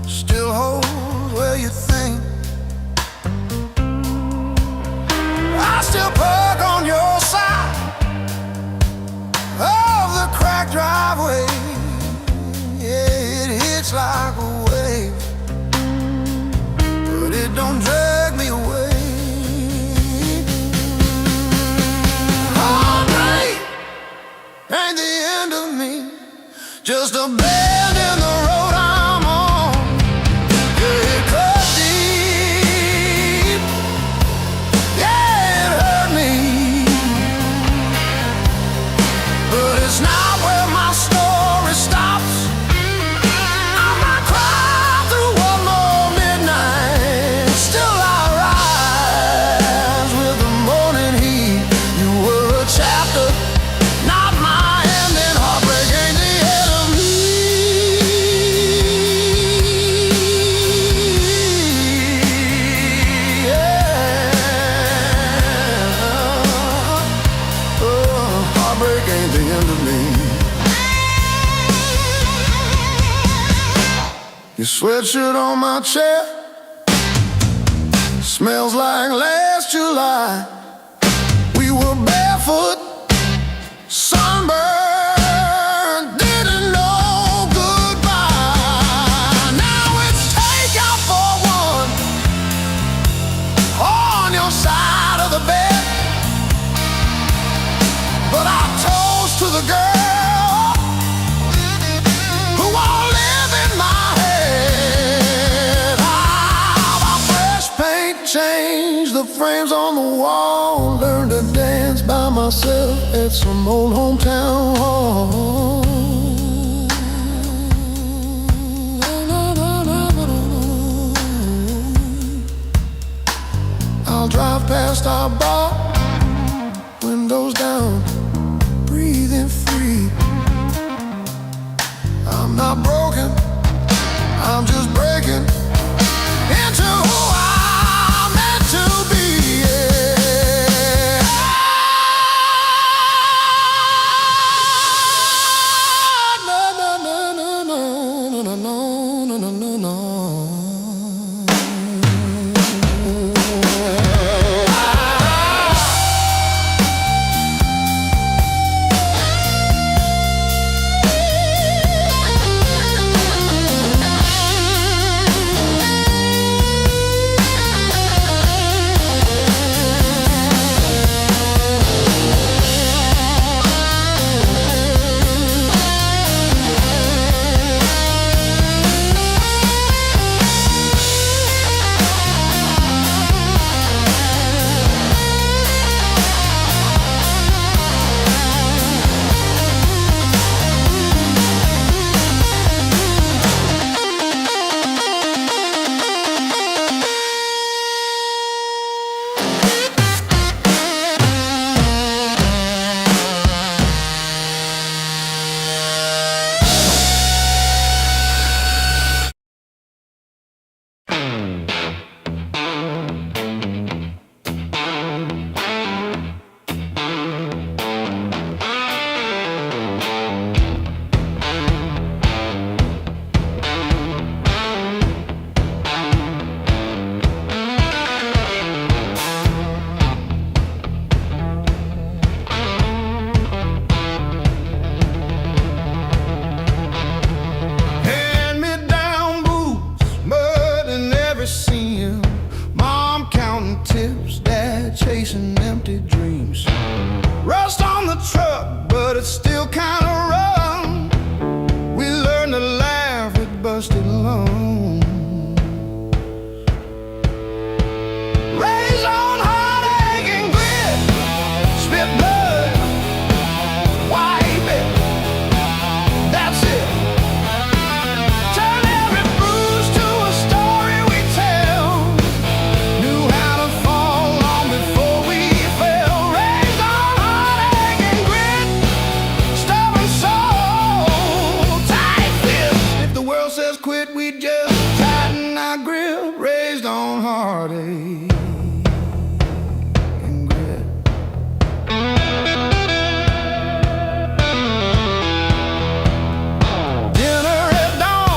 still holds where you think. I still park on your side of the cracked driveway. Yeah, it hits like a wave, but it don't drag me away. Heartbreak ain't the end of me, just a bend in the road I'm on. Yeah, it cut deep. Yeah, it hurt me, but it's not where my story stops. I might cry through one more midnight, still I rise with the morning heat. You were a chapter, not my ending. Heartbreak ain't the end of me. Yeah. Oh, heartbreak ain't the end of me. Your sweatshirt on my chair smells like last July. We were barefoot, sunburned, didn't know goodbye. Now it's takeout for one on your side of the bed, but I toast to the girl who won't live in my head. Ah, fresh paint, change the frames on the wall, learn to dance by myself at some old hometown hall. I'll drive past our bar, windows down, breathing free. I'm not broken, I'm just breaking into who I'm meant to be. Yeah. No, no, no, no, no, no, no, no, no, no, no. Chasing empty dreams, rust on the truck, but it's still kind of rough. We learned to laugh at busted lungs. Raised on heartache and grit, spit blood, wipe it, that's it. Turn every bruise to a story we tell. Knew how to fall long before we fell. Raised on heartache and grit, stubborn soul, tight fist. If the world says quit, we just tighten our grip. Raised on heartache and grit. Dinner at dawn,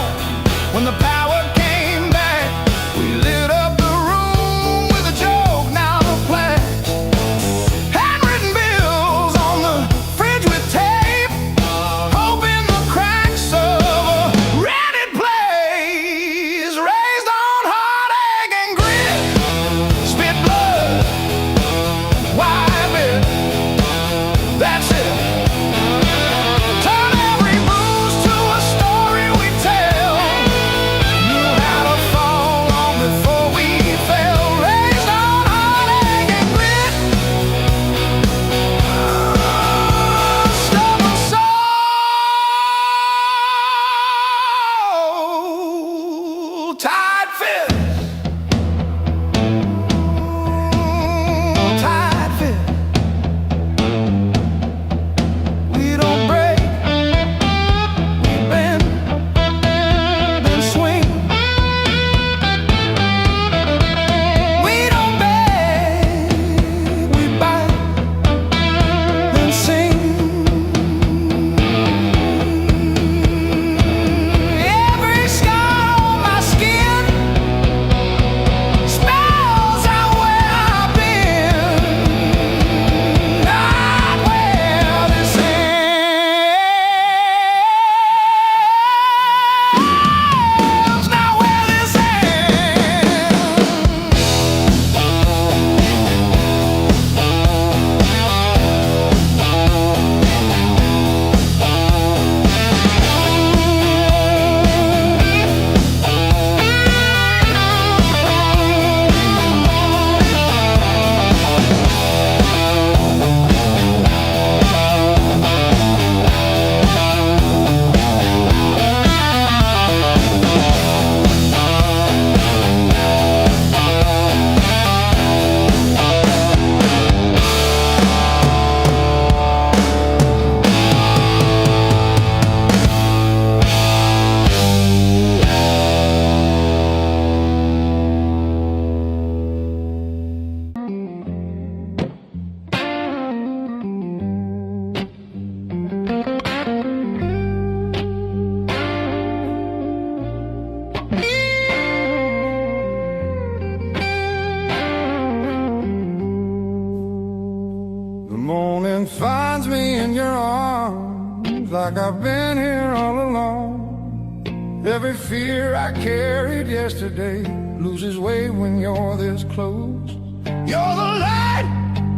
like I've been here all along. Every fear I carried yesterday loses weight when you're this close. You're the light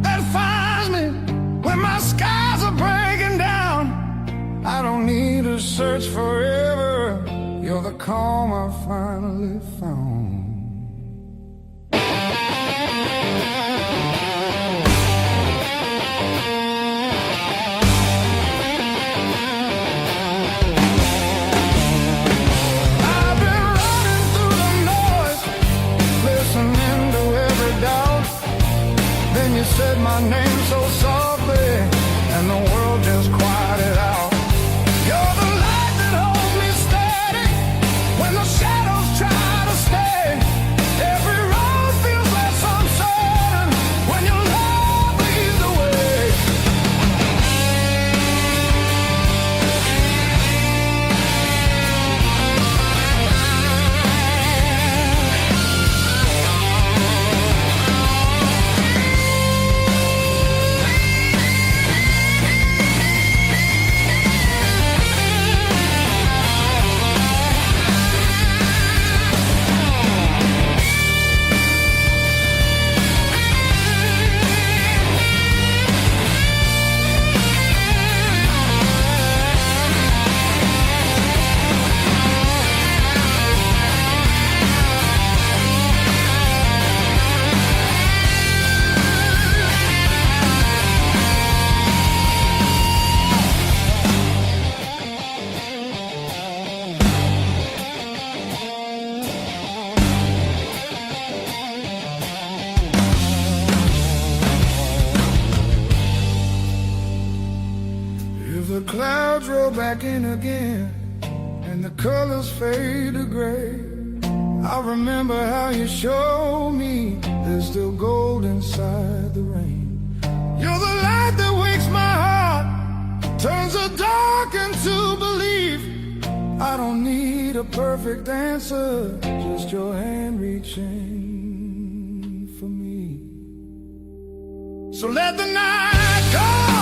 that finds me when my skies are breaking down. I don't need to search forever. You're the calm I finally found. You said my name so softly, and the world just quieted out. You're the light that holds me steady when the shadows try to stay. Every road feels less uncertain when your love leads the way. The clouds roll back in again, and the colors fade to gray. I remember how you showed me there's still gold inside the rain. You're the light that wakes my heart, turns the dark into belief. I don't need a perfect answer, just your hand reaching for me. So let the night come.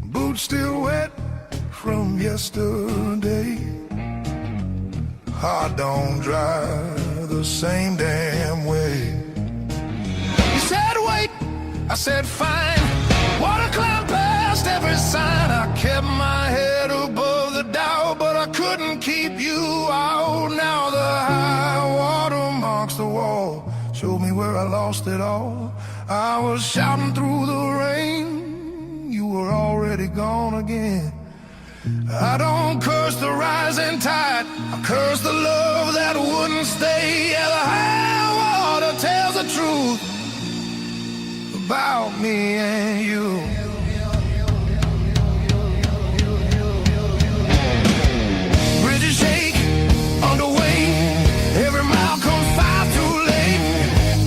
Boots still wet from yesterday. Heart don't dry the same damn way. You said wait, I said fine. Water climb past every sign. I kept my head above the doubt, but I couldn't keep you out. Now the high water marks the wall. lost it all. I was shouting through the rain, you were already gone again. I don't curse the rising tide, I curse the love that wouldn't stay. Yeah, the high water tells the truth about me and you. Bridges shake under weight, every mile comes far too late.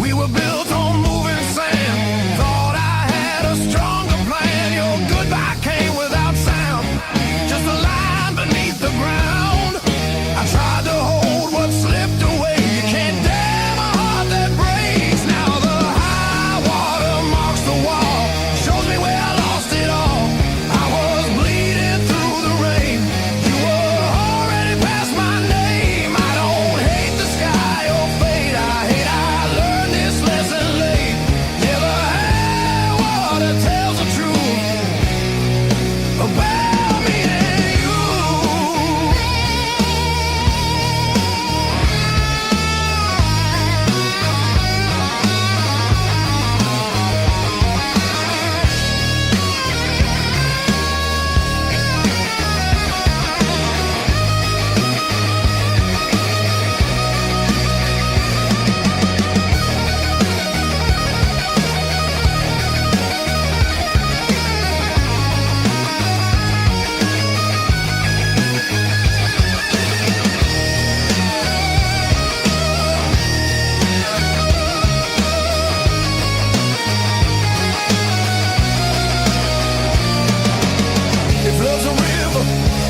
We were built on moving sand, thought I had a stronger plan. Your goodbye came without sound, just a line beneath the ground. I tried to hold what slipped away. You can't damn a heart that breaks. Now the high water marks the wall, shows me where I lost it all. I was bleeding through the rain, you were already past my name. I don't hate the sky or fate, I hate I learned this lesson late. Yeah, the high water tells the truth about me and you. If love's a river,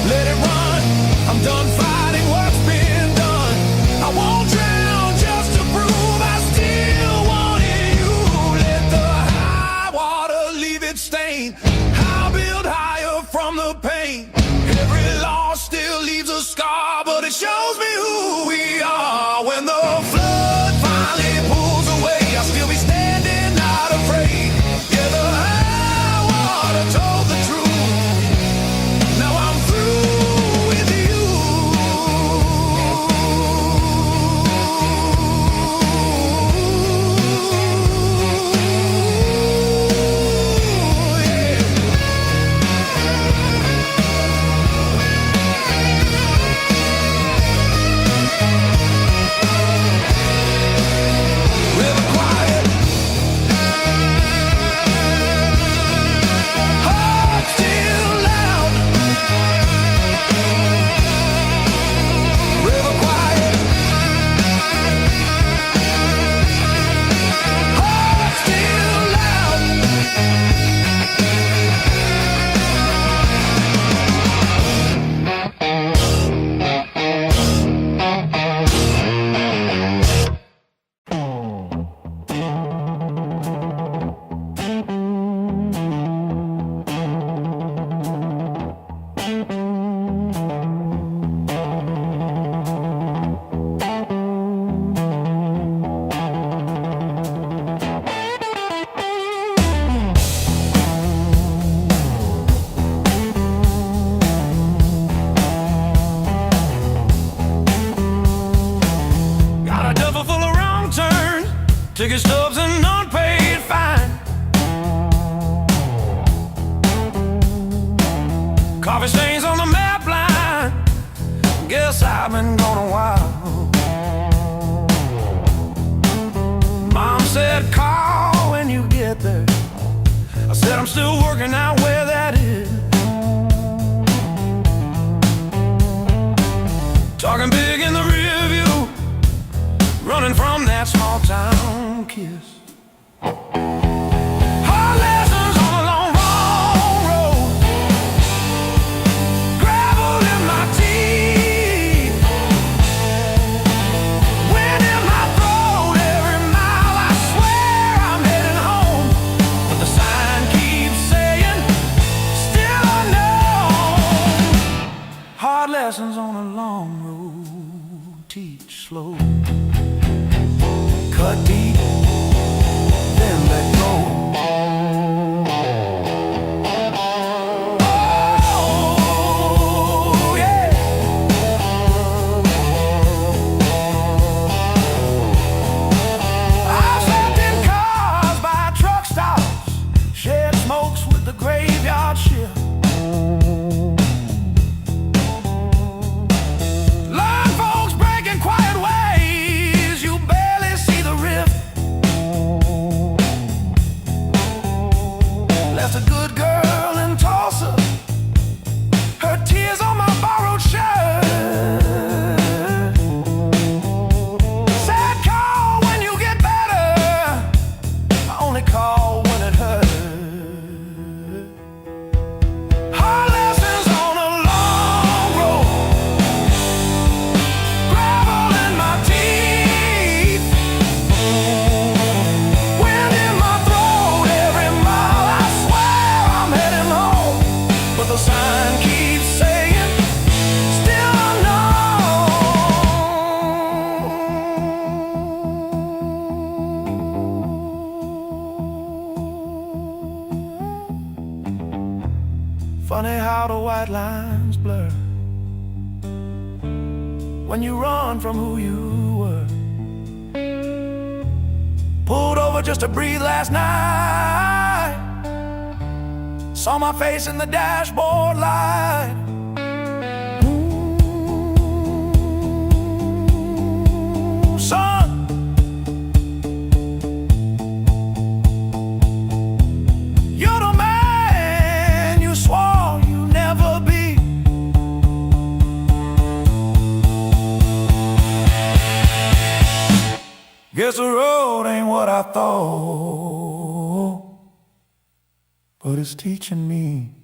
let it run. I'm done fighting what's been done. I won't drown just to prove I still wanted you. Let the high water leave its stain, I'll build higher from the pain. Every loss still leaves a scar, but it shows me who we are. When the flood finally pulls away, I'll still be standing, not afraid. Yeah, the high water told the truth, now I'm through with you. Yeah. River quiet, heart still loud. River quiet, heart still loud. Got a duffel full of wrong turns, ticket stubs and unpaid fine. Coffee stains on the map line, guess I've been gone a while. Mom said call when you get there, I said I'm still working out where that is. Talking big in the rear view, running from that small town kiss. Hard lessons on a long, wrong road, gravel in my teeth, wind in my throat. Every mile I swear I'm heading home, but the sign keeps saying still unknown. Hard lessons on a long road, teach slow. Cut deep, then let go. Oh, yeah. I've slept in the sign keeps saying, still unknown. Funny how the white lines blur when you run from who you were. Pulled over just to breathe last night. Saw my face in the dashboard light. Ooh, son, you're the man you swore you'd never be. Guess the road ain't what I thought, but it's teaching me.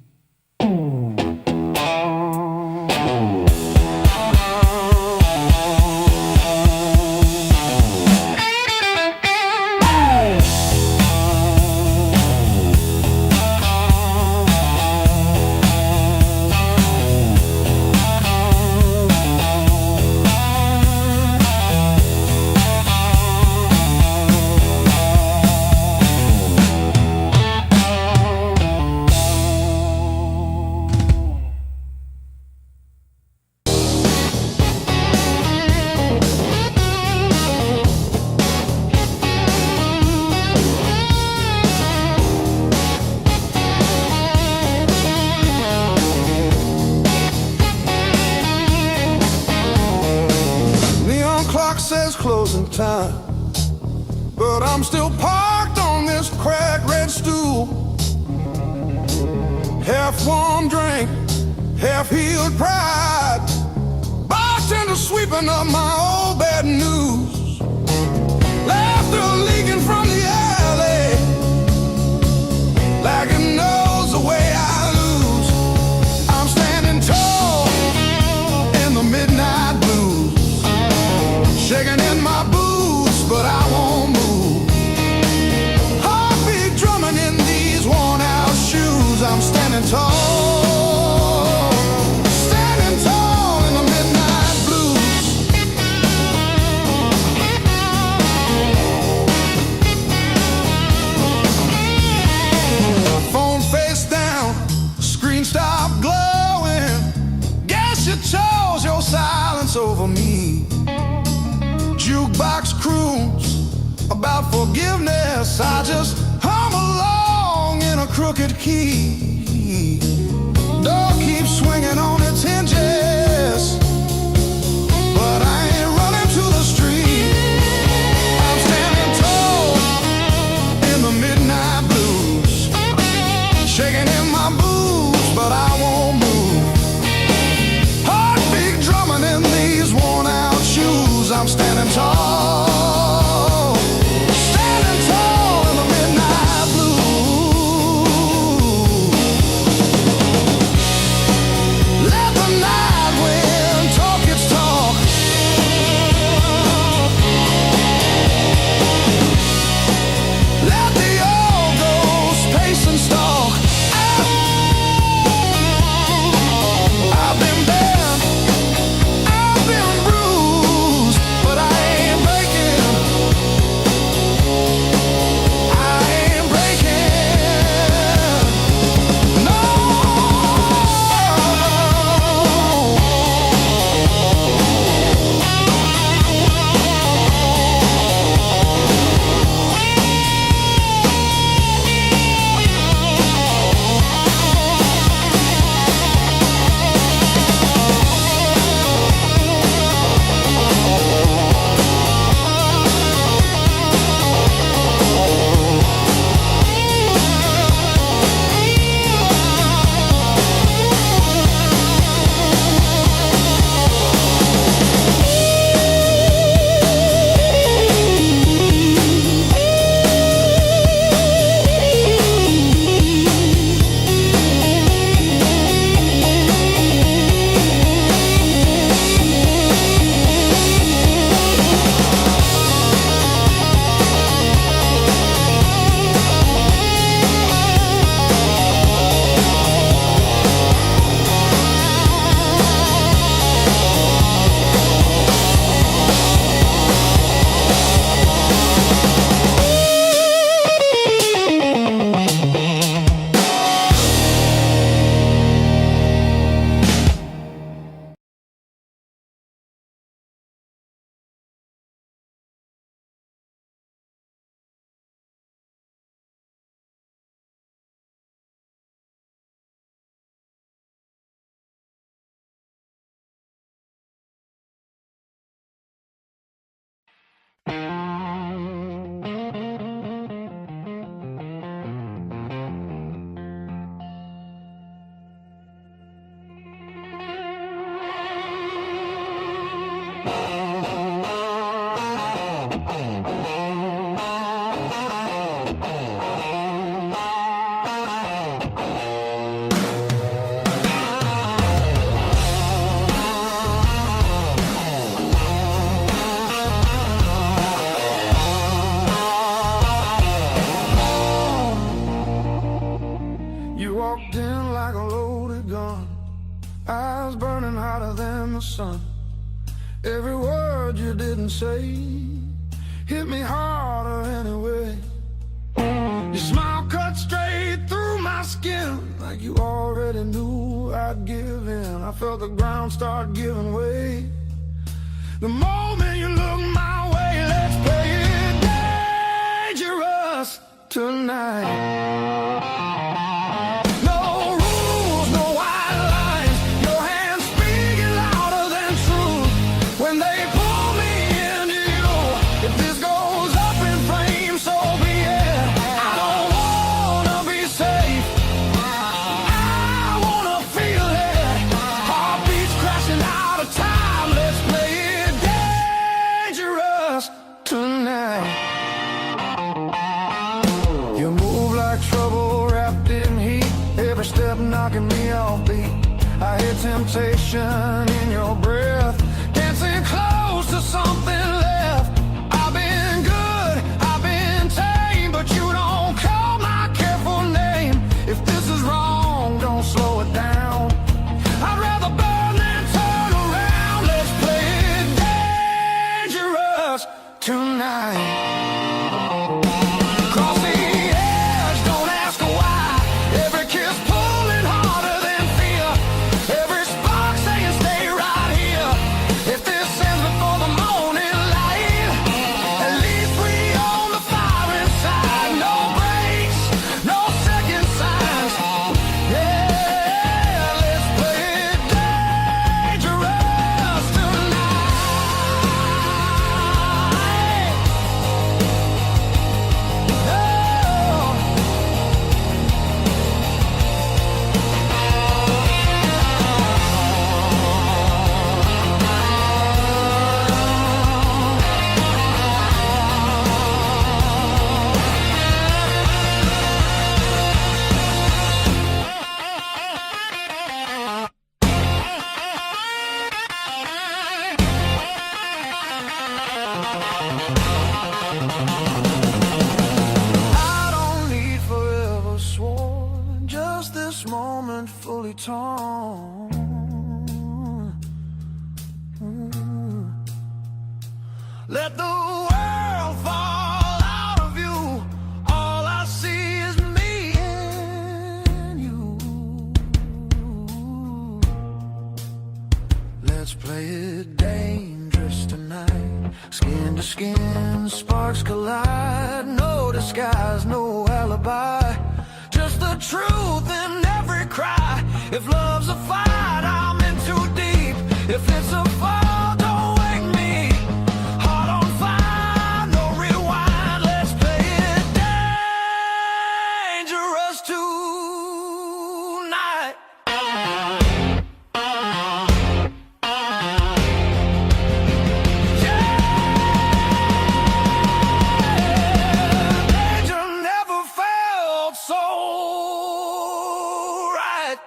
Says closing time, but I'm still parked on this cracked red stool. Half warm drink, half healed pride. Bartender sweeping up my old bad news. Laughter leaking from the alley, like it knows the way I lose. I'm standing tall in the midnight blues, shaking in my boots, but I won't move. Heartbeat drumming in these worn-out shoes. I'm standing tall, standing tall in the midnight blues. Phone face down, screen stopped glowing. Guess you chose your silence over me. Jukebox croons about forgiveness. I just hum along in a crooked key. Door keeps swinging on its hinges, but I ain't running to the street. I'm standing tall in the midnight blues, shaking in my boots, but I won't move. Heartbeat drumming in these worn-out shoes. I'm standing tall, standing tall in the midnight blue. eyes burning hotter than the sun. Every word you didn't say hit me harder anyway. Your smile cut straight through my skin, like you already knew I'd give in. I felt the ground start giving way. The moment you look my way, let's play it dangerous tonight. Knocking me off beat. I hear temptation in your breath, dancing close to something left. I've been good, I've been tame, but you don't call my careful name. If this is wrong, don't slow it down. I'd rather burn than turn around. Let's play it dangerous tonight. Fully torn. Let the world fall out of you. All I see is me and you. Let's play it dangerous tonight. Skin to skin, sparks collide. No disguise, no alibi. Just the truth in every cry. If love's a fight, I'm in too deep. If it's a fall, don't wake me. Heart on fire, no rewind. Let's play it dangerous tonight. Danger never felt so right.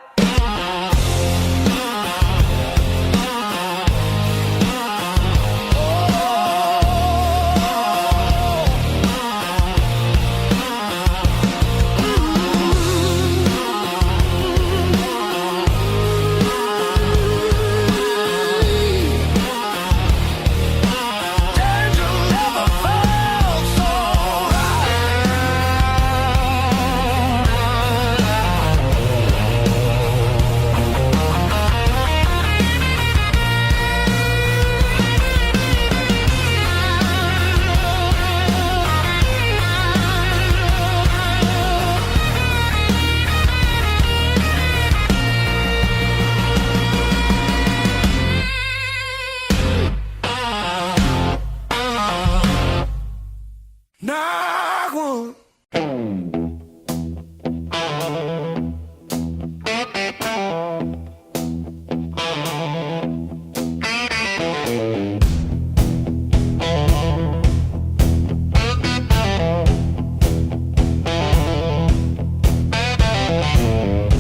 Knock one.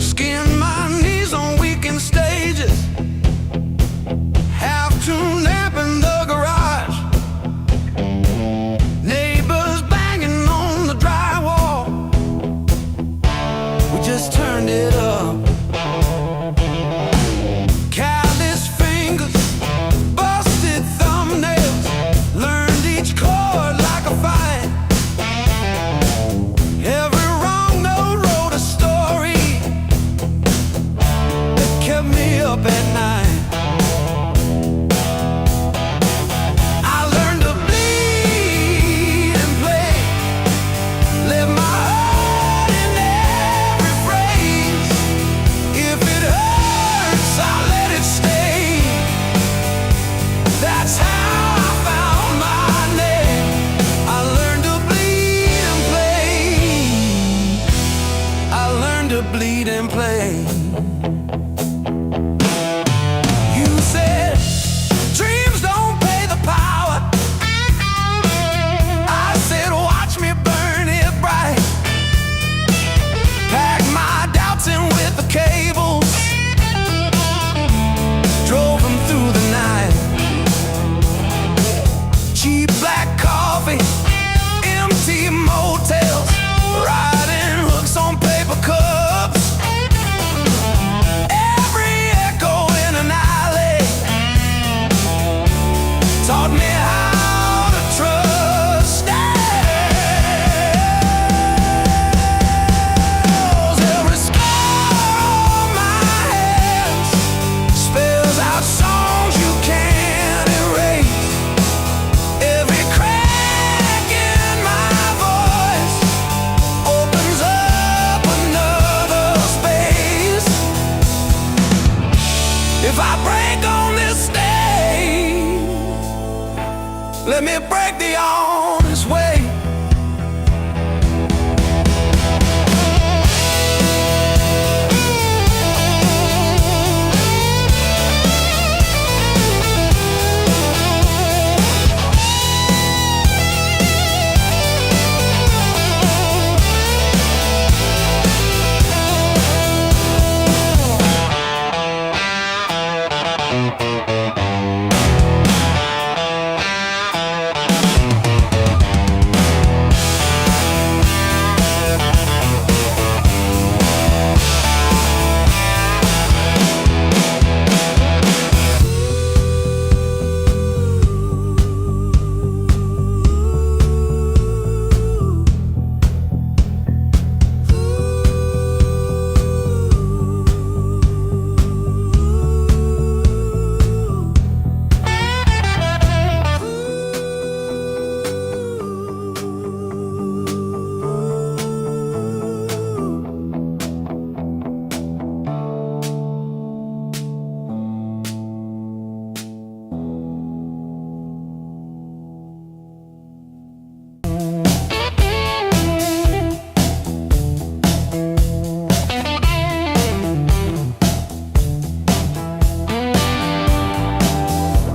Skin my knees on weekend stages. Have to nap in the garage. Neighbors banging on the drywall. We just turned it up. up at night. I learned to bleed and play, live my heart in every phrase. If it hurts, I'll let it stay. That's how I found my name. I learned to bleed and play. I learned to bleed and play. You said dreams don't pay the power. I said watch me burn it bright. Pack my doubts in with the cables, drove them through the night. Cheap black coffee, empty motels, riding hooks on paper cups. Every echo in an alley taught me how to trust. Every scar on my hands spells out songs you can't erase. Every crack in my voice opens up another space. If I break on this stage, let me break the honest way.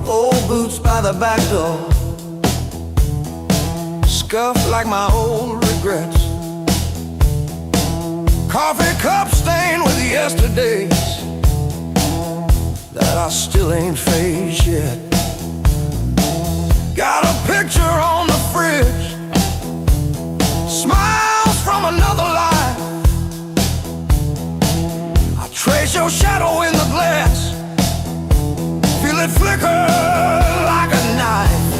Old boots by the back door, scuffed like my old regrets. Coffee cup stained with yesterdays that I still ain't faced yet. Got a picture on the fridge, smiles from another life. I trace your shadow in the glass, feel it flicker like a knife.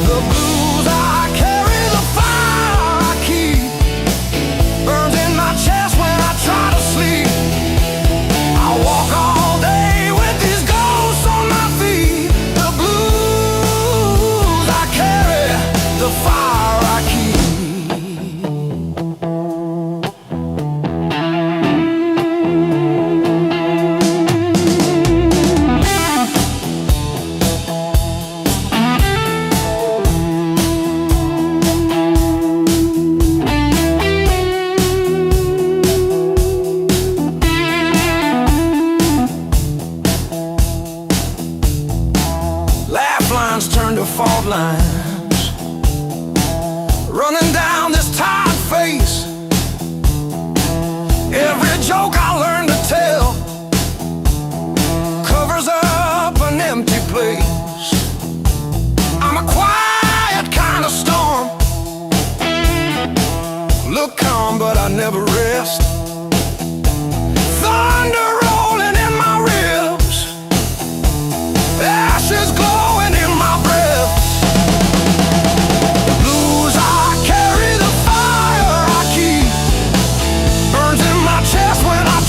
The blues I carry, the fire I keep, burns in my chest when I try to sleep. I walk all day with these ghosts on my feet. The blues I carry, the fire I keep. Turn to fault lines, running down this tired face. Every joke I learn to tell covers up an empty place. I'm a quiet kind of storm, look calm but I never rest. Thunder rolling in my ribs, ashes glowing in my breath. The blues I carry, the fire I keep, burns in my chest when I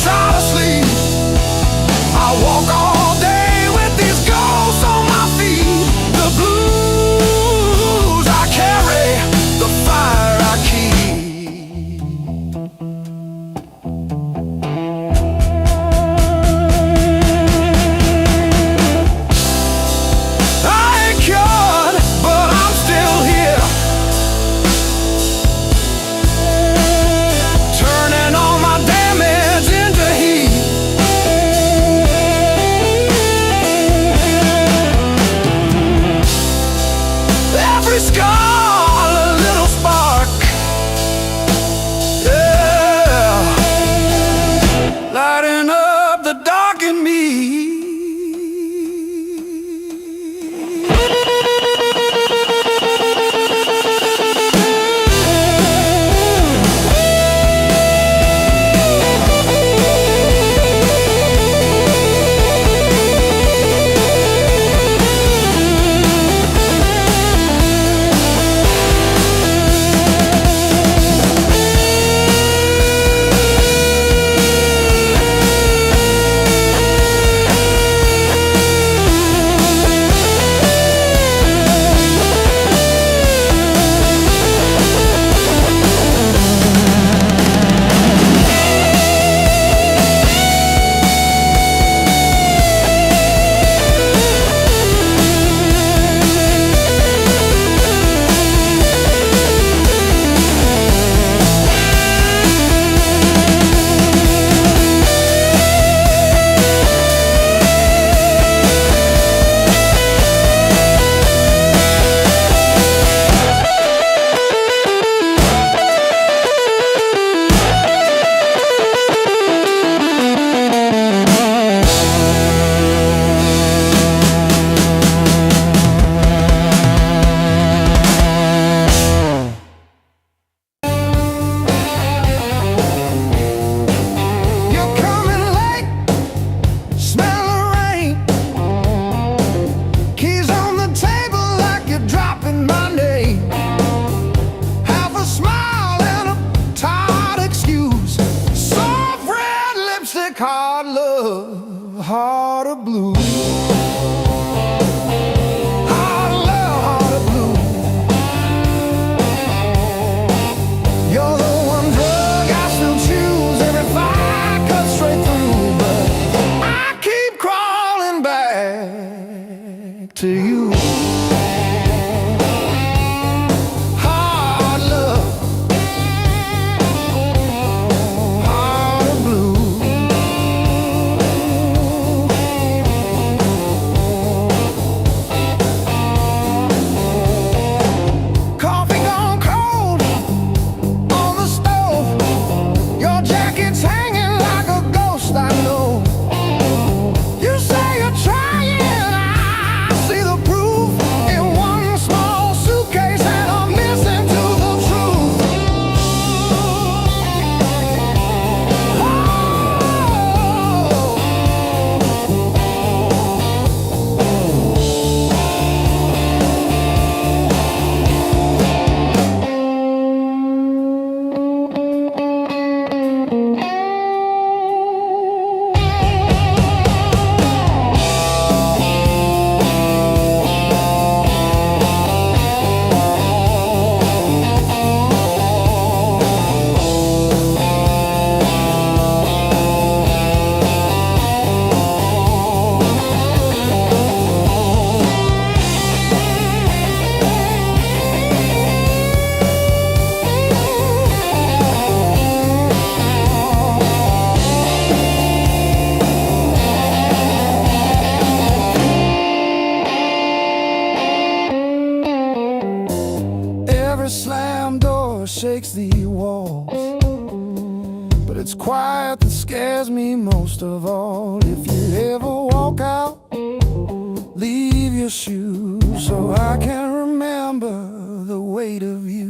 love, heart of blue. Heart of love, heart of blue. You're the one drug I still choose every fight cuts straight through, but I keep crawling back to you. Slam door shakes the walls, but it's quiet that scares me most of all. If you ever walk out, leave your shoes so I can remember the weight of you.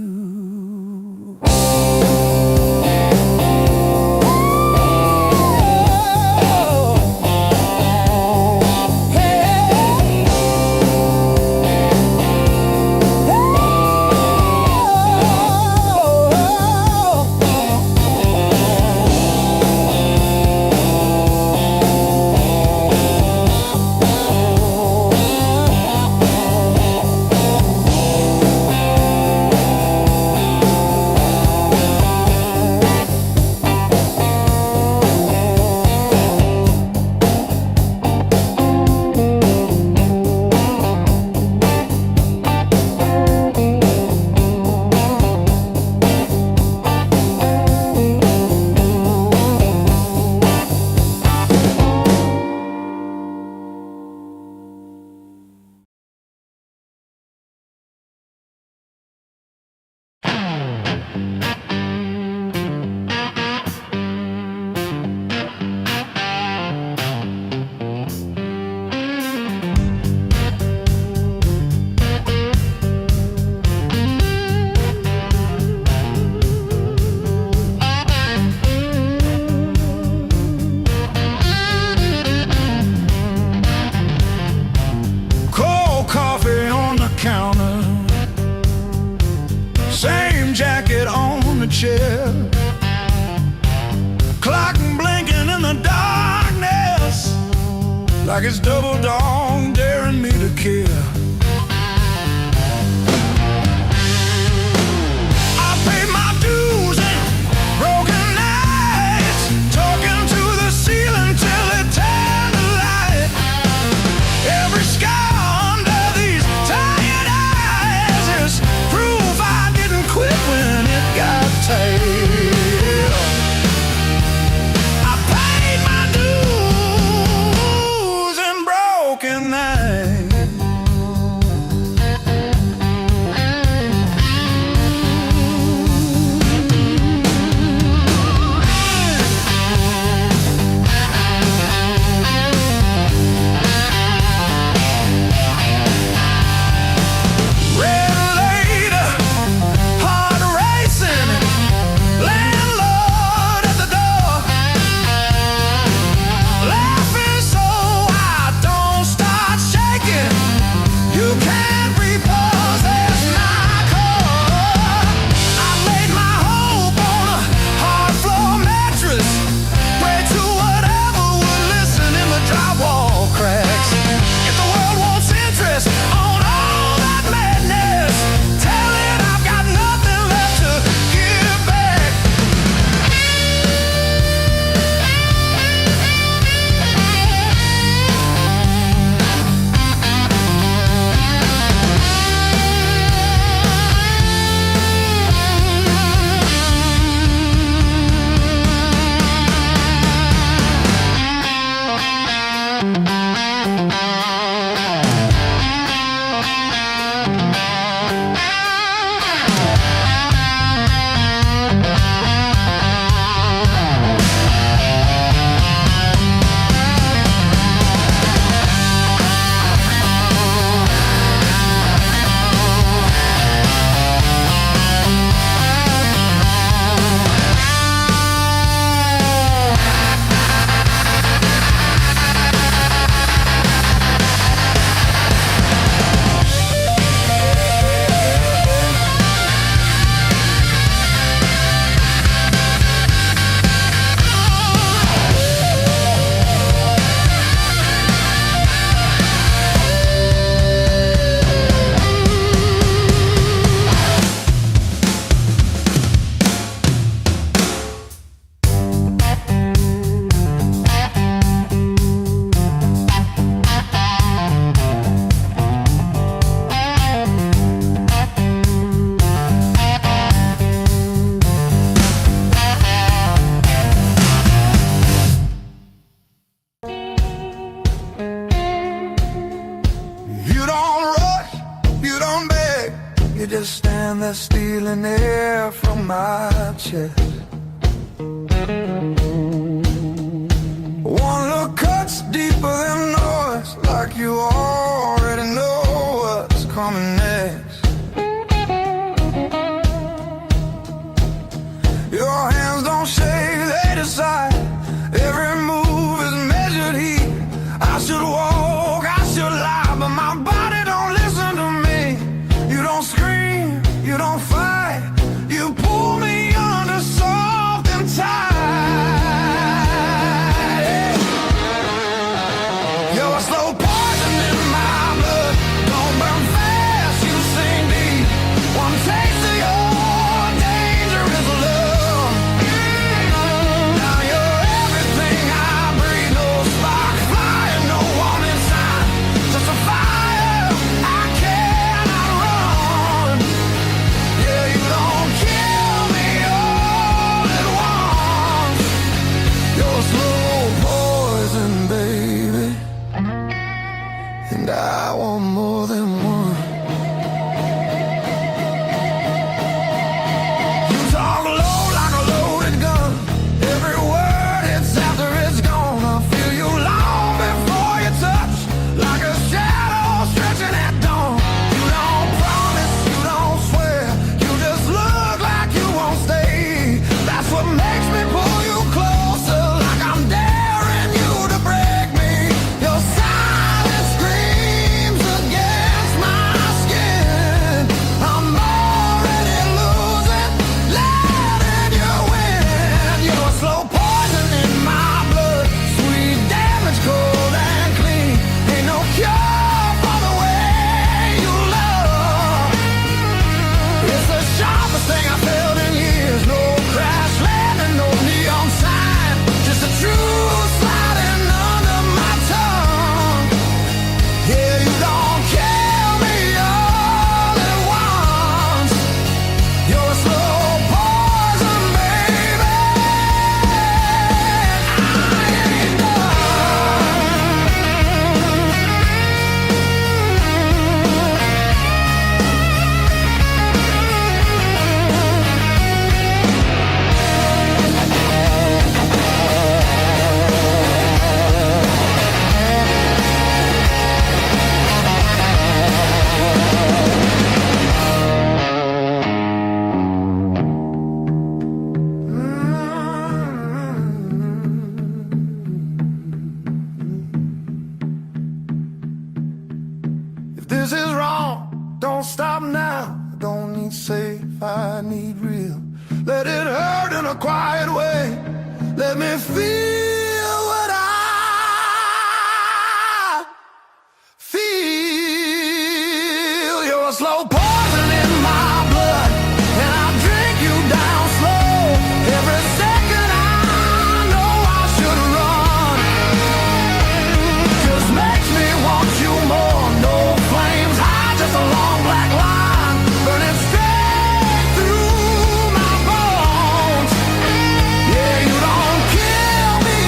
Same jacket on the chair, clock blinking in the darkness, like it's double dawn daring me to care. I paid my dues and broken nights, talking to the ceiling till it turned to light. Every scar under these tired eyes is proof I didn't quit when it got tight. I paid my dues and broken nights. just stand there stealing air from my chest. One look cuts deeper than noise, like you already know what's coming next. Your hands don't shake, they decide. Every move is measured heat. I should walk, I should lie, but my body don't listen to me. You don't scream, you don't fight, you pull me under soft and tight. You're a slow poison in my blood. Don't burn fast, you sink deep. One taste of your dangerous love. Now you're everything I breathe. No spark flying, no warning sign, just a fire I cannot run. Yeah, you don't kill me all at once. You're slow poison, baby, and I want more than one. You talk low like a loaded gun. Every word hits after it's gone. I feel you long before you touch, like a shadow stretching at dawn. You don't promise, you don't swear, you just look like you won't stay. That's what makes me pull you closer, like I'm daring you to break me. Your silence screams against my skin. I'm already losing, letting you win. You're slow poison in my blood, sweet damage, cold and clean. Ain't no cure for the way you love. It's the sharpest thing I felt in years. No crash landing, no neon sign, just a truth sliding under my tongue. Yeah, you don't kill me all at once. You're a slow poison, baby. I ain't If this is wrong, don't stop now. I don't need safe, I need real. Let it hurt in a quiet way. Let me feel what I feel. You're a slow poison in my blood, and I drink you down slow. Every second I know I should run, just makes me want you more. No flames high, just a long black line burning straight through my bones. Yeah, you don't kill me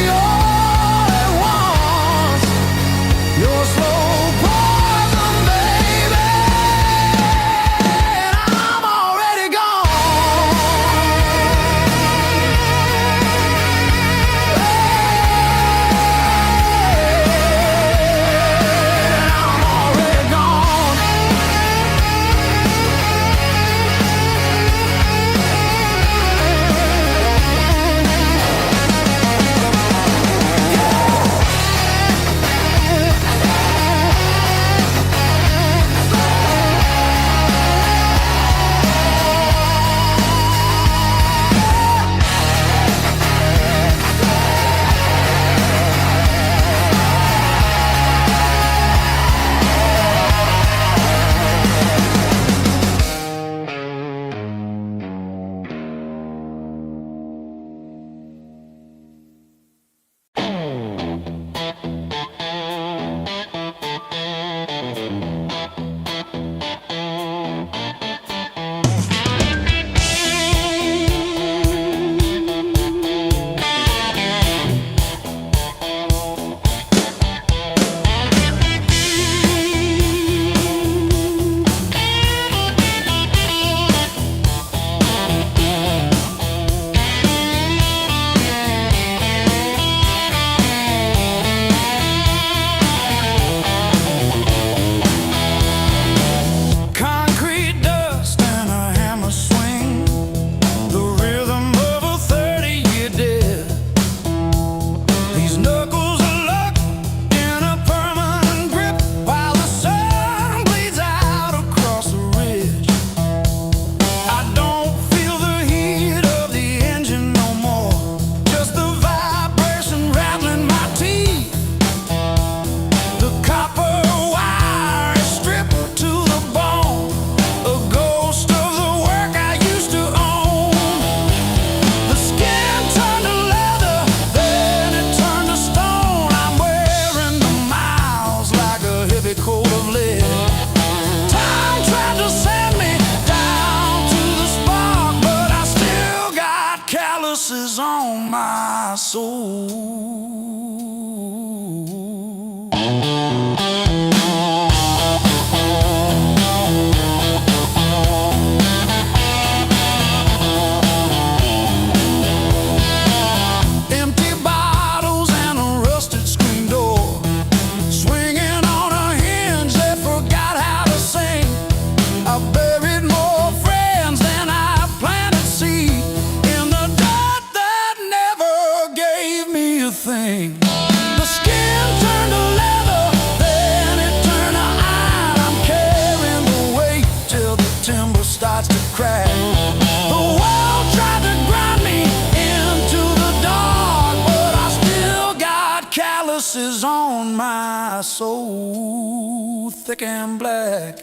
is on my soul, thick and black.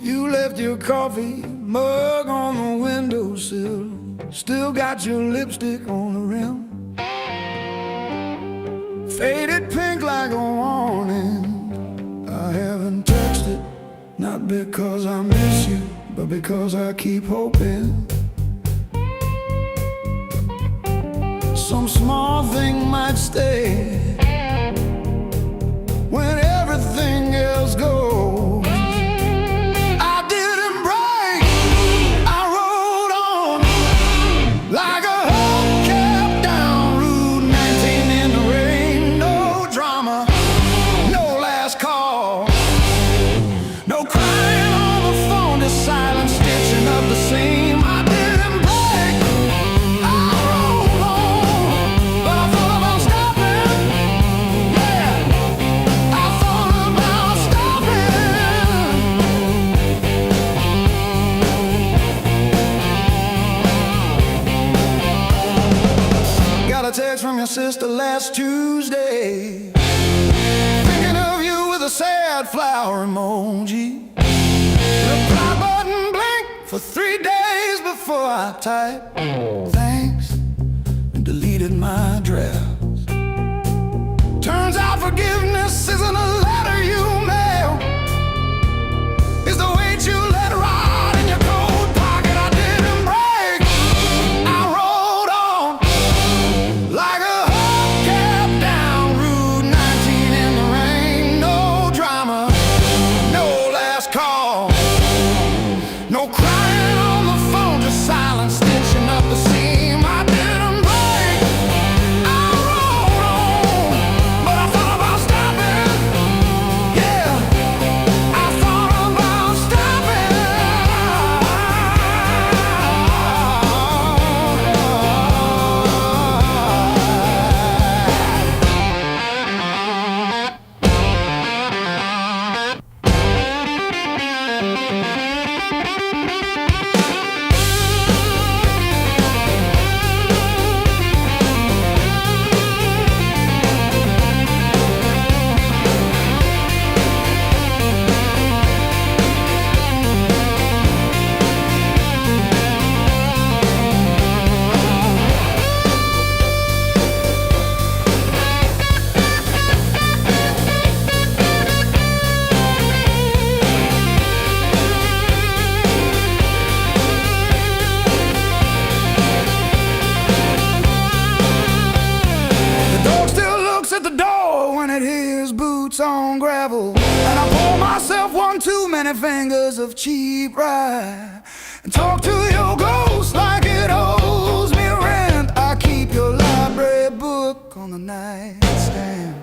You left your coffee mug on the windowsill, still got your lipstick on the rim, faded pink like a warning. I haven't texted, not because I miss you, but because I keep hoping some small thing might stay when everything else goes. A text from your sister last Tuesday, thinking of you with a sad flower emoji. Reply button blinked for 3 days before I typed thanks and deleted my drafts. Turns out forgiveness isn't a letter you mail, it's the weight you let ride in your coat pocket. I didn't break, I rolled on like a hubcap down Route 19 in the rain. No drama, no last call, no crying on the phone, just silence stitching up the seam. I didn't break, I rolled on, but I thought about stopping. Yeah, I thought about stopping. At the door when it hears boots on gravel, and I pour myself one too many fingers of cheap rye and talk to your ghost like it owes me rent. I keep your library book on the nightstand,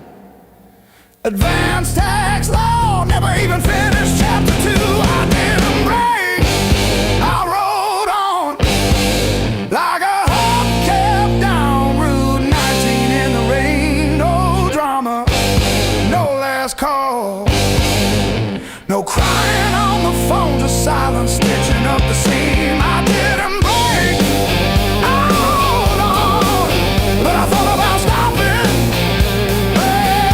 advanced tax law, never even finished chapter 2. I didn't break, I rolled on like a hubcap down Route 19 in the rain. No drama, no last call, no crying on the phone, just silence stitching up the seam. I didn't break, I rolled on, but I thought about stopping. Hey,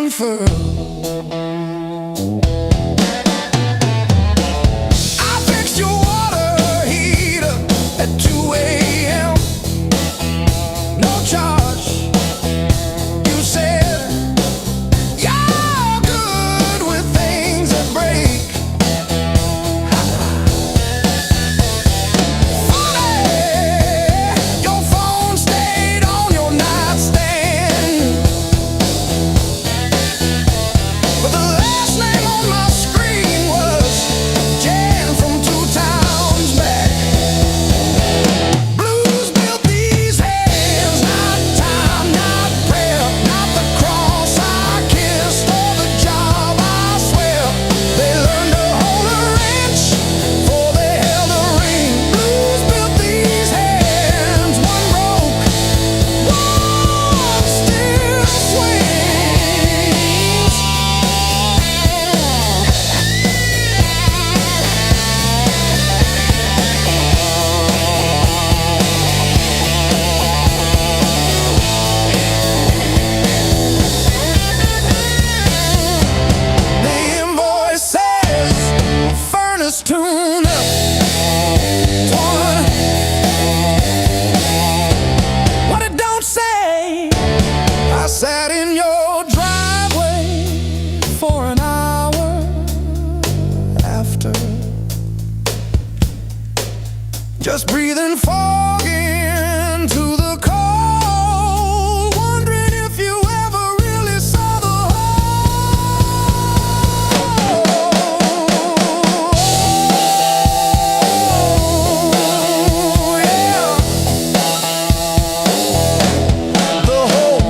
unfurl. I fixed your water heater at 2 a.m. No charge. You said you're good with things that break. Your phone stayed on your nightstand, but the last name on my screen was Jan from 2 towns back. Blues built these hands, not time, not prayer, not the cross I kissed or the job I swear. They learned to hold a wrench before they held a ring. Blues built these hands, one broke, one still swings. The invoice says furnace tune up. What it don't say, I sat in your driveway for an hour after, just breathing fog into the cold, wondering if you ever really saw the whole. Yeah, the whole.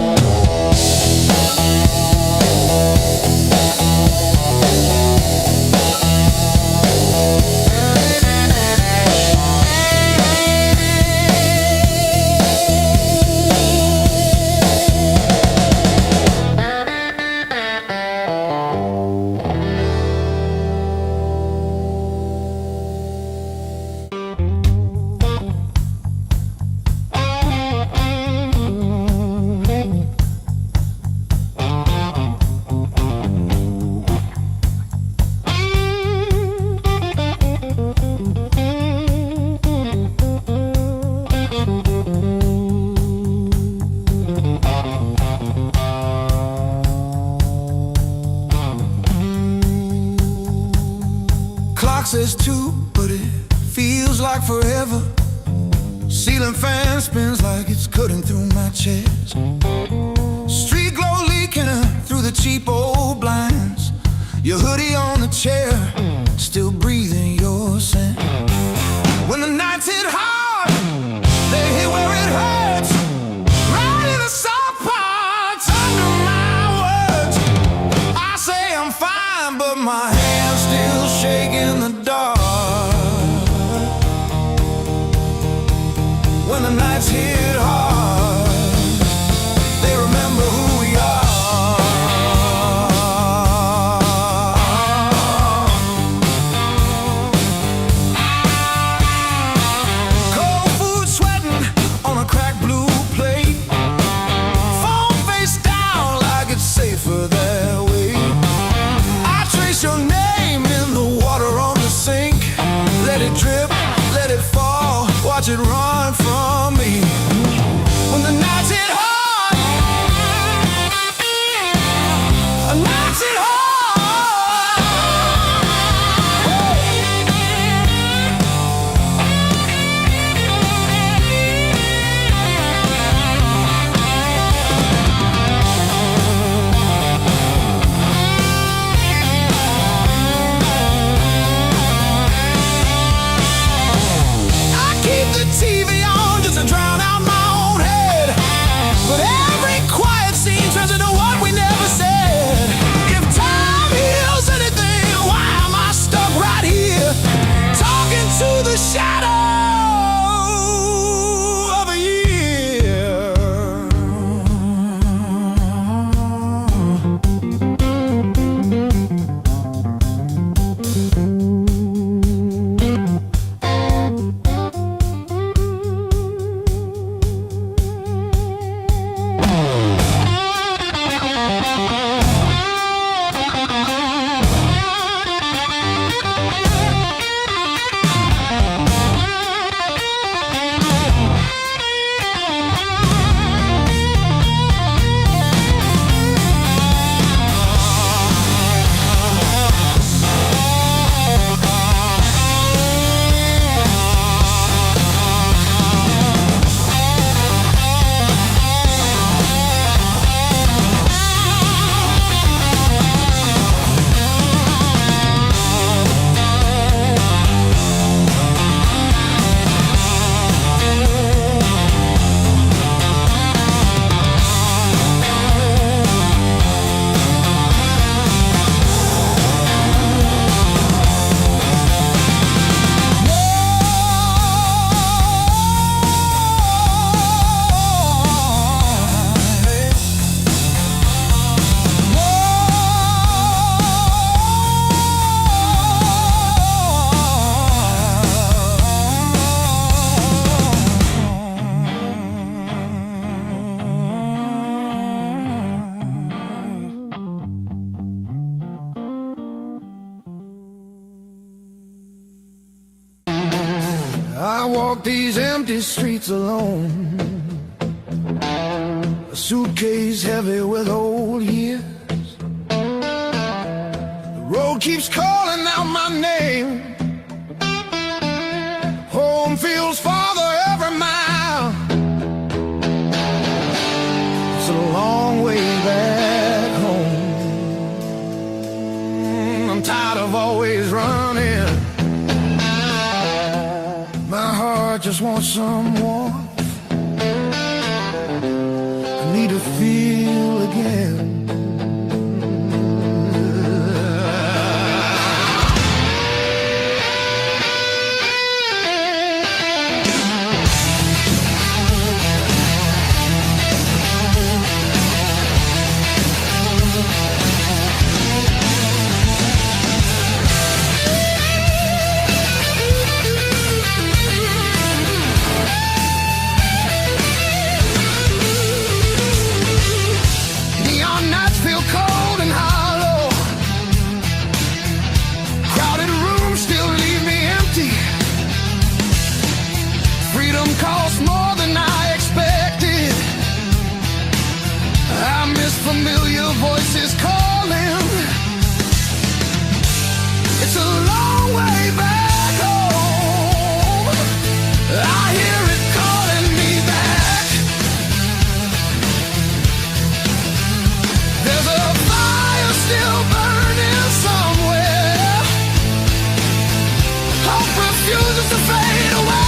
Clock says 2, but it feels like forever. Ceiling fan spins like it's cutting through my chest. Street glow leaking through the cheap old blinds. Your hoodie on the chair, still breathing your scent. When the nights hit hard, they hit where it hurts, right in the soft parts under my words. I say I'm fine, but my hands still shake in the dark. When the nights hit hard, they remember who we are. Cold food sweating on a cracked blue plate. Phone face down like it's safer that way. I trace your name I walk these empty streets alone, a suitcase heavy with old years. The road keeps calling out my name. Home feels farther every mile. It's a long way back home. I'm tired of always running. My heart just wants some warmth. I need to feel again. Cost more than I expected. I miss familiar voices calling. It's a long way back home. I hear it calling me back. There's a fire still burning somewhere. Hope refuses to fade away.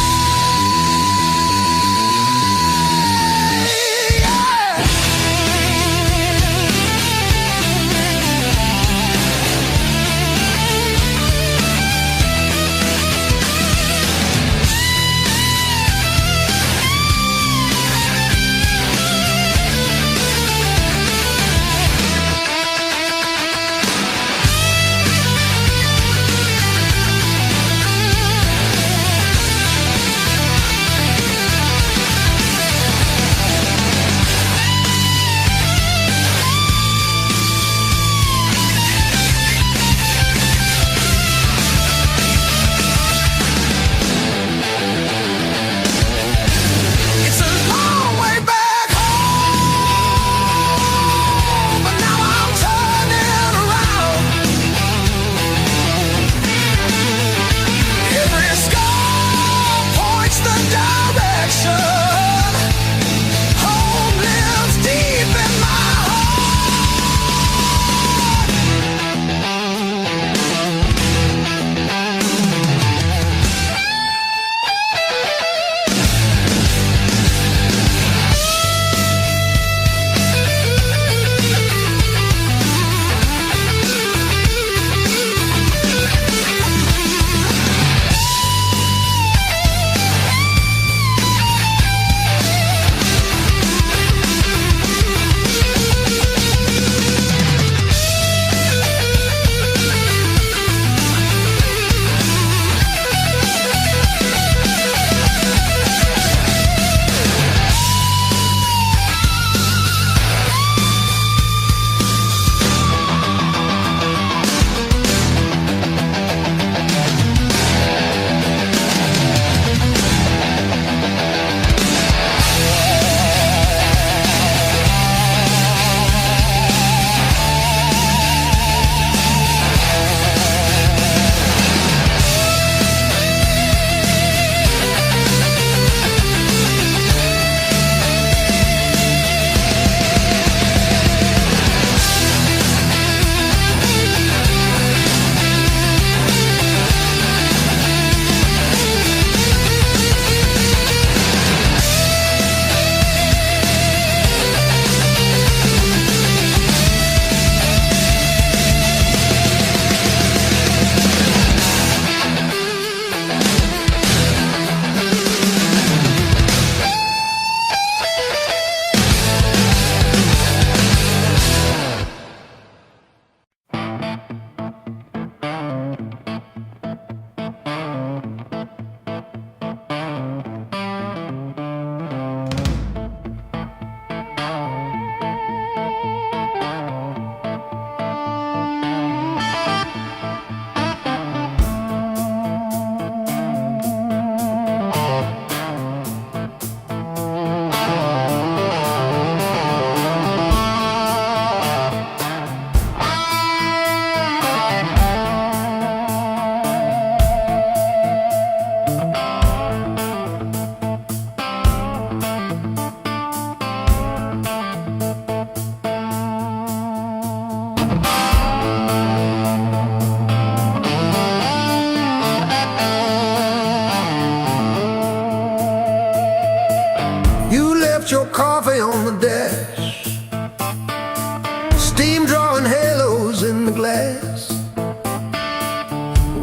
steam drawing halos in the glass.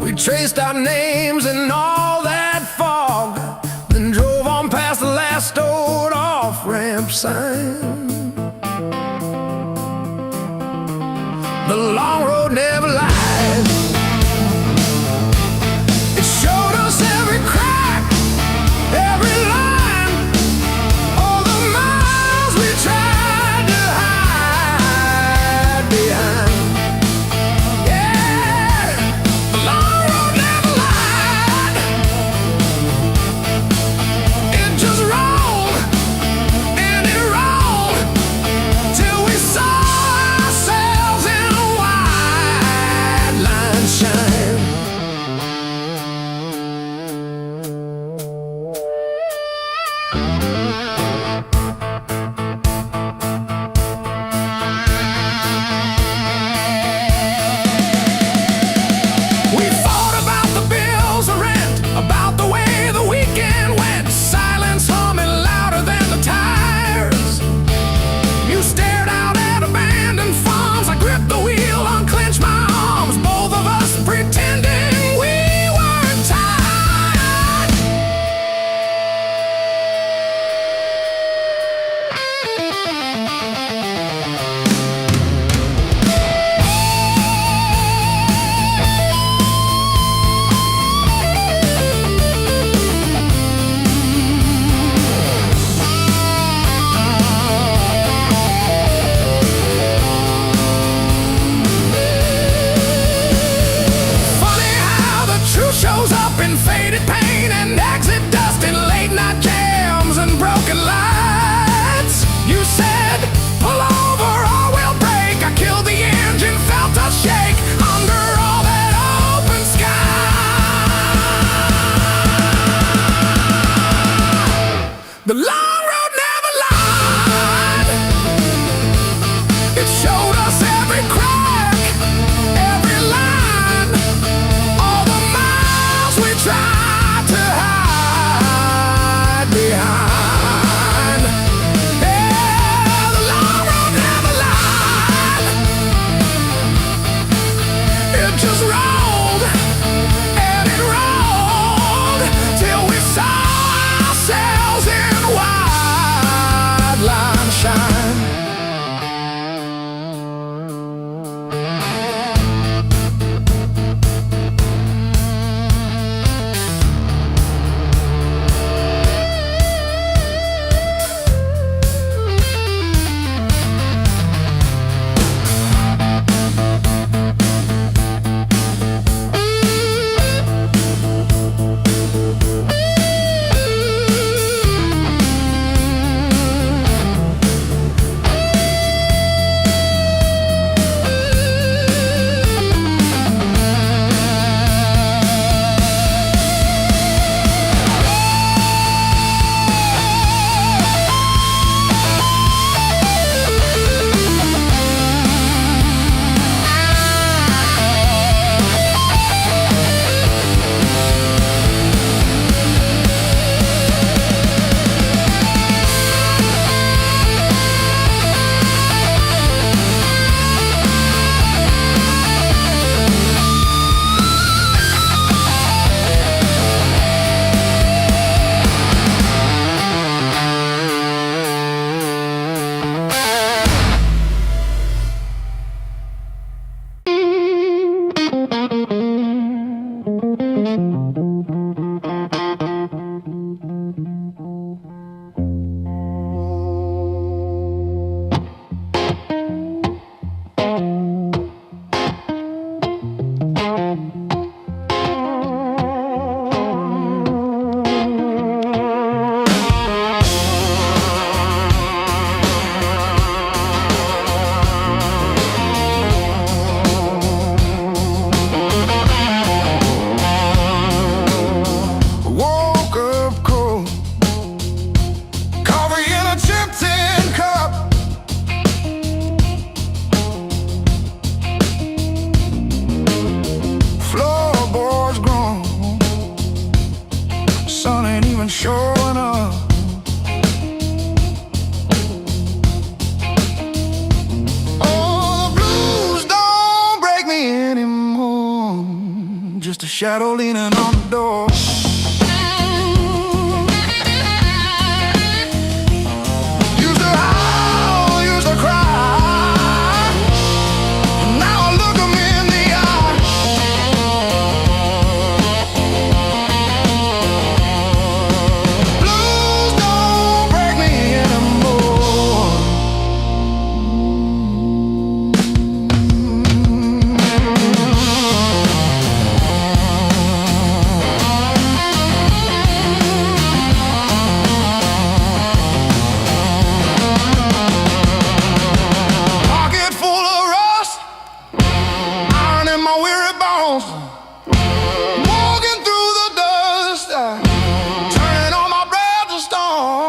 We traced our names in all that fog, then drove on past the last old off-ramp sign. The long road never lies. It showed us every crack, every line, all the miles we tried to hide behind. Yeah, the long road never lied. It just rolled and it rolled till we saw ourselves in a wide shadow leaning on the door. Used to howl, used to cry. Now I look 'em in the eye. Blues don't break me anymore. Pocket full of rust, iron in my weary bones. Walking through the dust, turning all my breath to stone.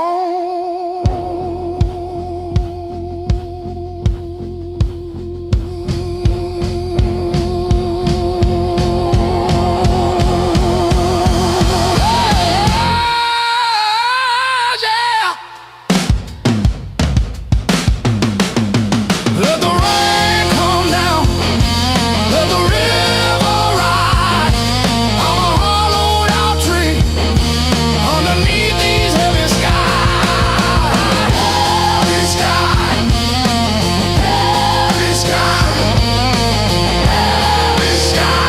Yeah. Let the rain come down, let the river rise. I'm a hollowed out tree underneath these heavy skies. Heavy sky, heavy sky, heavy sky.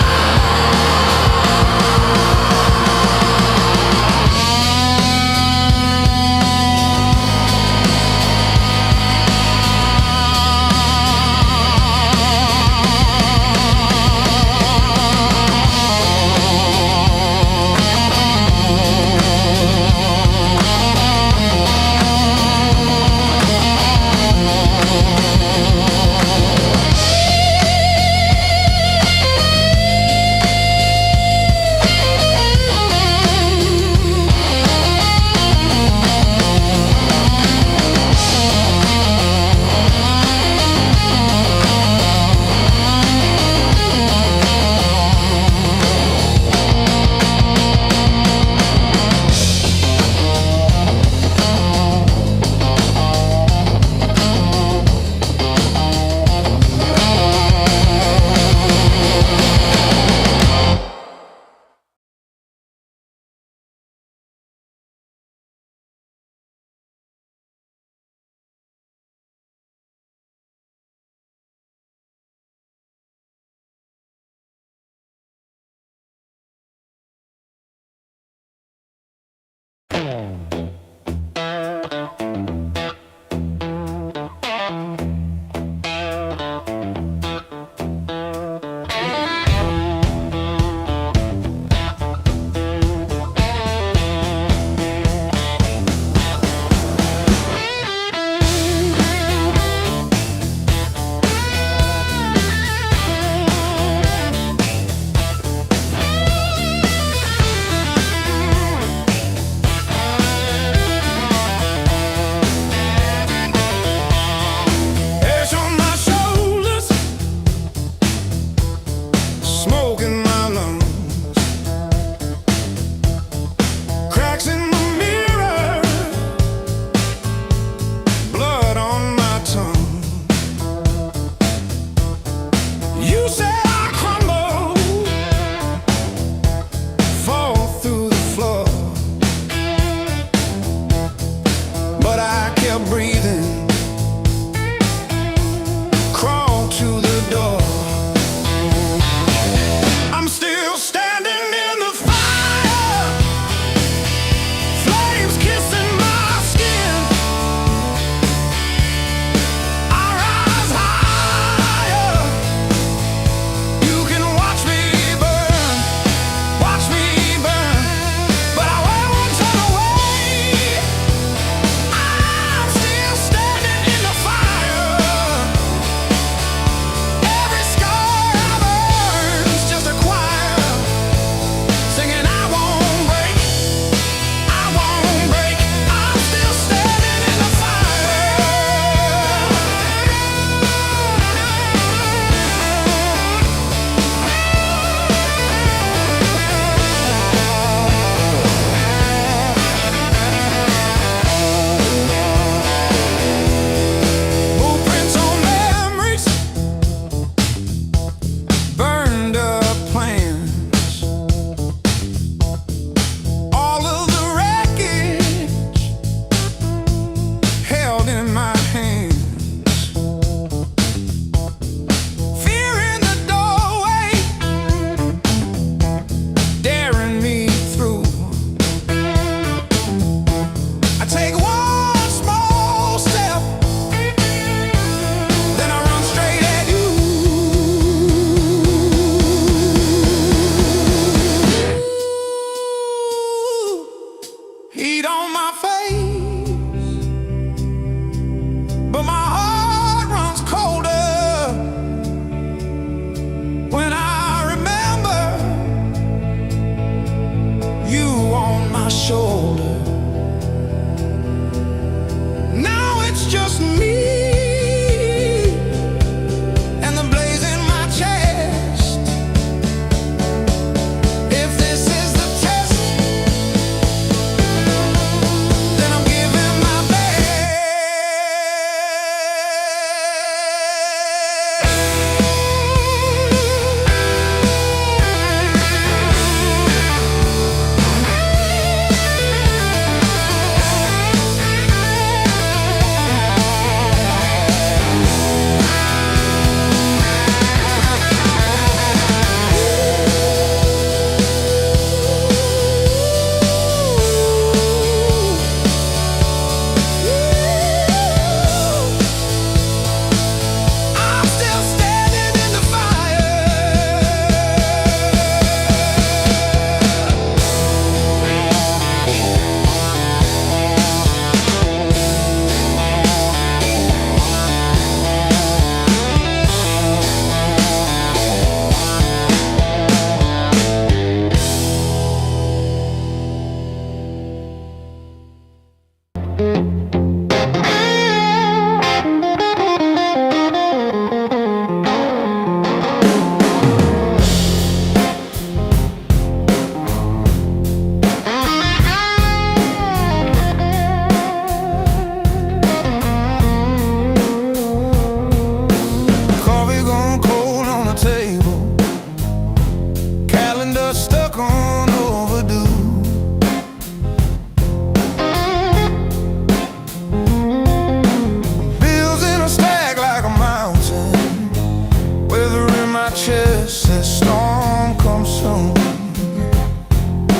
chest says storm comes soon,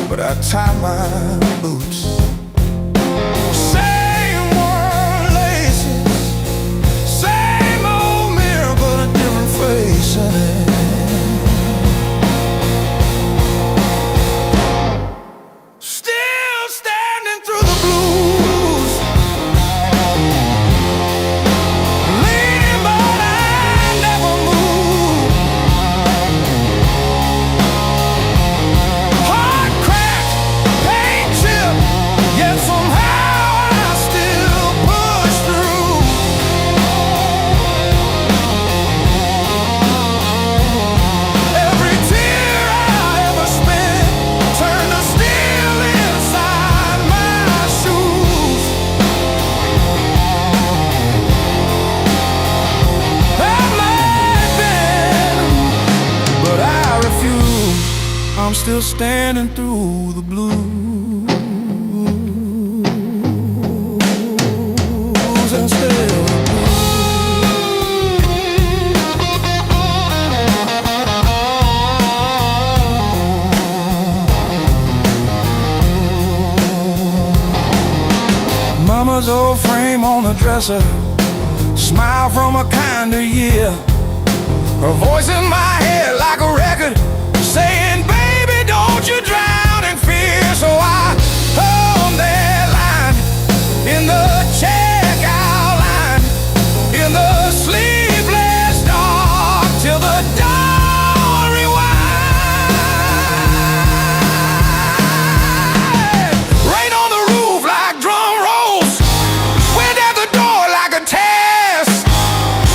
but I tie my boots. Same worn laces, same old mirror, but a different face in it. Still standing through the blues, leaning but I never move. Heart cracked, paint chipped, yet somehow I still push through. Every tear I ever spent turned to steel inside my shoes. I might bend, but I refuse. I'm still standing through the blues and still. Mama's old frame on the dresser, smile from a kinder year. Her voice in my head like a record saying, baby, don't you drown in fear. So I hung that line in the checkout line, in the sleepless dark, till the dawn rewind. Rain on the roof like drum rolls, wind at the door like a test.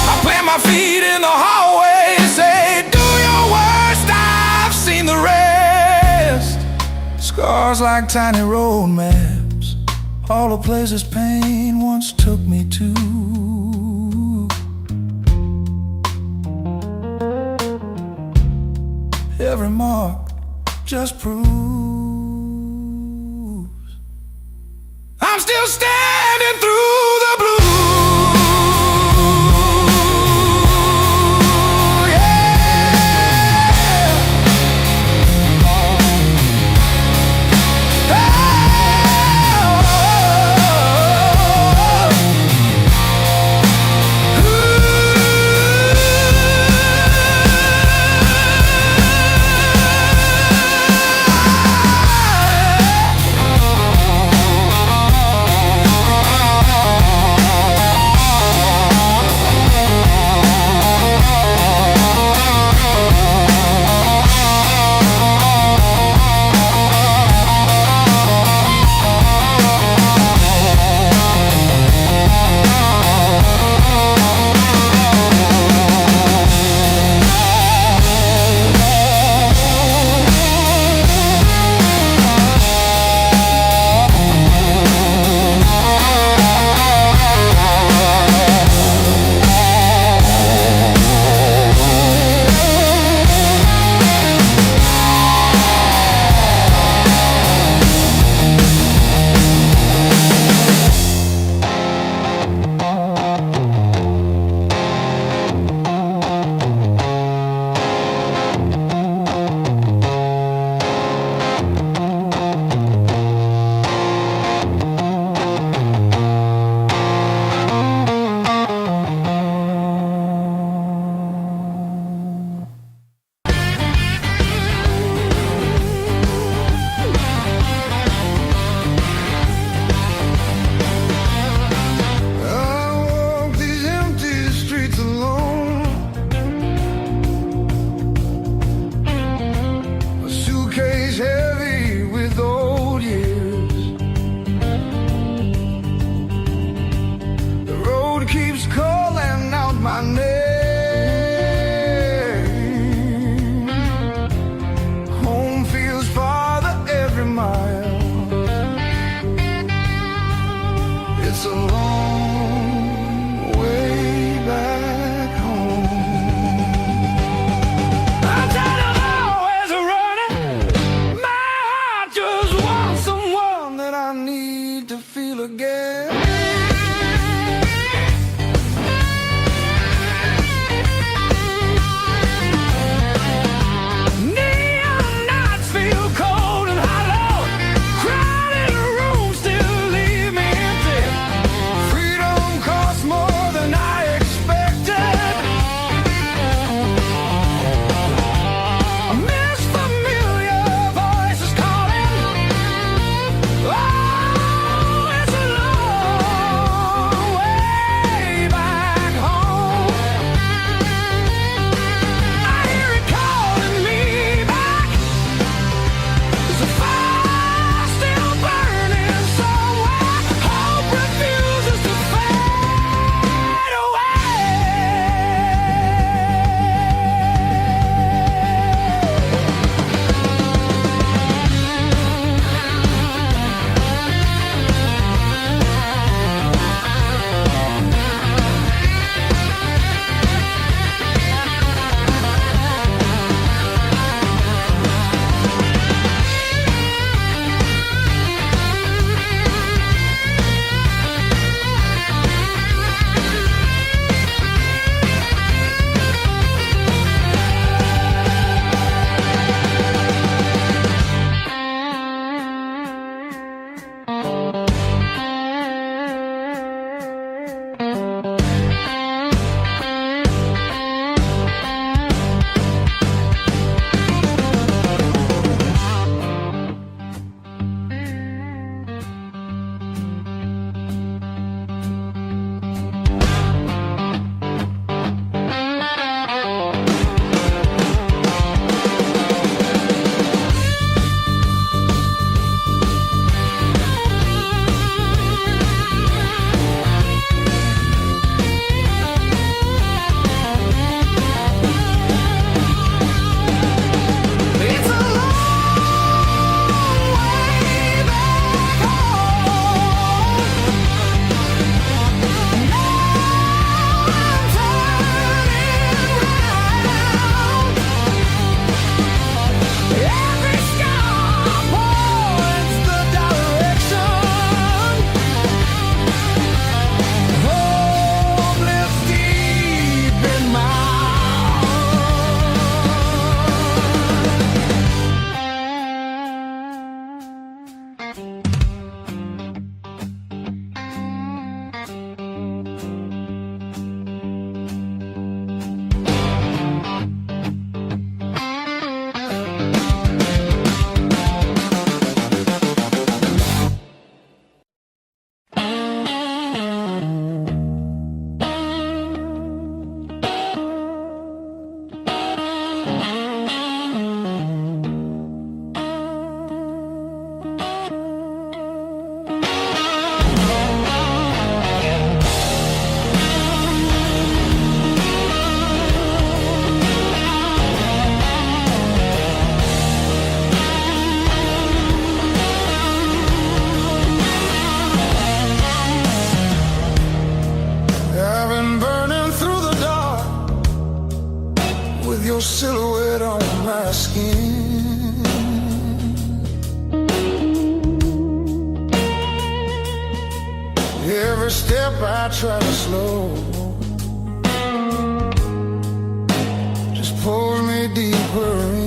I plant my feet in the hallway, say, do your worst, I've seen the rest. Scars like tiny road maps, all the places pain once took me to. Every mark just proves I'm still standing through the blue. with your silhouette on my skin. Every step I try to slow just pulls me deeper in.